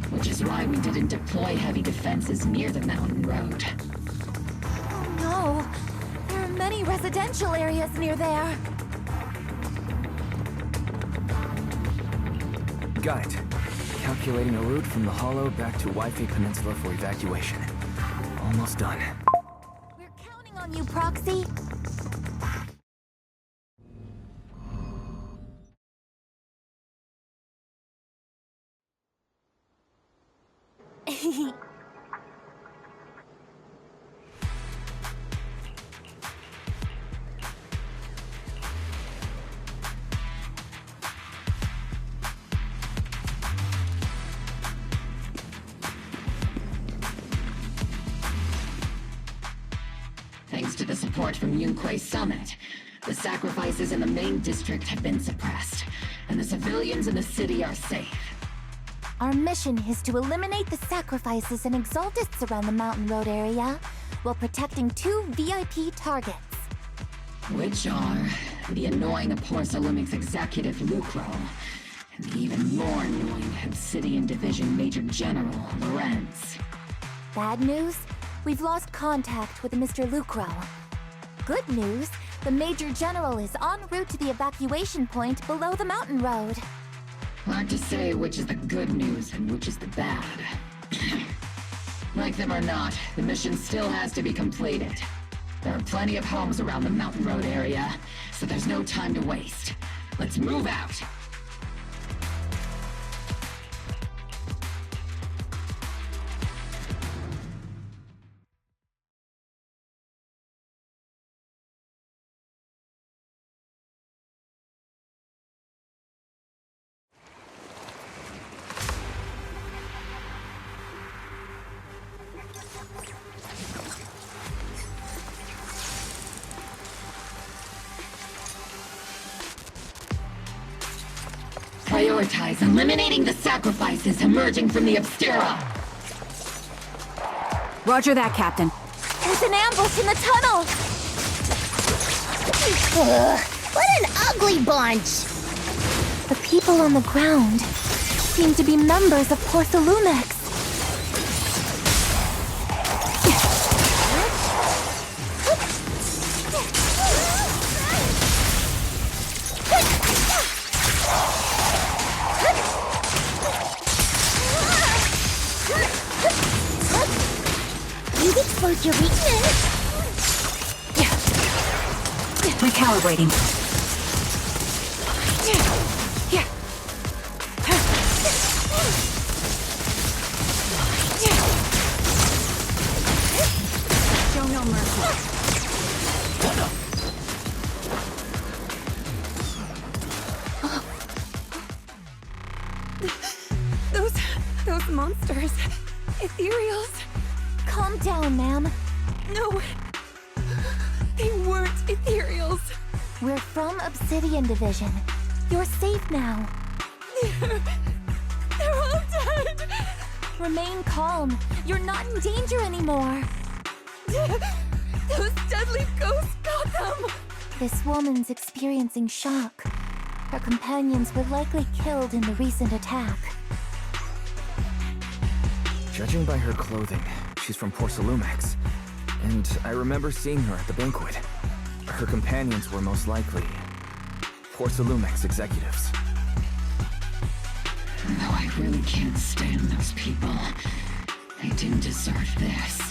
Which is why we didn't deploy heavy defenses near the mountain road. Oh no, there are many residential areas near there. Got it. Calculating a route from the Hollow back to Wi-Fi Peninsula for evacuation. Almost done. We're counting on you, Proxy. Thanks to the support from Yunquay Summit, the sacrifices in the main district have been suppressed, and the civilians in the city are safe. Our mission is to eliminate the sacrifices and Exaltists around the mountain road area, while protecting 2 VIP targets. Which are the annoying Aporsalumix executive Lucro, and the even more annoying Obsidian Division Major General Lorenz. Bad news? We've lost contact with Mr. Lucro. Good news, the Major General is en route to the evacuation point below the mountain road. Hard to say which is the good news and which is the bad. Like them or not, the mission still has to be completed. There are plenty of homes around the mountain road area, so there's no time to waste. Let's move out! Prioritize eliminating the sacrifices emerging from the Obscura! Roger that, Captain. There's an ambush in the tunnel! What an ugly bunch! The people on the ground seem to be members of Porthalumex. You've exposed your weakness! Recalibrating. No mercy. Those monsters. Ethereals. Calm down, ma'am. No. They weren't ethereals. We're from Obsidian Division. You're safe now. They're all dead. Remain calm. You're not in danger anymore. Those deadly ghosts got them. This woman's experiencing shock. Her companions were likely killed in the recent attack. Judging by her clothing, she's from Porcelumex. And I remember seeing her at the banquet. Her companions were most likely Porcelumex executives. Though I really can't stand those people. They didn't deserve this.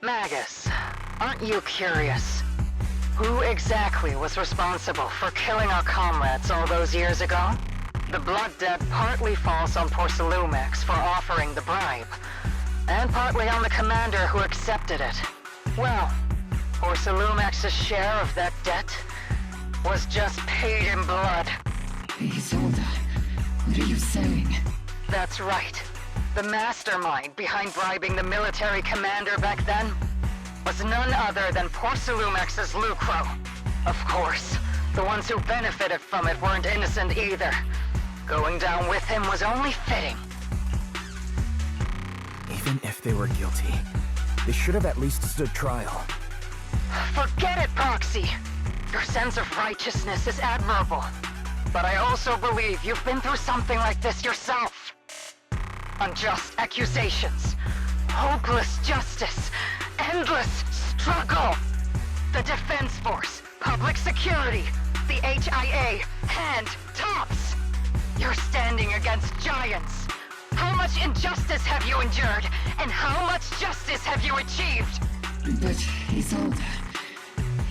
Magus, aren't you curious? Who exactly was responsible for killing our comrades all those years ago? The blood debt partly falls on Porcelumex for offering the bribe, and partly on the commander who accepted it. Well, Porcelumex's share of that debt was just paid in blood. Isolde, what are you saying? That's right. The mastermind behind bribing the military commander back then was none other than Porcelumex's Lucro. Of course, the ones who benefited from it weren't innocent either. Going down with him was only fitting. Even if they were guilty, they should have at least stood trial. Forget it, Proxy! Your sense of righteousness is admirable. But I also believe you've been through something like this yourself. Unjust accusations, hopeless justice, endless struggle. The Defense Force, public security, the HIA, and TOPS. You're standing against giants. How much injustice have you endured, and how much justice have you achieved? But, Isolde,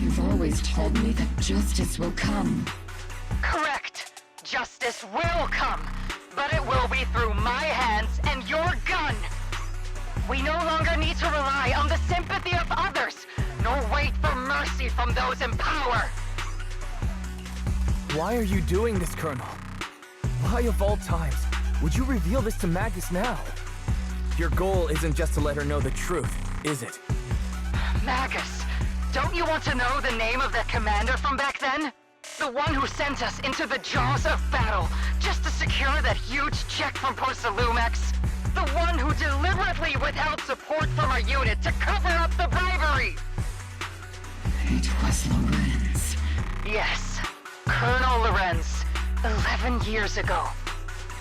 you've always told me that justice will come. Correct. Justice will come, but it will be through my hands and your gun. We no longer need to rely on the sympathy of others, nor wait for mercy from those in power. Why are you doing this, Colonel? Why of all times would you reveal this to Magus now? Your goal isn't just to let her know the truth, is it? Magus, don't you want to know the name of that commander from back then? The one who sent us into the jaws of battle just to secure that huge check from Porcelumex? The one who deliberately withheld support from our unit to cover up the bribery? It was Lorenz. Yes, Colonel Lorenz, 11 years ago.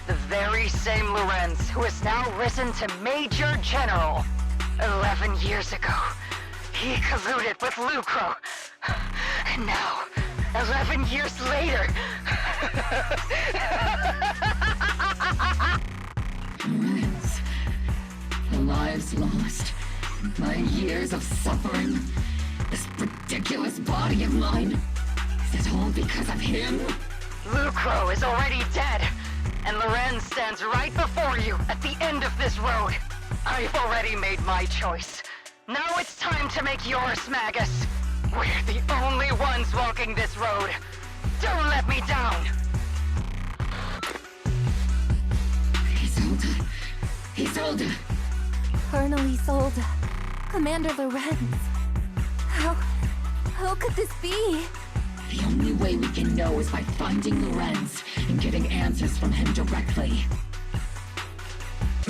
The very same Lorenz who has now risen to Major General. 11 years ago, he colluded with Lucro. And now, 11 years later... Lorenz, the lives lost, my years of suffering, this ridiculous body of mine. Is it all because of him? Lucro is already dead, and Lorenz stands right before you at the end of this road. I've already made my choice. Now it's time to make yours, Magus. We're the only ones walking this road. Don't let me down! Isolde! Colonel Isolde. Commander Lorenz. How could this be? The only way we can know is by finding Lorenz and getting answers from him directly.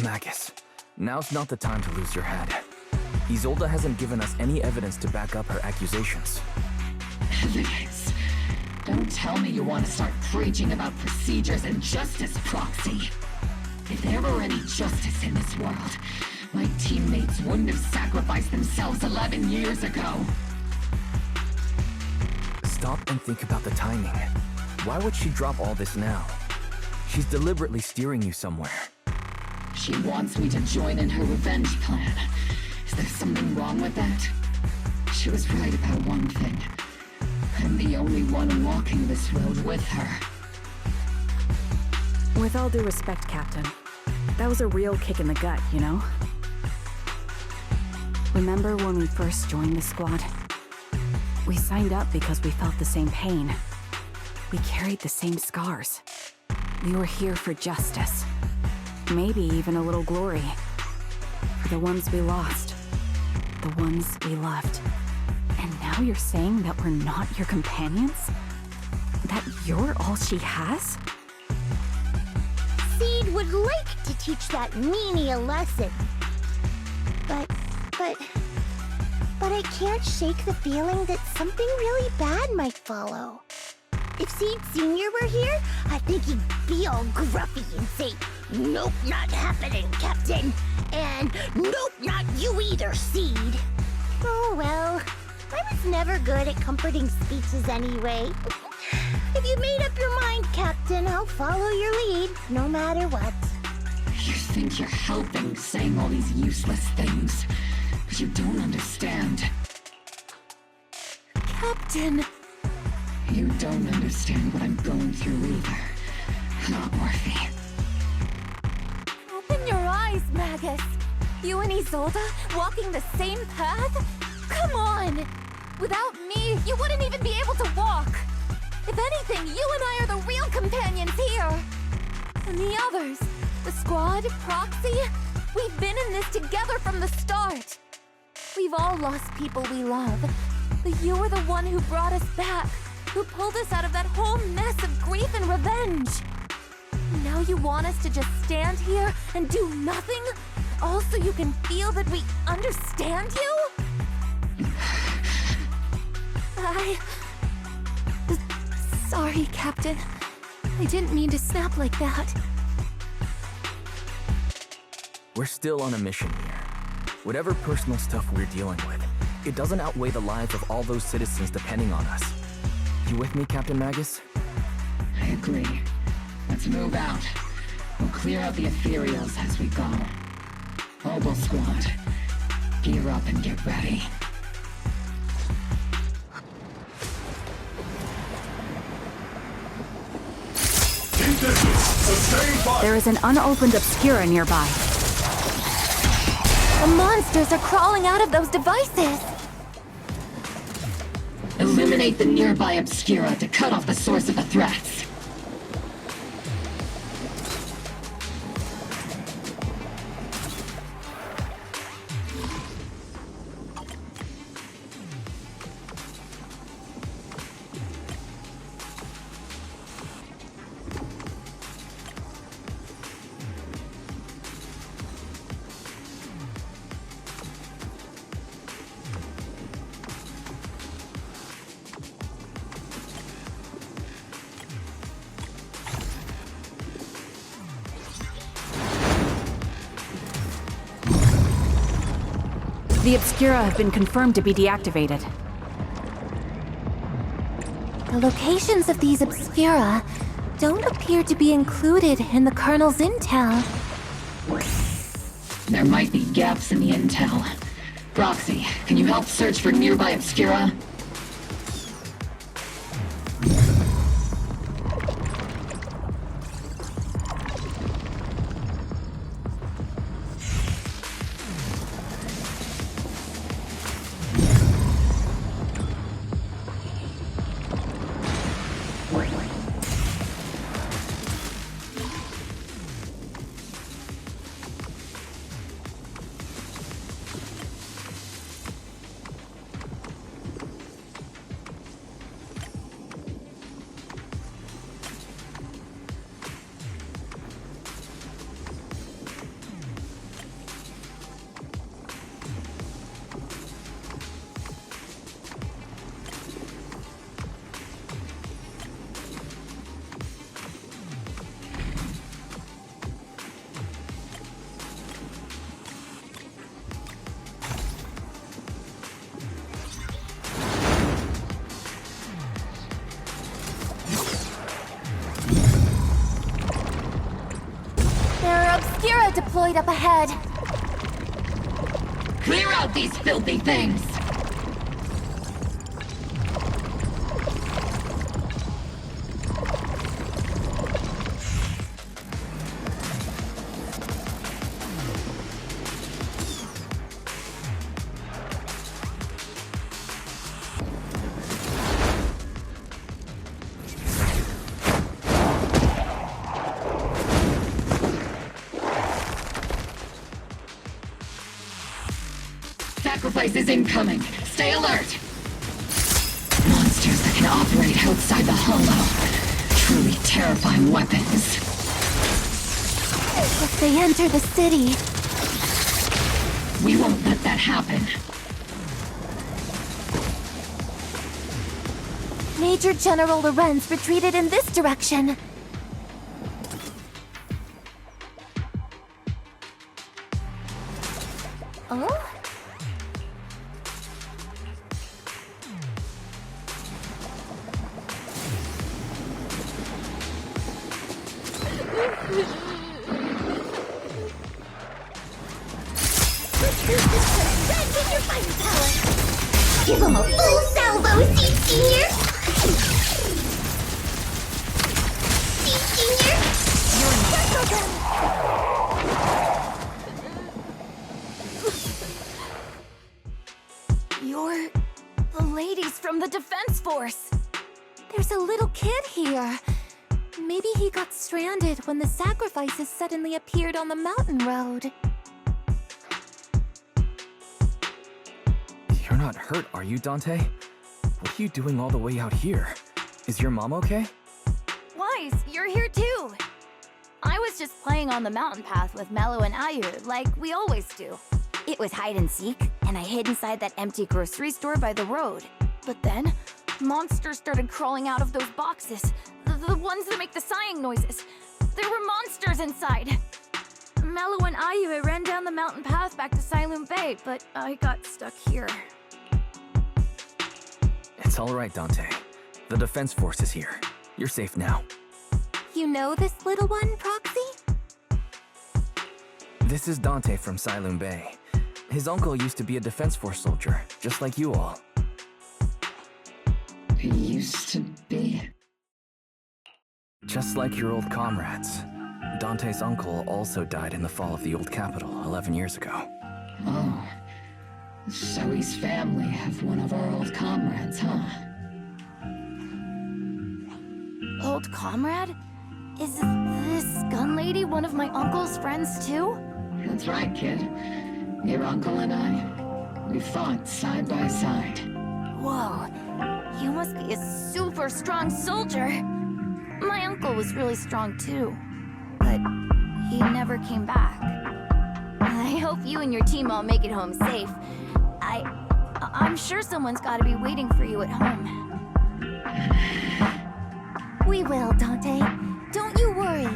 Magus, now's not the time to lose your head. Isolde hasn't given us any evidence to back up her accusations. Evidence? Don't tell me you want to start preaching about procedures and justice, Proxy. If there were any justice in this world, my teammates wouldn't have sacrificed themselves 11 years ago. Stop and think about the timing. Why would she drop all this now? She's deliberately steering you somewhere. She wants me to join in her revenge plan. Is there something wrong with that? She was right about one thing. I'm the only one walking this road with her. With all due respect, Captain, that was a real kick in the gut, you know? Remember when we first joined the squad? We signed up because we felt the same pain. We carried the same scars. We were here for justice. Maybe even a little glory. For the ones we lost. The ones we loved. And now you're saying that we're not your companions? That you're all she has? Seed would like to teach that meanie a lesson. But I can't shake the feeling that something really bad might follow. If Seed Sr. were here, I think he'd be all gruffy and say, "Nope, not happening, Captain." And "Nope, not you either, Seed." Oh well, I was never good at comforting speeches anyway. If you made up your mind, Captain, I'll follow your lead, no matter what. You think you're helping, saying all these useless things, but you don't understand. Captain! You don't understand what I'm going through either. Not Morphe. Open your eyes, Magus! You and Isolde walking the same path? Come on! Without me, you wouldn't even be able to walk! If anything, you and I are the real companions here! And the others, the squad, Proxy, we've been in this together from the start! We've all lost people we love, but you were the one who brought us back, who pulled us out of that whole mess of grief and revenge! Now you want us to just stand here and do nothing? All so you can feel that we understand you? Sorry, Captain. I didn't mean to snap like that. We're still on a mission here. Whatever personal stuff we're dealing with, it doesn't outweigh the lives of all those citizens depending on us. You with me, Captain Magus? I agree. Let's move out. We'll clear out the ethereals as we go. Obol Squad, gear up and get ready. There is an unopened Obscura nearby. The monsters are crawling out of those devices! Eliminate the nearby Obscura to cut off the source of the threats. The Obscura have been confirmed to be deactivated. The locations of these Obscura don't appear to be included in the Colonel's intel. There might be gaps in the intel. Roxy, can you help search for nearby Obscura? Obscura deployed up ahead. Clear out these filthy things! Sacrifice is incoming. Stay alert. Monsters that can operate outside the hollow. Truly terrifying weapons. If they enter the city... We won't let that happen. Major General Lorenz retreated in this direction. Oh? Give him a full salvo, Senior! Senior! You're the ladies from the Defense Force. There's a little kid here. Maybe he got stranded when the sacrifices suddenly appeared on the mountain road. You're not hurt, are you, Dante? What are you doing all the way out here? Is your mom okay? Wise, you're here too. I was just playing on the mountain path with Mello and Ayu, like we always do. It was hide and seek, and I hid inside that empty grocery store by the road. But then, monsters started crawling out of those boxes. The ones that make the sighing noises. There were monsters inside. Mello and Ayu ran down the mountain path back to Silum Bay, but I got stuck here. It's all right, Dante. The Defense Force is here. You're safe now. You know this little one, Proxy? This is Dante from Silum Bay. His uncle used to be a Defense Force soldier, just like you all. He used to be... Just like your old comrades. Dante's uncle also died in the fall of the old capital 11 years ago. Oh. Zoe's family have one of our old comrades, huh? Old comrade? Is this gun lady one of my uncle's friends too? That's right, kid. Your uncle and I, we fought side by side. Whoa, you must be a super strong soldier. My uncle was really strong too, but he never came back. I hope you and your team all make it home safe. I'm sure someone's gotta be waiting for you at home. We will, Dante. Don't you worry.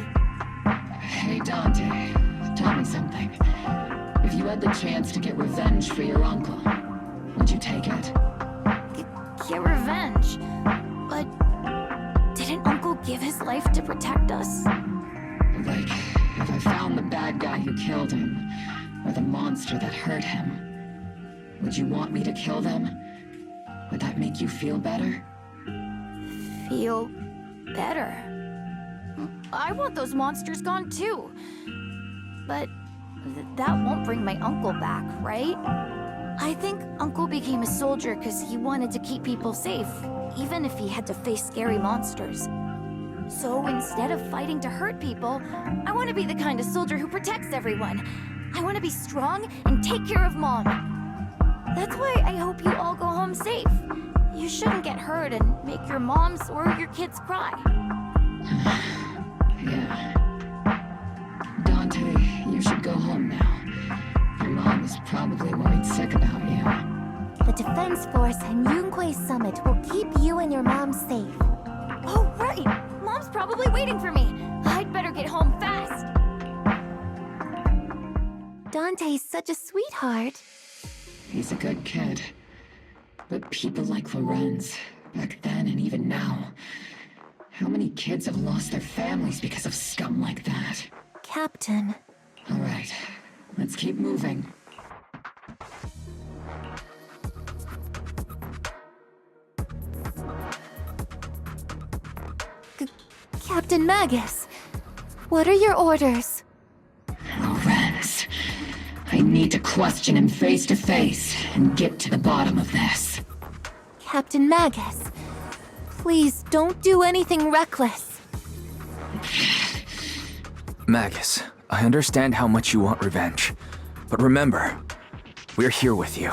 Hey, Dante, tell me something. If you had the chance to get revenge for your uncle, would you take it? Get revenge? But didn't Uncle give his life to protect us? Like, if I found the bad guy who killed him, or the monster that hurt him, would you want me to kill them? Would that make you feel better? Feel better? I want those monsters gone too. But that won't bring my uncle back, right? I think Uncle became a soldier because he wanted to keep people safe, even if he had to face scary monsters. So instead of fighting to hurt people, I want to be the kind of soldier who protects everyone. I want to be strong and take care of Mom. That's why I hope you all go home safe. You shouldn't get hurt and make your moms or your kids cry. Yeah. Dante, you should go home now. Your mom is probably worried sick about you. The Defense Force and Yunquei Summit will keep you and your mom safe. Oh, right! Mom's probably waiting for me. I'd better get home fast. Dante's such a sweetheart. He's a good kid. But people like Lorenz, back then and even now, how many kids have lost their families because of scum like that? Captain. All right, let's keep moving. Captain Magus, what are your orders? Lorenz, I need to question him face to face and get to the bottom of this. Captain Magus, please don't do anything reckless. Magus, I understand how much you want revenge. But remember, We're here with you.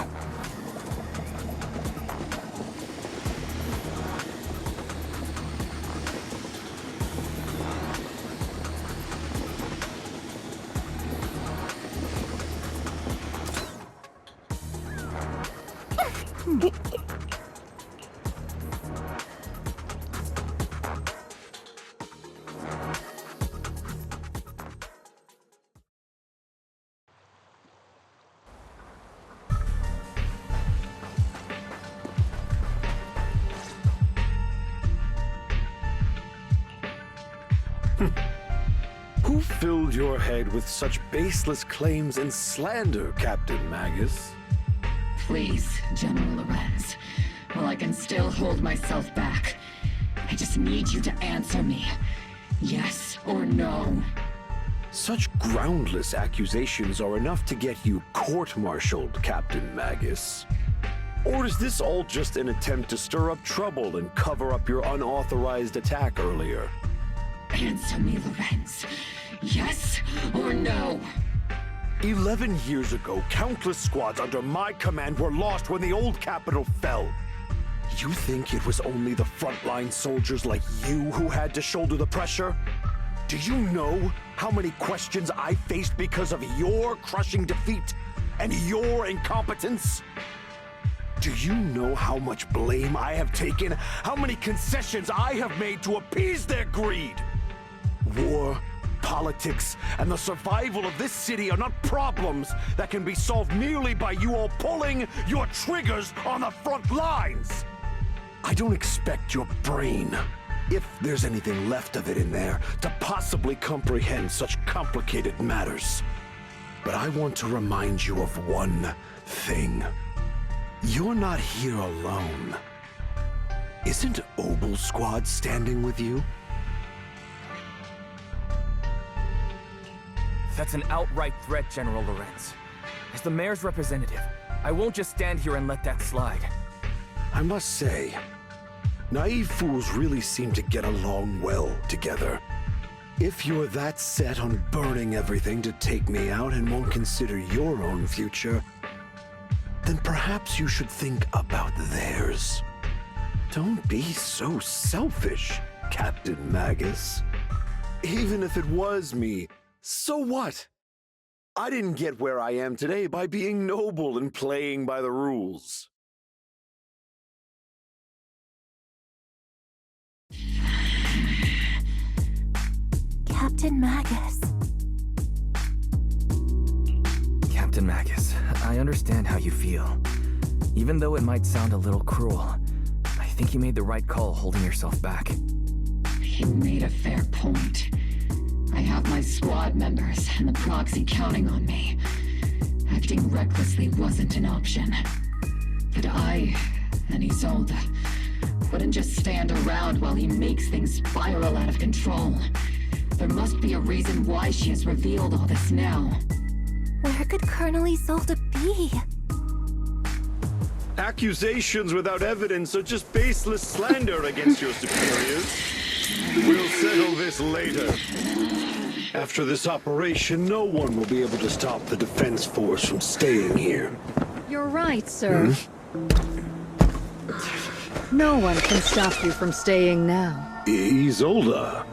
Who filled your head with such baseless claims and slander, Captain Magus? Please, General Lorenz. While I can still hold myself back, I just need you to answer me. Yes or no? Such groundless accusations are enough to get you court-martialed, Captain Magus. Or is this all just an attempt to stir up trouble and cover up your unauthorized attack earlier? Answer me, Lorenz. Yes or no? 11 years ago, countless squads under my command were lost when the old capital fell. You think it was only the frontline soldiers like you who had to shoulder the pressure? Do you know how many questions I faced because of your crushing defeat and your incompetence? Do you know how much blame I have taken? How many concessions I have made to appease their greed? War, politics, and the survival of this city are not problems that can be solved merely by you all pulling your triggers on the front lines. I don't expect your brain, if there's anything left of it in there, to possibly comprehend such complicated matters. But I want to remind you of one thing. You're not here alone. Isn't Obol Squad standing with you? That's an outright threat, General Lorenz. As the mayor's representative, I won't just stand here and let that slide. I must say, naive fools really seem to get along well together. If you're that set on burning everything to take me out and won't consider your own future, then perhaps you should think about theirs. Don't be so selfish, Captain Magus. Even if it was me, so what? I didn't get where I am today by being noble and playing by the rules. Captain Magus. Captain Magus, I understand how you feel. Even though it might sound a little cruel, I think you made the right call holding yourself back. You made a fair point. I have my squad members and the proxy counting on me. Acting recklessly wasn't an option. But I and Isolde wouldn't just stand around while he makes things spiral out of control. There must be a reason why she has revealed all this now. Where could Colonel Isolde be? Accusations without evidence are just baseless slander against your superiors. We'll settle this later. After this operation, no one will be able to stop the Defense Force from staying here. You're right, sir. No one can stop you from staying now. Isolde.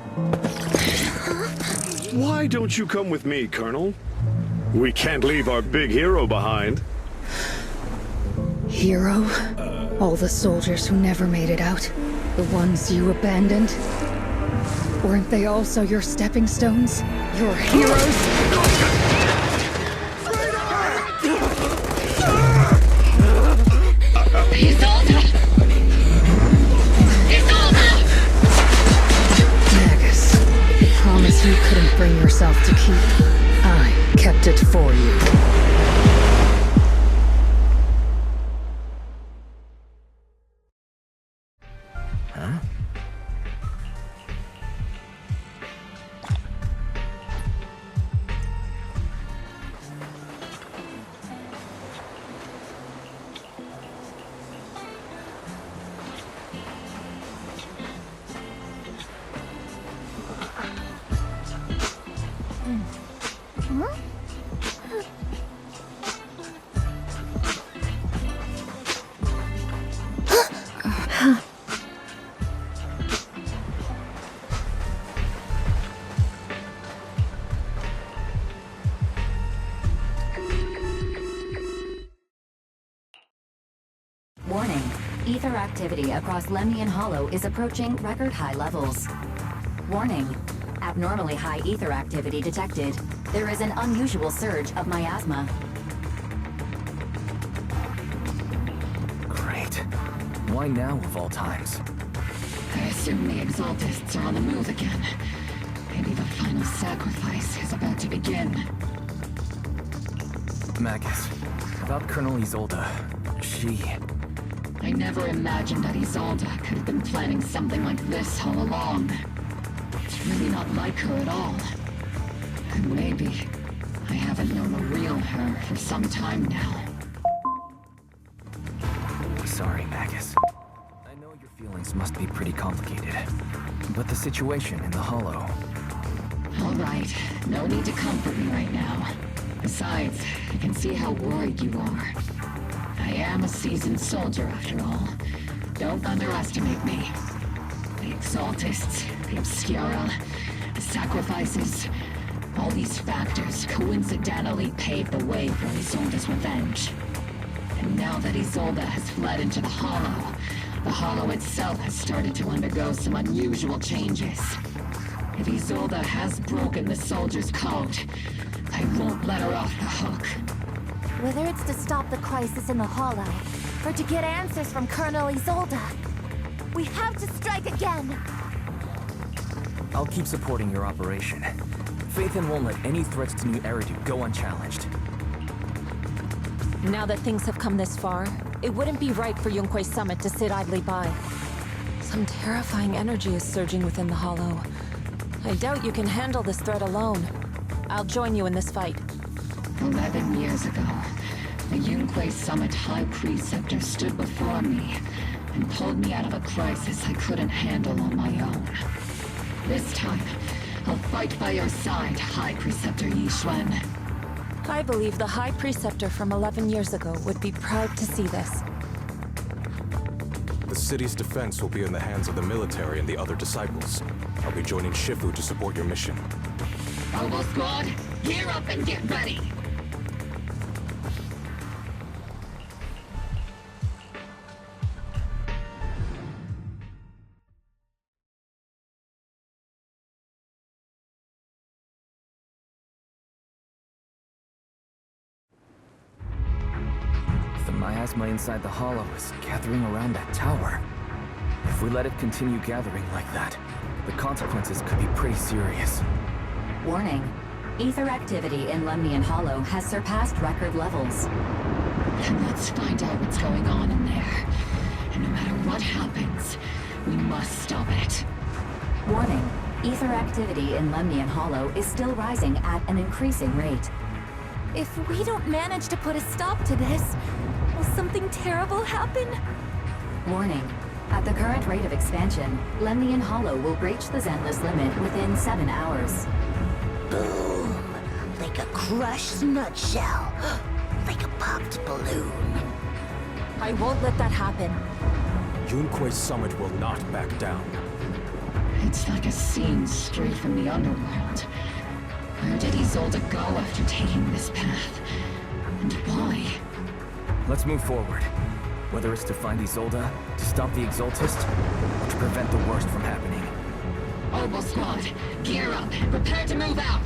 Why don't you come with me, Colonel? We can't leave our big hero behind. Hero? All the soldiers who never made it out? The ones you abandoned? Weren't they also your stepping stones? Your heroes? Isolde! Isolde! Magus, the promise you couldn't bring yourself to keep. I kept it for you. Huh? Ether activity across Lemnian Hollow is approaching record high levels. Warning. Abnormally high ether activity detected. There is an unusual surge of miasma. Great. Why now of all times? I assume the Exaltists are on the move again. Maybe the final sacrifice is about to begin. Magus, about Colonel Isolde, she... I never imagined that Isolde could have been planning something like this all along. It's really not like her at all. And maybe I haven't known the real her for some time now. Sorry, Magus. I know your feelings must be pretty complicated, but the situation in the Hollow... All right, no need to comfort me right now. Besides, I can see how worried you are. I am a seasoned soldier after all. Don't underestimate me. The Exaltists, the Obscura, the sacrifices, all these factors coincidentally paved the way for Isolde's revenge. And now that Isolde has fled into the Hollow itself has started to undergo some unusual changes. If Isolde has broken the soldier's code, I won't let her off the hook. Whether it's to stop the crisis in the Hollow, or to get answers from Colonel Isolde, we have to strike again! I'll keep supporting your operation. Phaethon won't let any threats to New Eridu go unchallenged. Now that things have come this far, it wouldn't be right for Yunque's summit to sit idly by. Some terrifying energy is surging within the Hollow. I doubt you can handle this threat alone. I'll join you in this fight. 11 years ago, the Yunque Summit High Preceptor stood before me and pulled me out of a crisis I couldn't handle on my own. This time, I'll fight by your side, High Preceptor Yixuan. I believe the High Preceptor from 11 years ago would be proud to see this. The city's defense will be in the hands of the military and the other disciples. I'll be joining Shifu to support your mission. Obol Squad, gear up and get ready! The miasma inside the Hollow is gathering around that tower. If we let it continue gathering like that, the consequences could be pretty serious. Warning. Ether activity in Lemnian Hollow has surpassed record levels. Then let's find out what's going on in there. And no matter what happens, we must stop it. Warning. Ether activity in Lemnian Hollow is still rising at an increasing rate. If we don't manage to put a stop to this, will something terrible happen? Warning. At the current rate of expansion, Lemnian Hollow will breach the Zenless limit within 7 hours. Boom! Like a crushed nutshell. Like a popped balloon. I won't let that happen. Yunque's summit will not back down. It's like a scene straight from the underworld. Where did Isolde go after taking this path? And why? Let's move forward. Whether it's to find Isolde, to stop the Exaltists, or to prevent the worst from happening. Obol Squad, gear up and prepare to move out!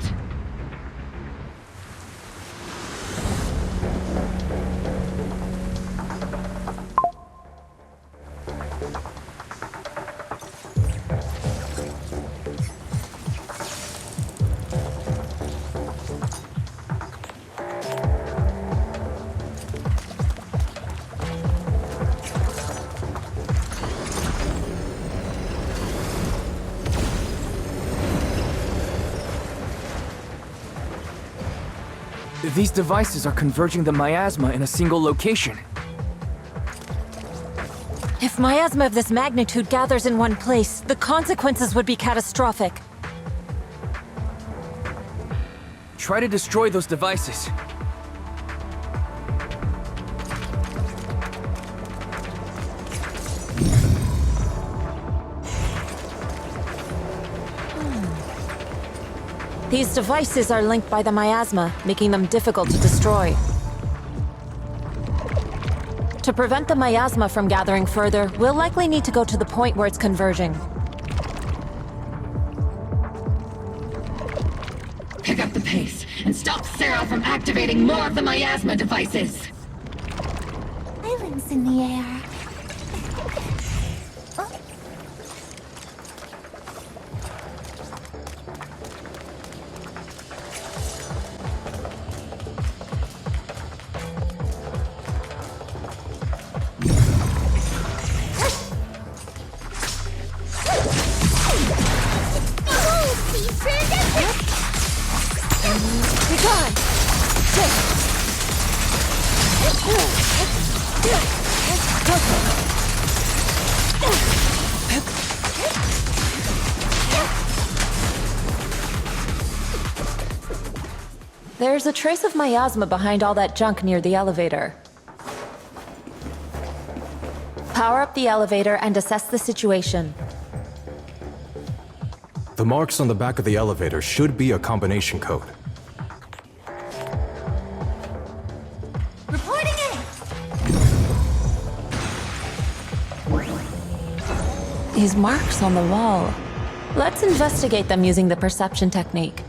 These devices are converging the miasma in a single location. If miasma of this magnitude gathers in one place, the consequences would be catastrophic. Try to destroy those devices. These devices are linked by the miasma, making them difficult to destroy. To prevent the miasma from gathering further, we'll likely need to go to the point where it's converging. Pick up the pace and stop Sarah from activating more of the miasma devices. Islands in the air. There's a trace of miasma behind all that junk near the elevator. Power up the elevator and assess the situation. The marks on the back of the elevator should be a combination code. Reporting in! These marks on the wall. Let's investigate them using the perception technique.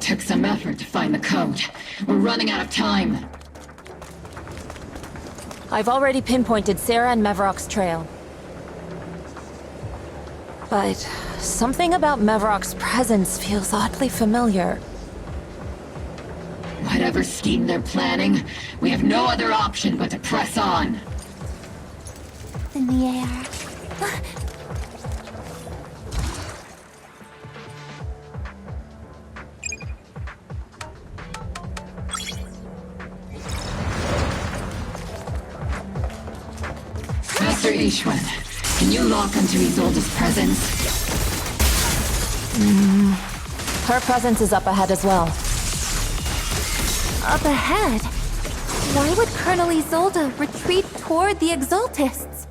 Took some effort to find the code. We're running out of time. I've already pinpointed Sarah and Mevarok's trail. But something about Mevarok's presence feels oddly familiar. Whatever scheme they're planning, we have no other option but to press on. In the air. Master Ishwan, can you lock onto Isolde's presence? Her presence is up ahead as well. Up ahead? Why would Colonel Isolde retreat toward the Exaltists?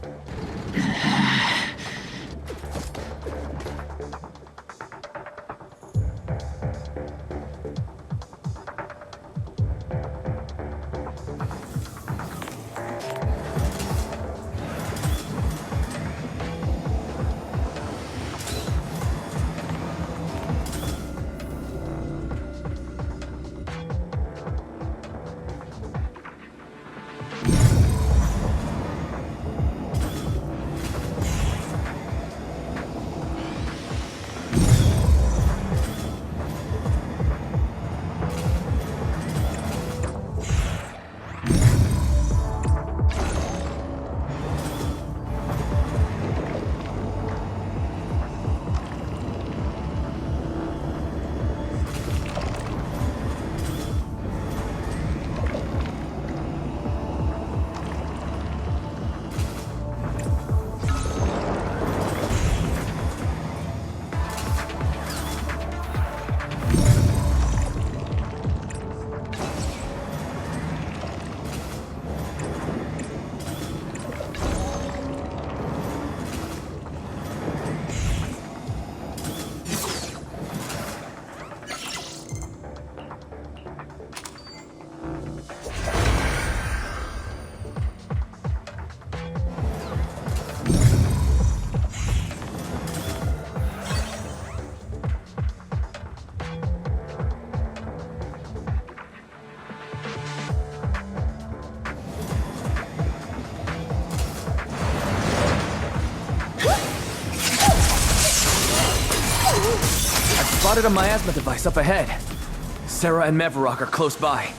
Spotted a miasma device up ahead. Sarah and Mevarok are close by.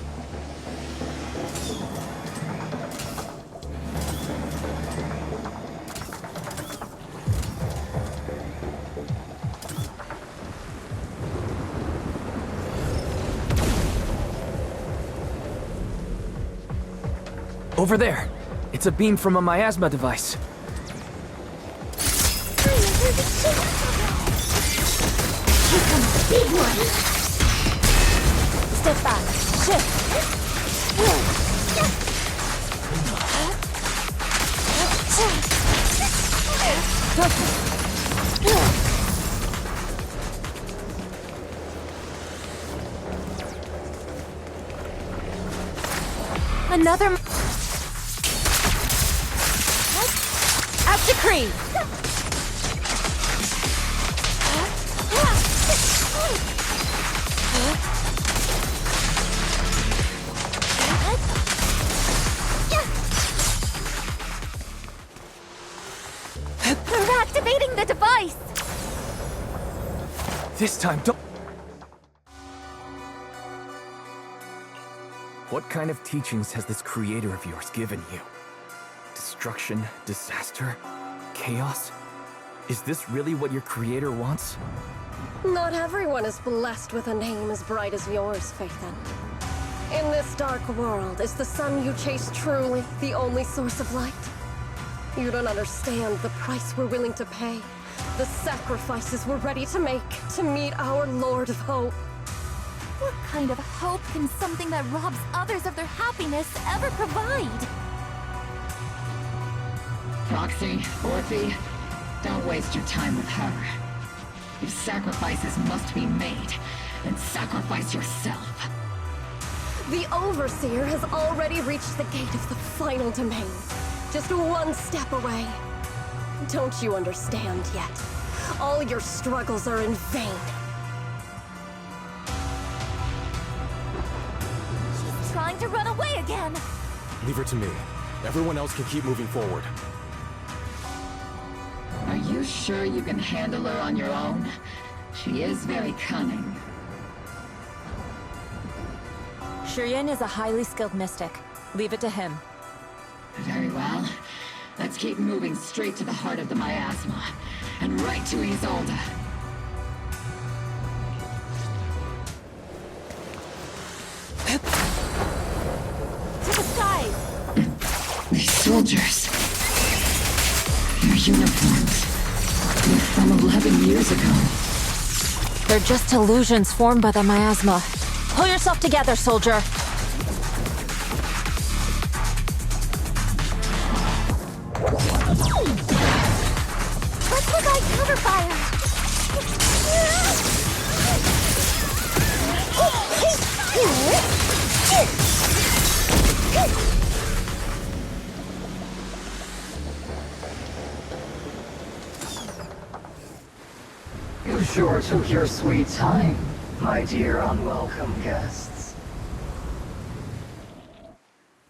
Over there. It's a beam from a miasma device. Here comes the big one! Step back. Shift. Another... As decreed! We're activating the device! This time, don't... What kind of teachings has this creator of yours given you? Destruction, disaster, chaos? Is this really what your creator wants? Not everyone is blessed with a name as bright as yours, Phaethon. In this dark world, is the sun you chase truly the only source of light? You don't understand the price we're willing to pay, the sacrifices we're ready to make to meet our Lord of Hope. What kind of hope can something that robs others of their happiness ever provide? Proxy, Orphe, don't waste your time with her. If sacrifices must be made, then sacrifice yourself. The Overseer has already reached the gate of the final domain. Just one step away. Don't you understand yet? All your struggles are in vain. She's trying to run away again! Leave her to me. Everyone else can keep moving forward. Are you sure you can handle her on your own? She is very cunning. Shiryen is a highly skilled mystic. Leave it to him. Very well. Let's keep moving straight to the heart of the miasma, and right to Isolde. To the skies! These soldiers. Their uniforms. They're from 11 years ago. They're just illusions formed by the miasma. Pull yourself together, soldier. Let's provide cover fire! You sure took your sweet time, my dear unwelcome guests.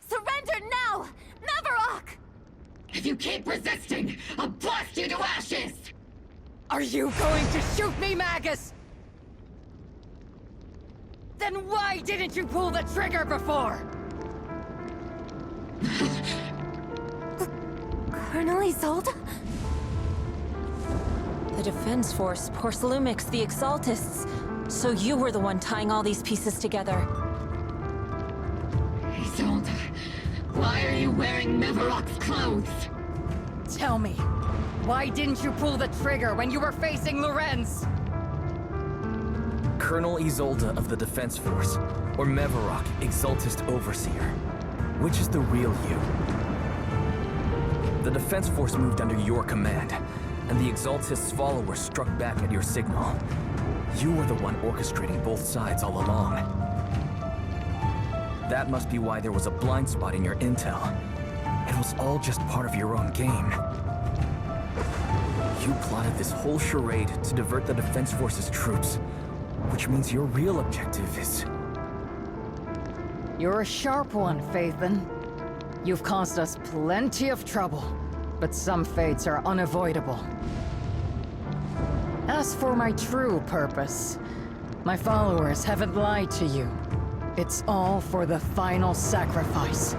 Surrender now! Neverok! If you keep resisting, I'll blast you to ashes! Are you going to shoot me, Magus? Then why didn't you pull the trigger before? Colonel Isolde? The Defense Force, Porcelumix, the Exaltists. So you were the one tying all these pieces together. Isolde, why are you wearing Neverok's clothes? Tell me, why didn't you pull the trigger when you were facing Lorenz? Colonel Isolde of the Defense Force, or Mevarok, Exaltist Overseer. Which is the real you? The Defense Force moved under your command, and the Exaltists' followers struck back at your signal. You were the one orchestrating both sides all along. That must be why there was a blind spot in your intel. It was all just part of your own game. You plotted this whole charade to divert the Defense Force's troops, which means your real objective is... You're a sharp one, Phaethon. You've caused us plenty of trouble, but some fates are unavoidable. As for my true purpose, my followers haven't lied to you. It's all for the final sacrifice.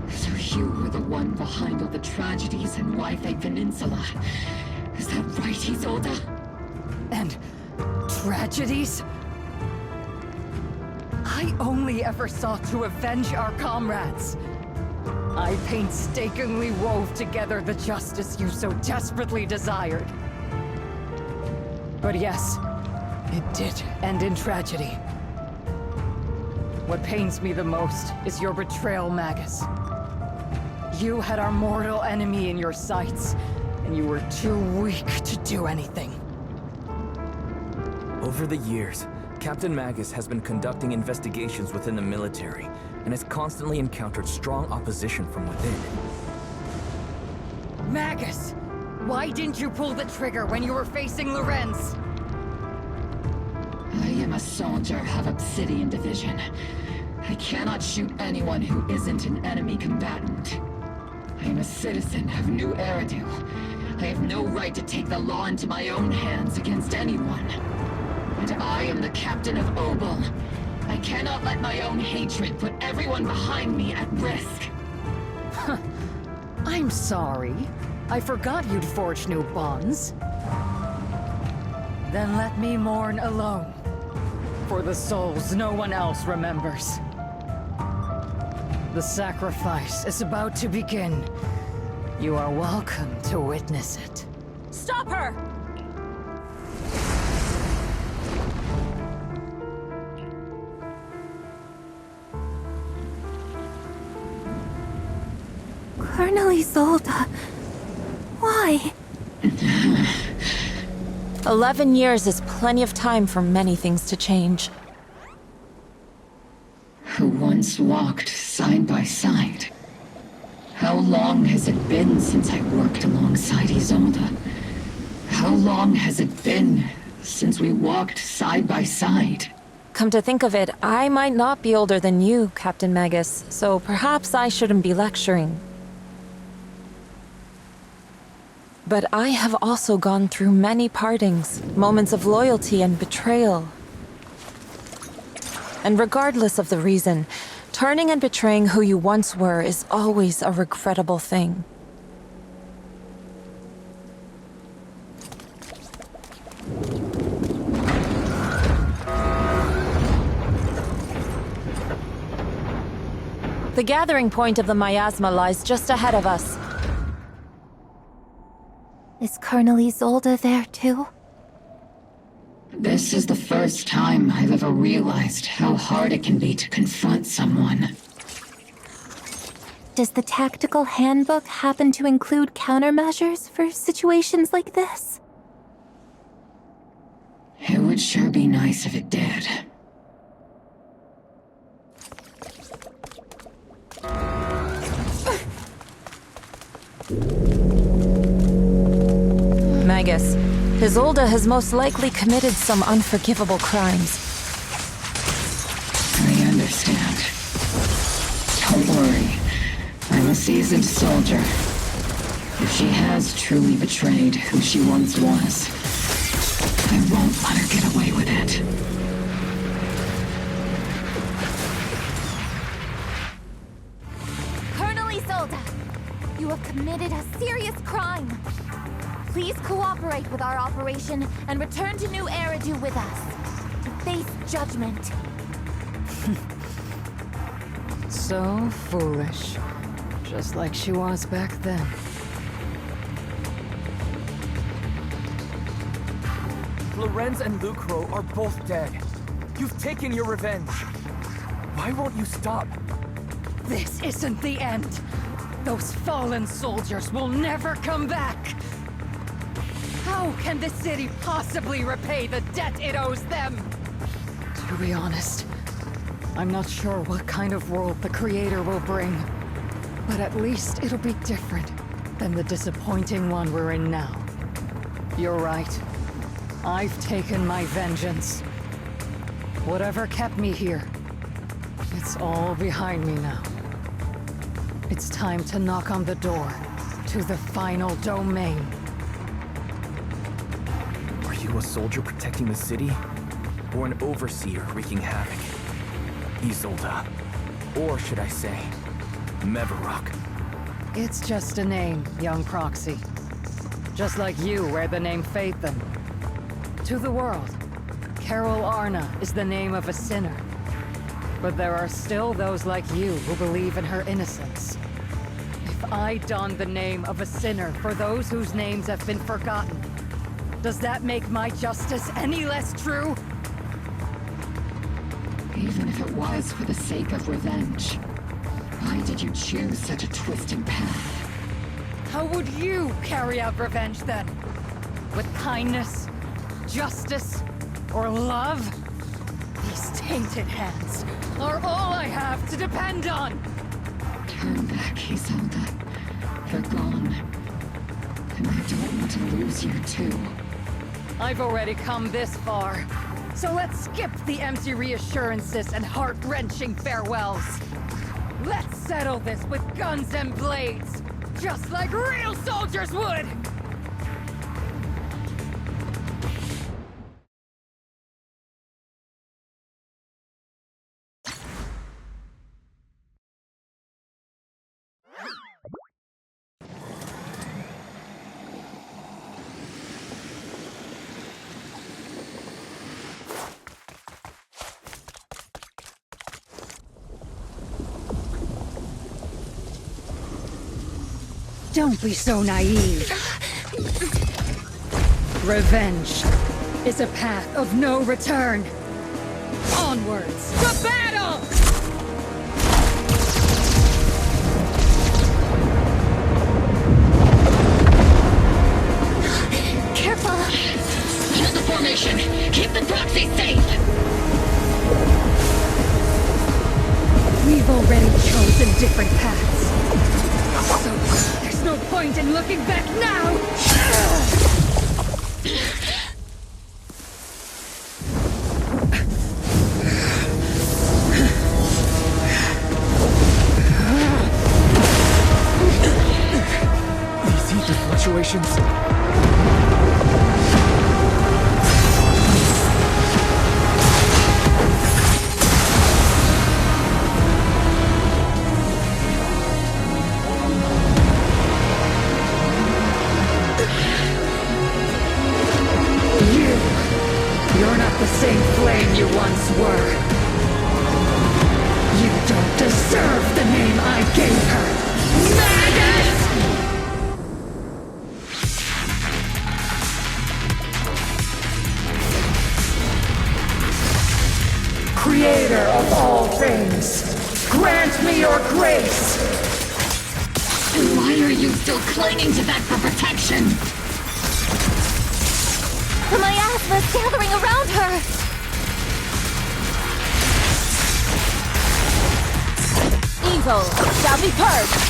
So you were the one behind all the tragedies in Wi-Fi Peninsula. Is that right, Isolde? And tragedies? I only ever sought to avenge our comrades. I painstakingly wove together the justice you so desperately desired. But yes, it did end in tragedy. What pains me the most is your betrayal, Magus. You had our mortal enemy in your sights, and you were too weak to do anything. Over the years, Captain Magus has been conducting investigations within the military and has constantly encountered strong opposition from within. Magus! Why didn't you pull the trigger when you were facing Lorenz? I am a soldier of Obsidian Division. I cannot shoot anyone who isn't an enemy combatant. I am a citizen of New Eridu. I have no right to take the law into my own hands against anyone. And I am the captain of Obol. I cannot let my own hatred put everyone behind me at risk. I'm sorry. I forgot you'd forged new bonds. Then let me mourn alone. For the souls no one else remembers. The sacrifice is about to begin. You are welcome to witness it. Stop her! Colonel Isolde. Why? 11 years is plenty of time for many things to change. Who once walked side by side. How long has it been since I worked alongside Isolde? How long has it been since we walked side by side? Come to think of it, I might not be older than you, Captain Magus, so perhaps I shouldn't be lecturing. But I have also gone through many partings, moments of loyalty and betrayal. And regardless of the reason, turning and betraying who you once were is always a regrettable thing. The gathering point of the miasma lies just ahead of us. Is Colonel Isolde there too? This is the first time I've ever realized how hard it can be to confront someone. Does the tactical handbook happen to include countermeasures for situations like this? It would sure be nice if it did. Magus, Isolde has most likely committed some unforgivable crimes. I understand. Don't worry. I'm a seasoned soldier. If she has truly betrayed who she once was, I won't let her get away with it. Colonel Isolde, you have committed a serious crime. Please cooperate with our operation and return to New Eridu with us to face judgment. So foolish. Just like she was back then. Lorenz and Lucro are both dead. You've taken your revenge. Why won't you stop? This isn't the end. Those fallen soldiers will never come back. How can the city possibly repay the debt it owes them? To be honest, I'm not sure what kind of world the Creator will bring. But at least it'll be different than the disappointing one we're in now. You're right. I've taken my vengeance. Whatever kept me here, it's all behind me now. It's time to knock on the door to the final domain. Are you a soldier protecting the city? Or an overseer wreaking havoc? Isolde. Or should I say, Mevarok. It's just a name, young proxy. Just like you wear the name Phaethon. To the world, Carol Arna is the name of a sinner. But there are still those like you who believe in her innocence. If I don the name of a sinner for those whose names have been forgotten, does that make my justice any less true? Even if it was for the sake of revenge, why did you choose such a twisted path? How would you carry out revenge then? With kindness, justice, or love? These tainted hands are all I have to depend on! Turn back, Isolde. They're gone. And I don't want to lose you too. I've already come this far, so let's skip the empty reassurances and heart-wrenching farewells. Let's settle this with guns and blades, just like real soldiers would! Don't be so naive. Revenge is a path of no return. Onwards to battle! Careful! Hold the formation! Keep the proxy safe! We've already chosen different paths. So, there's no point in looking back now! These ether fluctuations... You're not the same flame you once were. You don't deserve the name I gave her. Magus! Creator of all things, grant me your grace! And why are you still clinging to that for protection? The miasma's gathering around her! Evil shall be purged!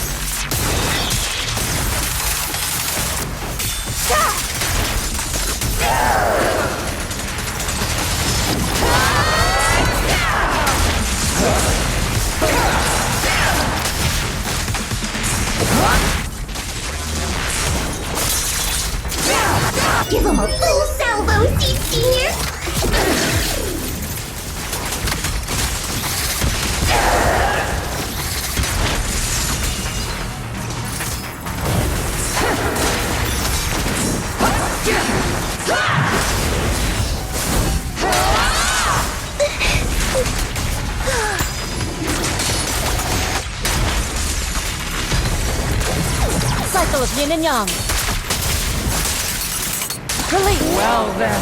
Give him a full salvo, Senior! Cycle of yin and yang. Release. Well then,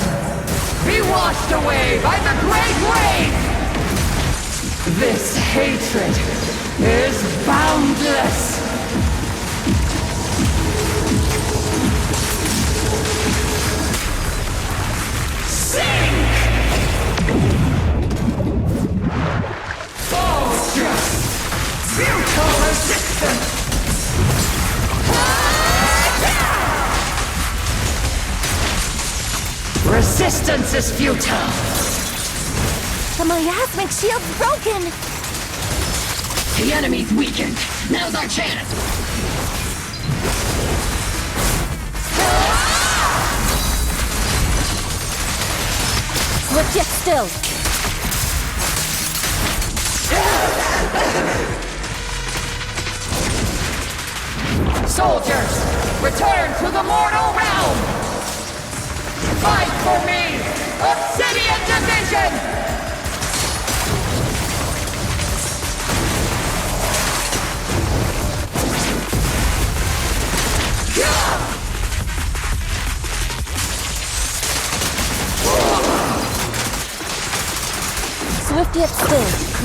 be washed away by the great wave! This hatred is boundless! Sink! False! Futile resistance! Resistance is futile! The miasmic shield's broken! The enemy's weakened! Now's our chance! Legit still! Soldiers, return to the mortal realm! Fight for me! Obsidian Division!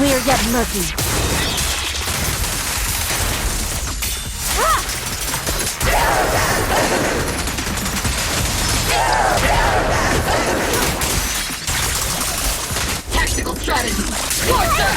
clear yet murky. Tactical strategy! Scorcher!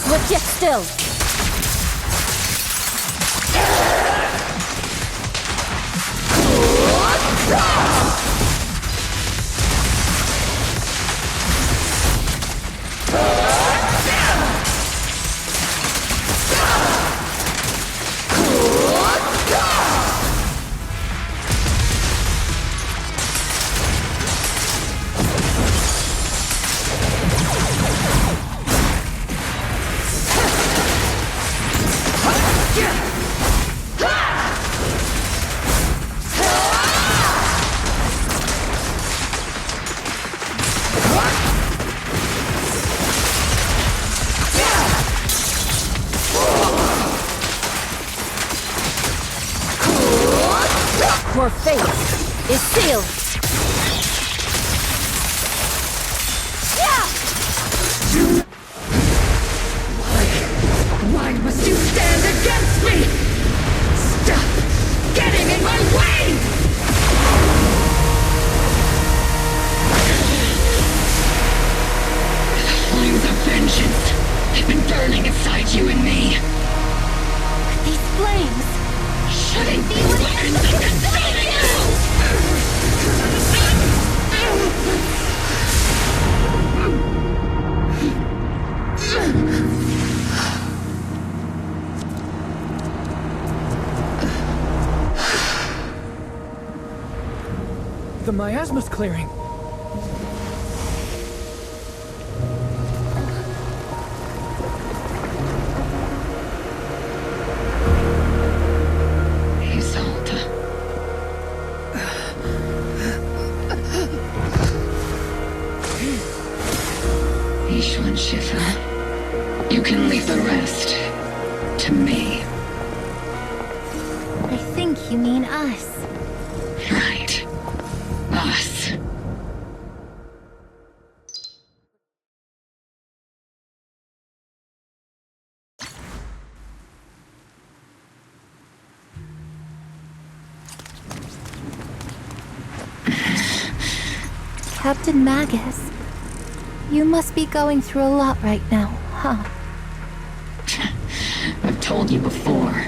Swift yet still. Your fate is sealed. Why must you stand against me? Stop getting in my way! The flames of vengeance have been burning inside you and me. These flames! Shouldn't be what ends up consuming you! The miasma's clearing. Isolde. Ishu and Shifa, you can leave the rest to me. I think you mean us. Right. Us. Captain Magus, you must be going through a lot right now, huh? I've told you before,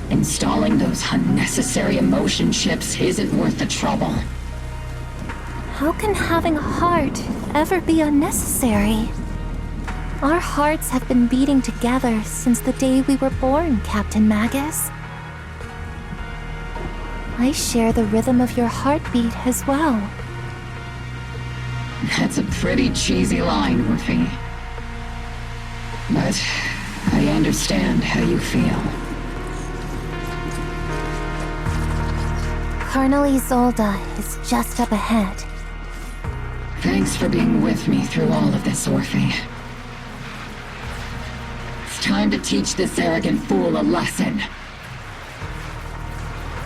installing those unnecessary emotion chips isn't worth the trouble. How can having a heart ever be unnecessary? Our hearts have been beating together since the day we were born, Captain Magus. I share the rhythm of your heartbeat as well. That's a pretty cheesy line, Orphe. But I understand how you feel. Colonel Isolde is just up ahead. Thanks for being with me through all of this, Orphe. It's time to teach this arrogant fool a lesson.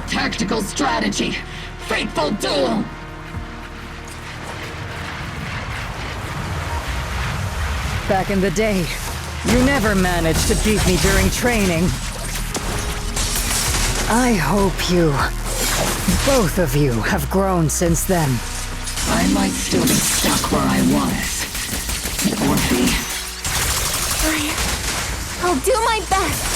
Tactical strategy! Fateful duel! Back in the day, you never managed to beat me during training. I hope you, both of you, have grown since then. I might still be stuck where I was. Orphe. I'll do my best.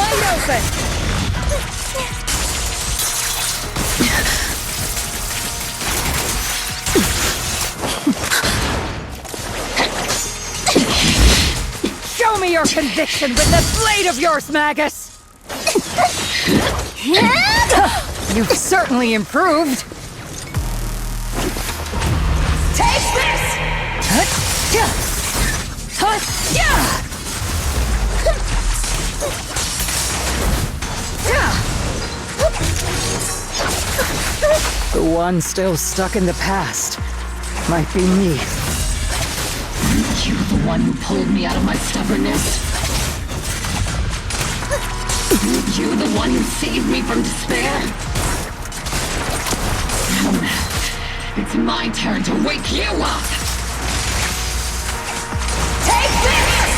wide open! Show me your conviction with that blade of yours, Magus! You've certainly improved. Take this! The one still stuck in the past might be me. You're the one who pulled me out of my stubbornness. You're the one who saved me from despair. Now, it's my turn to wake you up! Take this!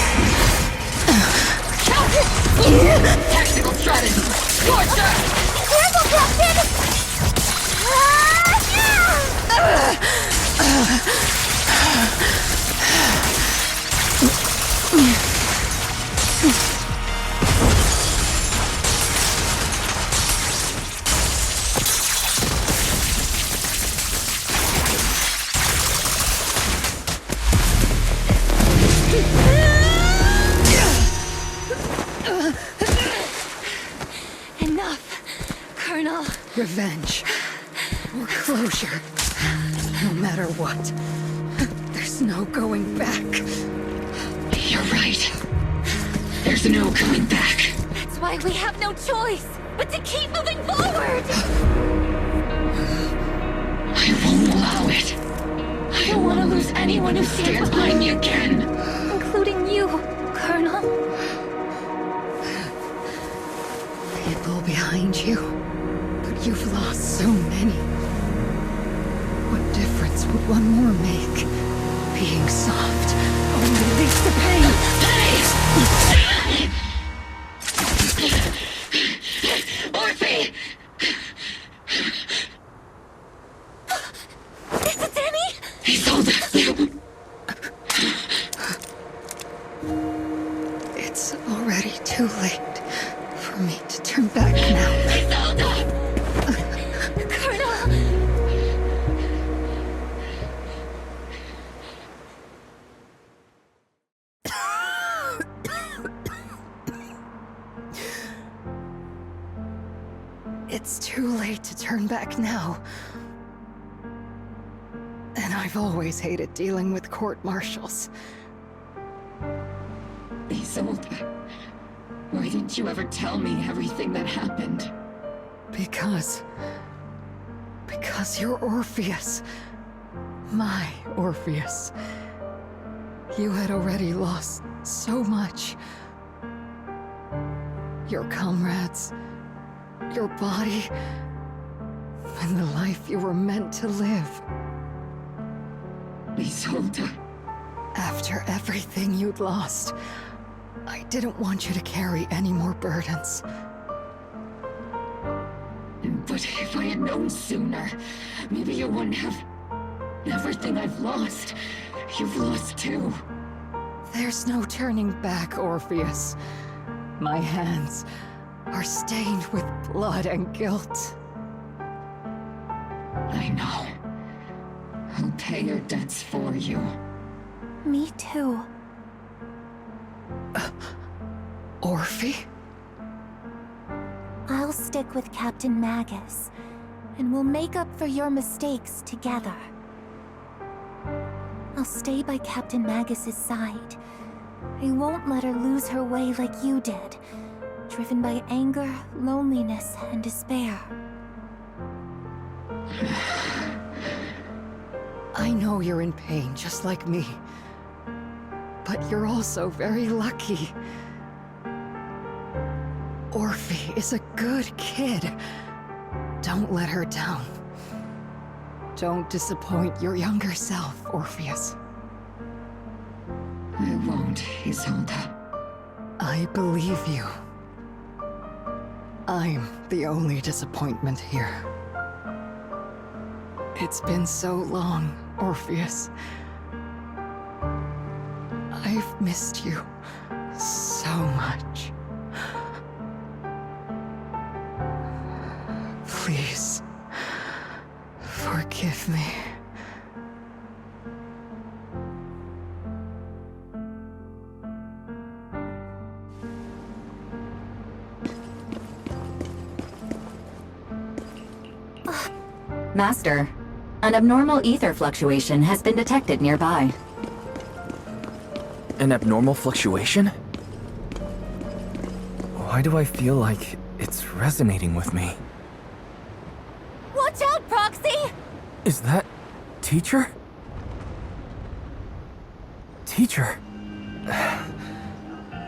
Tactical strategy! Torture! Careful, Captain! Enough, Colonel. Revenge. Or closure. No matter what. There's no going back. You're right. There's no going back. That's why we have no choice but to keep moving forward! I won't allow it. I don't want to lose anyone who stands by me again. Including you, Colonel. People behind you. But you've lost so many. What difference would one more make? Being soft only leads to pain. Orphe! Is it Danny? Isolde! It's already too late for me to turn back now. Isolde! Colonel! It's too late to turn back now. And I've always hated dealing with court-martials. Isolde, why didn't you ever tell me everything that happened? Because you're Orpheus. My Orpheus. You had already lost so much. Your comrades, your body, and the life you were meant to live. Isolde. After everything you'd lost, I didn't want you to carry any more burdens. But if I had known sooner, maybe you wouldn't have... Everything I've lost, you've lost too. There's no turning back, Orpheus. My hands are stained with blood and guilt. I know. I'll pay your debts for you. Me too. Orphe? I'll stick with Captain Magus, and we'll make up for your mistakes together. I'll stay by Captain Magus's side. I won't let her lose her way like you did, driven by anger, loneliness, and despair. I know you're in pain, just like me. But you're also very lucky. Orphe is a good kid. Don't let her down. Don't disappoint your younger self, Orpheus. I won't, Isolde. I believe you. I'm the only disappointment here. It's been so long, Orpheus. I've missed you so much. Please. Forgive me. Master, an abnormal ether fluctuation has been detected nearby. An abnormal fluctuation? Why do I feel like it's resonating with me? Watch out, Proxy! Is that... Teacher? Teacher?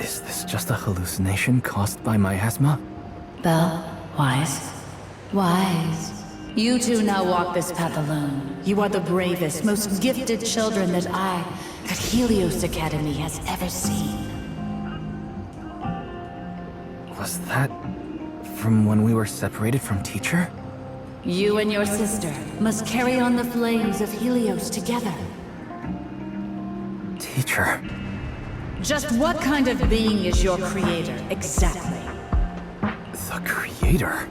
Is this just a hallucination caused by miasma? Belle, Wise. Wise. You two now walk this path alone. You are the bravest, most gifted children that Helios Academy has ever seen. Was that from when we were separated from Teacher? You and your sister must carry on the flames of Helios together. Teacher. Just what kind of being is your creator, exactly? The creator?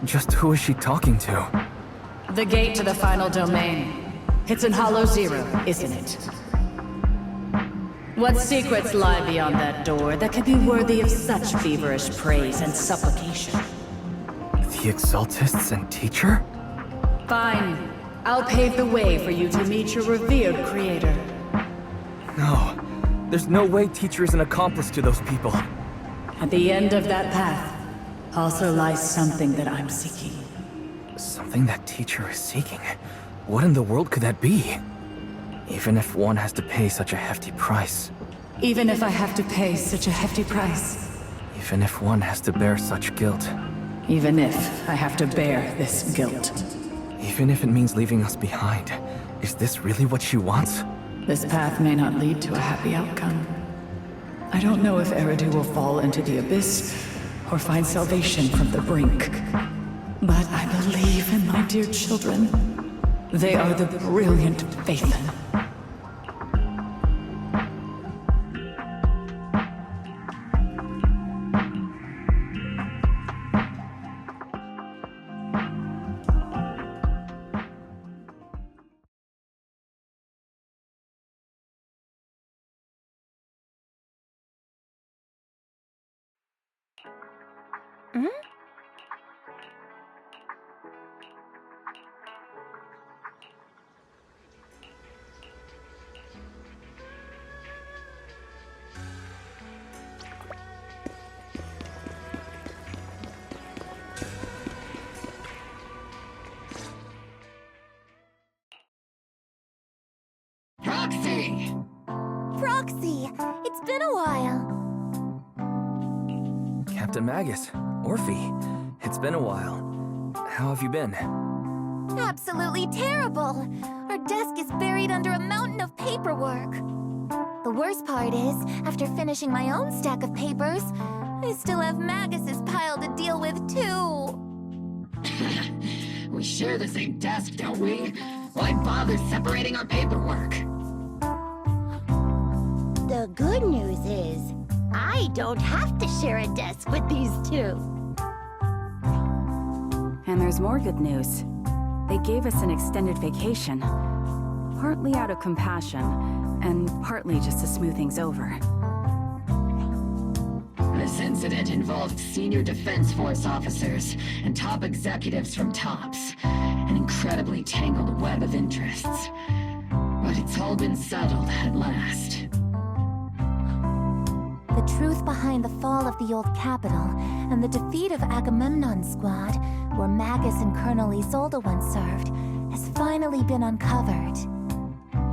Just who is she talking to? The gate to the final domain. It's in Hollow Zero, isn't it? What secrets lie beyond that door that could be worthy of such feverish praise and supplication? The Exaltists and Teacher? Fine. I'll pave the way for you to meet your revered creator. No. There's no way Teacher is an accomplice to those people. At the end of that path also lies something that I'm seeking. Something that Teacher is seeking? What in the world could that be? Even if one has to pay such a hefty price. Even if I have to pay such a hefty price. Even if one has to bear such guilt. Even if I have to bear this guilt. Even if it means leaving us behind. Is this really what she wants? This path may not lead to a happy outcome. I don't know if Eridu will fall into the abyss or find salvation from the brink. But I believe in my dear children. They are the brilliant Faithen. Proxy! Proxy! It's been a while. Captain Magus, Orphe, it's been a while. How have you been? Absolutely terrible! Our desk is buried under a mountain of paperwork. The worst part is, after finishing my own stack of papers, I still have Magus's pile to deal with too. We share the same desk, don't we? Why bother separating our paperwork? The good news is, I don't have to share a desk with these two. And there's more good news. They gave us an extended vacation. Partly out of compassion, and partly just to smooth things over. This incident involved senior Defense Force officers and top executives from TOPS. An incredibly tangled web of interests. But it's all been settled at last. The truth behind the fall of the old capital and the defeat of Agamemnon's squad, where Magus and Colonel Isolde once served, has finally been uncovered.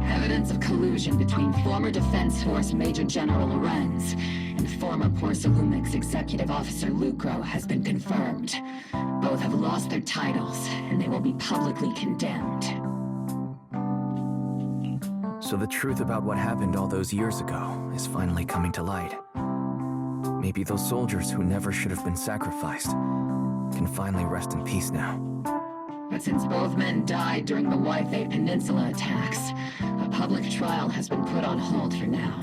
Evidence of collusion between former Defense Force Major General Lorenz and former Porcelumix Executive Officer Lucro has been confirmed. Both have lost their titles, and they will be publicly condemned. So the truth about what happened all those years ago is finally coming to light. Maybe those soldiers who never should have been sacrificed can finally rest in peace now. But since both men died during the Yfei Peninsula attacks, a public trial has been put on hold for now.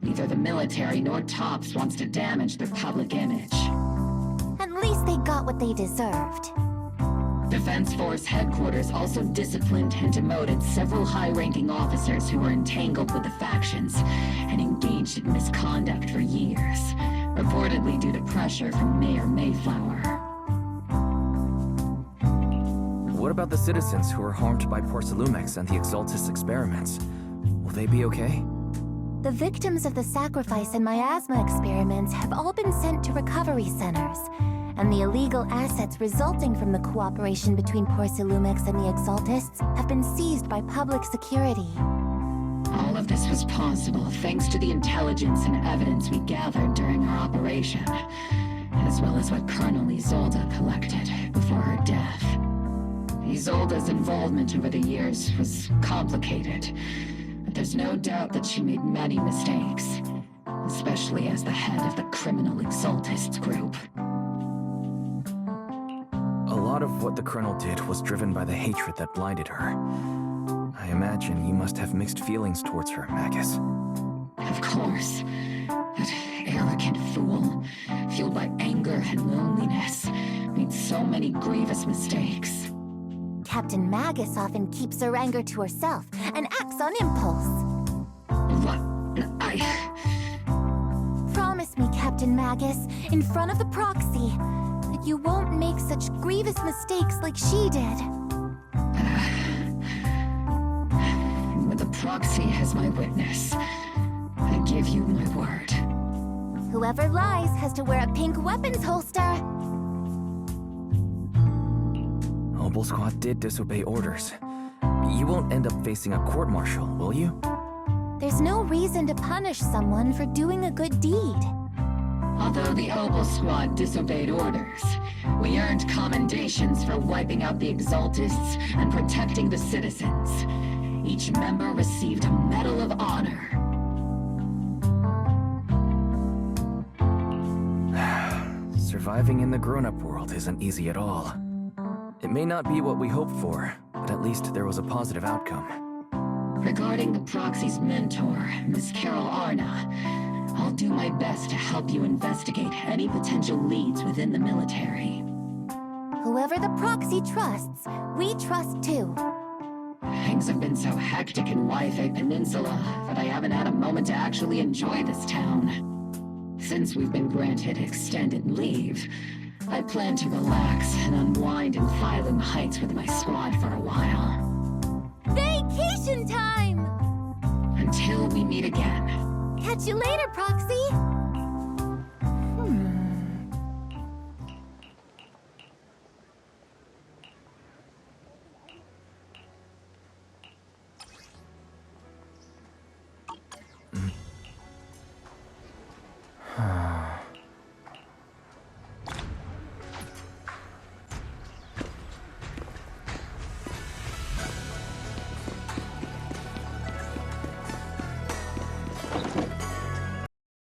Neither the military nor TOPS wants to damage their public image. At least they got what they deserved. Defense Force headquarters also disciplined and demoted several high-ranking officers who were entangled with the factions and engaged in misconduct for years, reportedly due to pressure from Mayor Mayflower. What about the citizens who were harmed by Porcelumex and the Exaltists experiments? Will they be okay? The victims of the sacrifice and miasma experiments have all been sent to recovery centers, and the illegal assets resulting from the cooperation between Porcelumex and the Exaltists have been seized by public security. All of this was possible thanks to the intelligence and evidence we gathered during our operation, as well as what Colonel Isolde collected before her death. Isolde's involvement over the years was complicated, but there's no doubt that she made many mistakes, especially as the head of the criminal Exaltists group. A lot of what the Colonel did was driven by the hatred that blinded her. I imagine you must have mixed feelings towards her, Magus. Of course. That arrogant fool, fueled by anger and loneliness, made so many grievous mistakes. Captain Magus often keeps her anger to herself and acts on impulse. What? Promise me, Captain Magus, in front of the proxy, that you won't make such grievous mistakes like she did. With the proxy as my witness, I give you my word. Whoever lies has to wear a pink weapons holster. Obol Squad did disobey orders. You won't end up facing a court-martial, will you? There's no reason to punish someone for doing a good deed. Although the Obol Squad disobeyed orders, we earned commendations for wiping out the Exaltists and protecting the citizens. Each member received a Medal of Honor. Surviving in the grown-up world isn't easy at all. It may not be what we hoped for, but at least there was a positive outcome. Regarding the proxy's mentor, Miss Carol Arna, I'll do my best to help you investigate any potential leads within the military. Whoever the proxy trusts, we trust too. Things have been so hectic in Wi-Fi Peninsula that I haven't had a moment to actually enjoy this town. Since we've been granted extended leave, I plan to relax and unwind in Phylum Heights with my squad for a while. Vacation time! Until we meet again. Catch you later, Proxy!